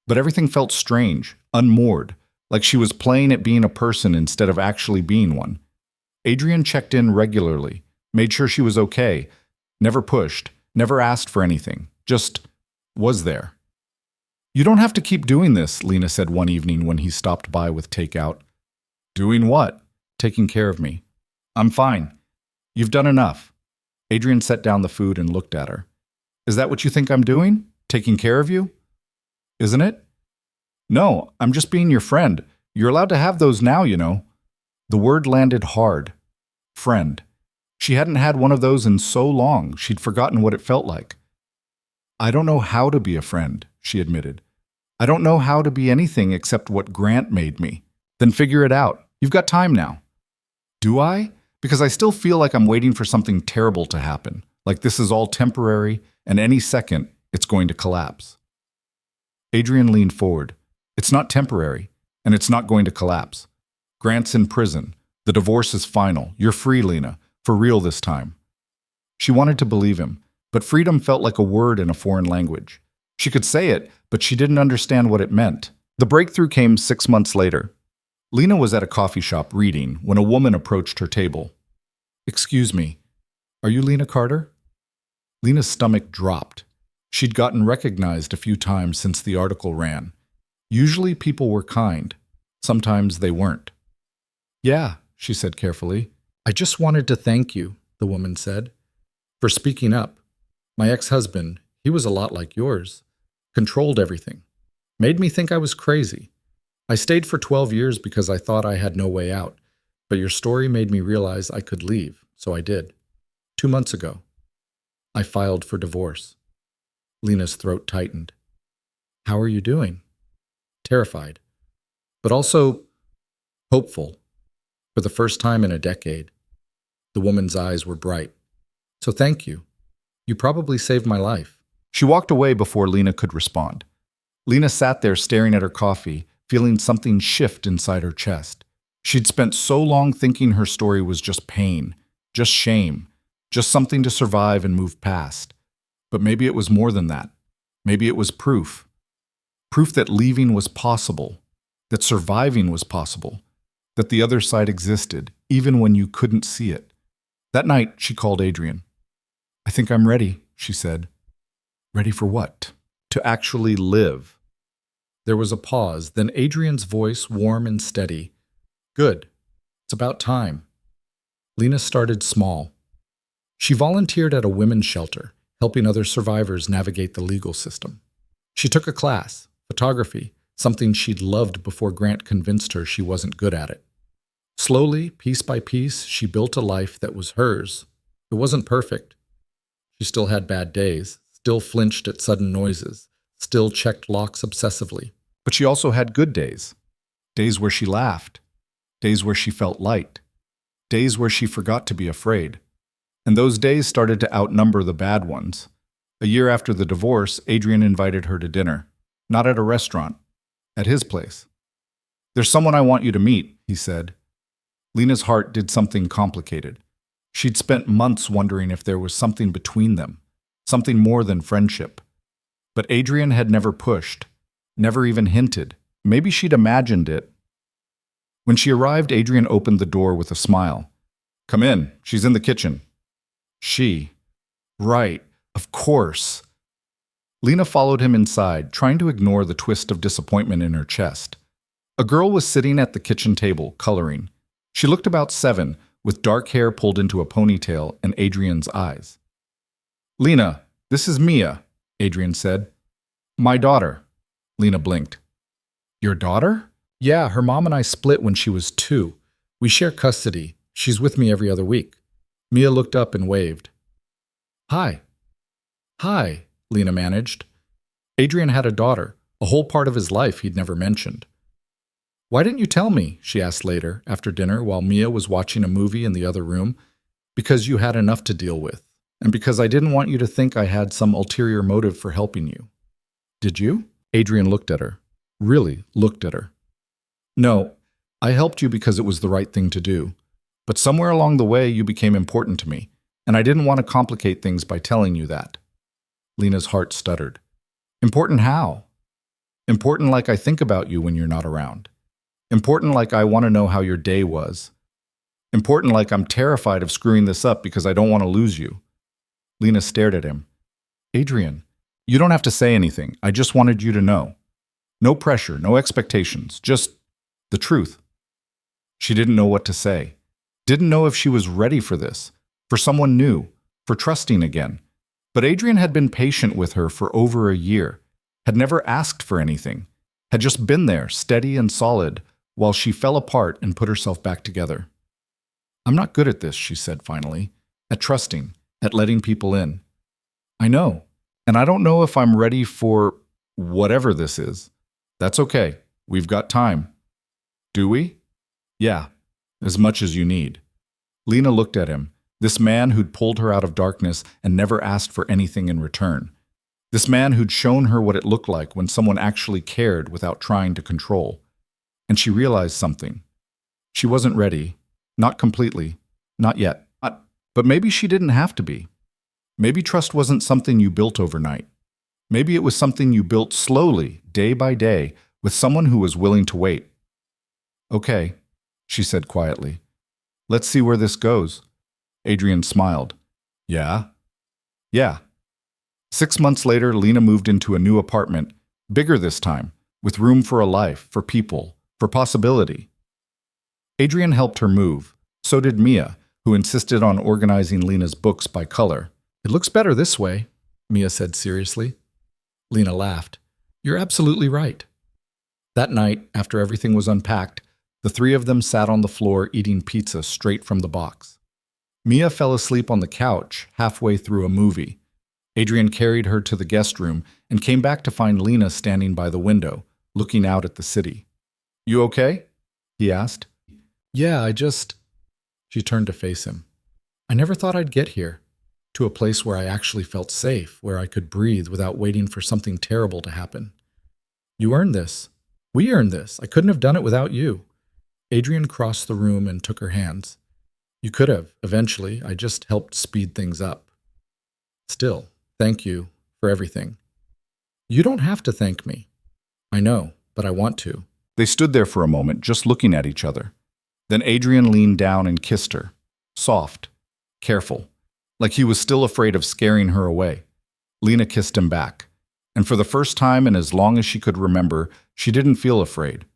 but everything felt strange, unmoored, like she was playing at being a person instead of actually being one. Adrian checked in regularly, made sure she was okay, never pushed, never asked for anything, just was there. "You don't have to keep doing this," Lena said one evening when he stopped by with takeout. "Doing what?" "Taking care of me." "I'm fine. You've done enough." Adrian set down the food and looked at her. "Is that what you think I'm doing? Taking care of you?" "Isn't it?" "No, I'm just being your friend. You're allowed to have those now, you know." The word landed hard. Friend. She hadn't had one of those in so long, she'd forgotten what it felt like. "I don't know how to be a friend," she admitted. "I don't know how to be anything except what Grant made me." "Then figure it out. You've got time now." "Do I? Because I still feel like I'm waiting for something terrible to happen, like this is all temporary, and any second, it's going to collapse." Adrian leaned forward. "It's not temporary, and it's not going to collapse. Grant's in prison. The divorce is final. You're free, Lena, for real this time." She wanted to believe him, but freedom felt like a word in a foreign language. She could say it, but she didn't understand what it meant. The breakthrough came 6 months later. Lena was at a coffee shop reading when a woman approached her table. "Excuse me, are you Lena Carter?" Lena's stomach dropped. She'd gotten recognized a few times since the article ran. Usually people were kind. Sometimes they weren't. "Yeah," she said carefully. "I just wanted to thank you," the woman said, "for speaking up. My ex-husband, he was a lot like yours. Controlled everything. Made me think I was crazy. I stayed for 12 years because I thought I had no way out, but your story made me realize I could leave, so I did. 2 months ago, I filed for divorce. Lena's throat tightened. How are you doing? Terrified, but also hopeful. For the first time in a decade, the woman's eyes were bright. So thank you. You probably saved my life. She walked away before Lena could respond. Lena sat there staring at her coffee, feeling something shift inside her chest. She'd spent so long thinking her story was just pain, just shame, just something to survive and move past. But maybe it was more than that. Maybe it was proof. Proof that leaving was possible, that surviving was possible, that the other side existed, even when you couldn't see it. That night, she called Adrian. I think I'm ready, she said. Ready for what? To actually live. There was a pause, then Adrian's voice, warm and steady. Good. It's about time. Lena started small. She volunteered at a women's shelter, helping other survivors navigate the legal system. She took a class, photography, something she'd loved before Grant convinced her she wasn't good at it. Slowly, piece by piece, she built a life that was hers. It wasn't perfect. She still had bad days, still flinched at sudden noises, still checked locks obsessively. But she also had good days. Days where she laughed. Days where she felt light. Days where she forgot to be afraid. And those days started to outnumber the bad ones. A year after the divorce, Adrian invited her to dinner. Not at a restaurant. At his place. There's someone I want you to meet, he said. Lena's heart did something complicated. She'd spent months wondering if there was something between them, something more than friendship. But Adrian had never pushed, never even hinted. Maybe she'd imagined it. When she arrived, Adrian opened the door with a smile. Come in, she's in the kitchen. She. Right, of course. Lena followed him inside, trying to ignore the twist of disappointment in her chest. A girl was sitting at the kitchen table, coloring. She looked about 7, with dark hair pulled into a ponytail and Adrian's eyes. Lena, this is Mia, Adrian said. My daughter. Lena blinked. Your daughter? Yeah, her mom and I split when she was 2. We share custody. She's with me every other week. Mia looked up and waved. Hi. Hi, Lena managed. Adrian had a daughter, a whole part of his life he'd never mentioned. Why didn't you tell me? She asked later, after dinner, while Mia was watching a movie in the other room. Because you had enough to deal with, and because I didn't want you to think I had some ulterior motive for helping you. Did you? Adrian looked at her. Really looked at her. No, I helped you because it was the right thing to do. But somewhere along the way, you became important to me, and I didn't want to complicate things by telling you that. Lena's heart stuttered. Important how? Important like I think about you when you're not around. Important like I want to know how your day was. Important like I'm terrified of screwing this up because I don't want to lose you. Lena stared at him. Adrian, you don't have to say anything. I just wanted you to know. No pressure, no expectations, just the truth. She didn't know what to say. Didn't know if she was ready for this, for someone new, for trusting again. But Adrian had been patient with her for over a year, had never asked for anything, had just been there, steady and solid, while she fell apart and put herself back together. I'm not good at this, she said finally, at trusting, at letting people in. I know, and I don't know if I'm ready for whatever this is. That's okay, we've got time. Do we? Yeah, as much as you need. Lena looked at him, this man who'd pulled her out of darkness and never asked for anything in return. This man who'd shown her what it looked like when someone actually cared without trying to control. And she realized something. She wasn't ready. Not completely. Not yet. But maybe she didn't have to be. Maybe trust wasn't something you built overnight. Maybe it was something you built slowly, day by day, with someone who was willing to wait. Okay, she said quietly. Let's see where this goes. Adrian smiled. Yeah? Yeah. 6 months later, Lena moved into a new apartment, bigger this time, with room for a life, for people, for possibility. Adrian helped her move. So did Mia, who insisted on organizing Lena's books by color. It looks better this way, Mia said seriously. Lena laughed. You're absolutely right. That night, after everything was unpacked, the three of them sat on the floor eating pizza straight from the box. Mia fell asleep on the couch halfway through a movie. Adrian carried her to the guest room and came back to find Lena standing by the window, looking out at the city. "You okay?" he asked. "Yeah, She turned to face him. "I never thought I'd get here, to a place where I actually felt safe, where I could breathe without waiting for something terrible to happen. You earned this. We earned this. I couldn't have done it without you." Adrian crossed the room and took her hands. "You could have, eventually. I just helped speed things up. Still, thank you for everything." "You don't have to thank me." "I know, but I want to." They stood there for a moment, just looking at each other. Then Adrian leaned down and kissed her, soft, careful, like he was still afraid of scaring her away. Lena kissed him back, and for the first time in as long as she could remember, she didn't feel afraid.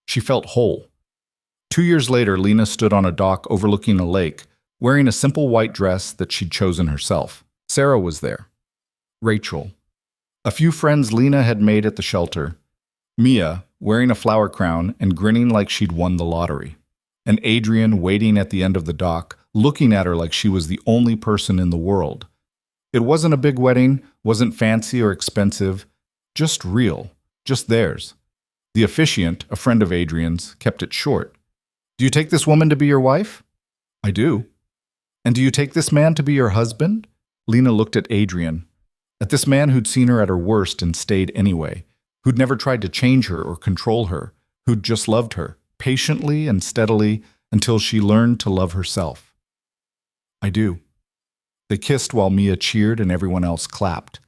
She felt whole. 2 years later, Lena stood on a dock overlooking a lake, wearing a simple white dress that she'd chosen herself. Sarah was there. Rachel. A few friends Lena had made at the shelter. Mia, wearing a flower crown and grinning like she'd won the lottery. And Adrian waiting at the end of the dock, looking at her like she was the only person in the world. It wasn't a big wedding, wasn't fancy or expensive, just real, just theirs. The officiant, a friend of Adrian's, kept it short. "Do you take this woman to be your wife?" "I do." "And do you take this man to be your husband?" Lena looked at Adrian, at this man who'd seen her at her worst and stayed anyway, who'd never tried to change her or control her, who'd just loved her, patiently and steadily until she learned to love herself. "I do." They kissed while Mia cheered and everyone else clapped.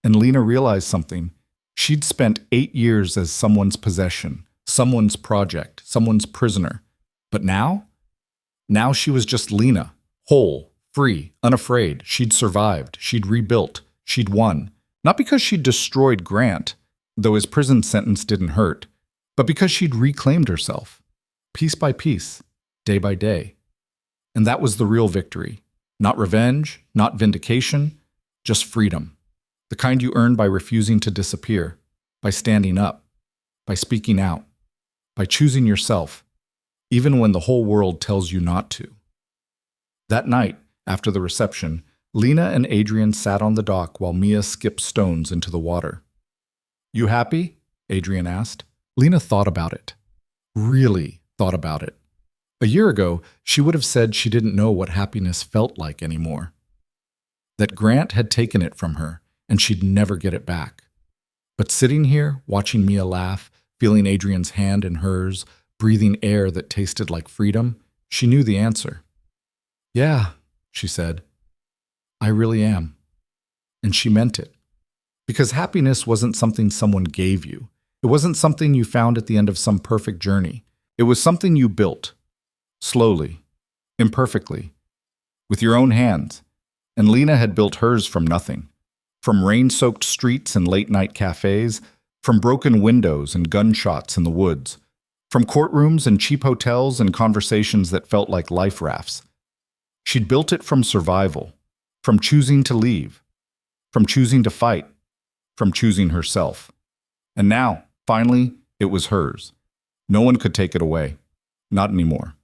And Lena realized something. She'd spent 8 years as someone's possession, someone's project, someone's prisoner. But now? Now she was just Lena, whole, free, unafraid. She'd survived, she'd rebuilt, she'd won. Not because she'd destroyed Grant, though his prison sentence didn't hurt, but because she'd reclaimed herself, piece by piece, day by day. And that was the real victory. Not revenge, not vindication, just freedom. The kind you earn by refusing to disappear, by standing up, by speaking out, by choosing yourself, even when the whole world tells you not to. That night, after the reception, Lena and Adrian sat on the dock while Mia skipped stones into the water. "You happy?" Adrian asked. Lena thought about it. Really thought about it. A year ago, she would have said she didn't know what happiness felt like anymore. That Grant had taken it from her, and she'd never get it back. But sitting here, watching Mia laugh, feeling Adrian's hand in hers, breathing air that tasted like freedom, she knew the answer. "Yeah," she said. "I really am." And she meant it. Because happiness wasn't something someone gave you. It wasn't something you found at the end of some perfect journey. It was something you built. Slowly. Imperfectly. With your own hands. And Lena had built hers from nothing. From rain-soaked streets and late-night cafes. From broken windows and gunshots in the woods. From courtrooms and cheap hotels and conversations that felt like life rafts. She'd built it from survival. From choosing to leave. From choosing to fight. From choosing herself. And now, finally, it was hers. No one could take it away. Not anymore.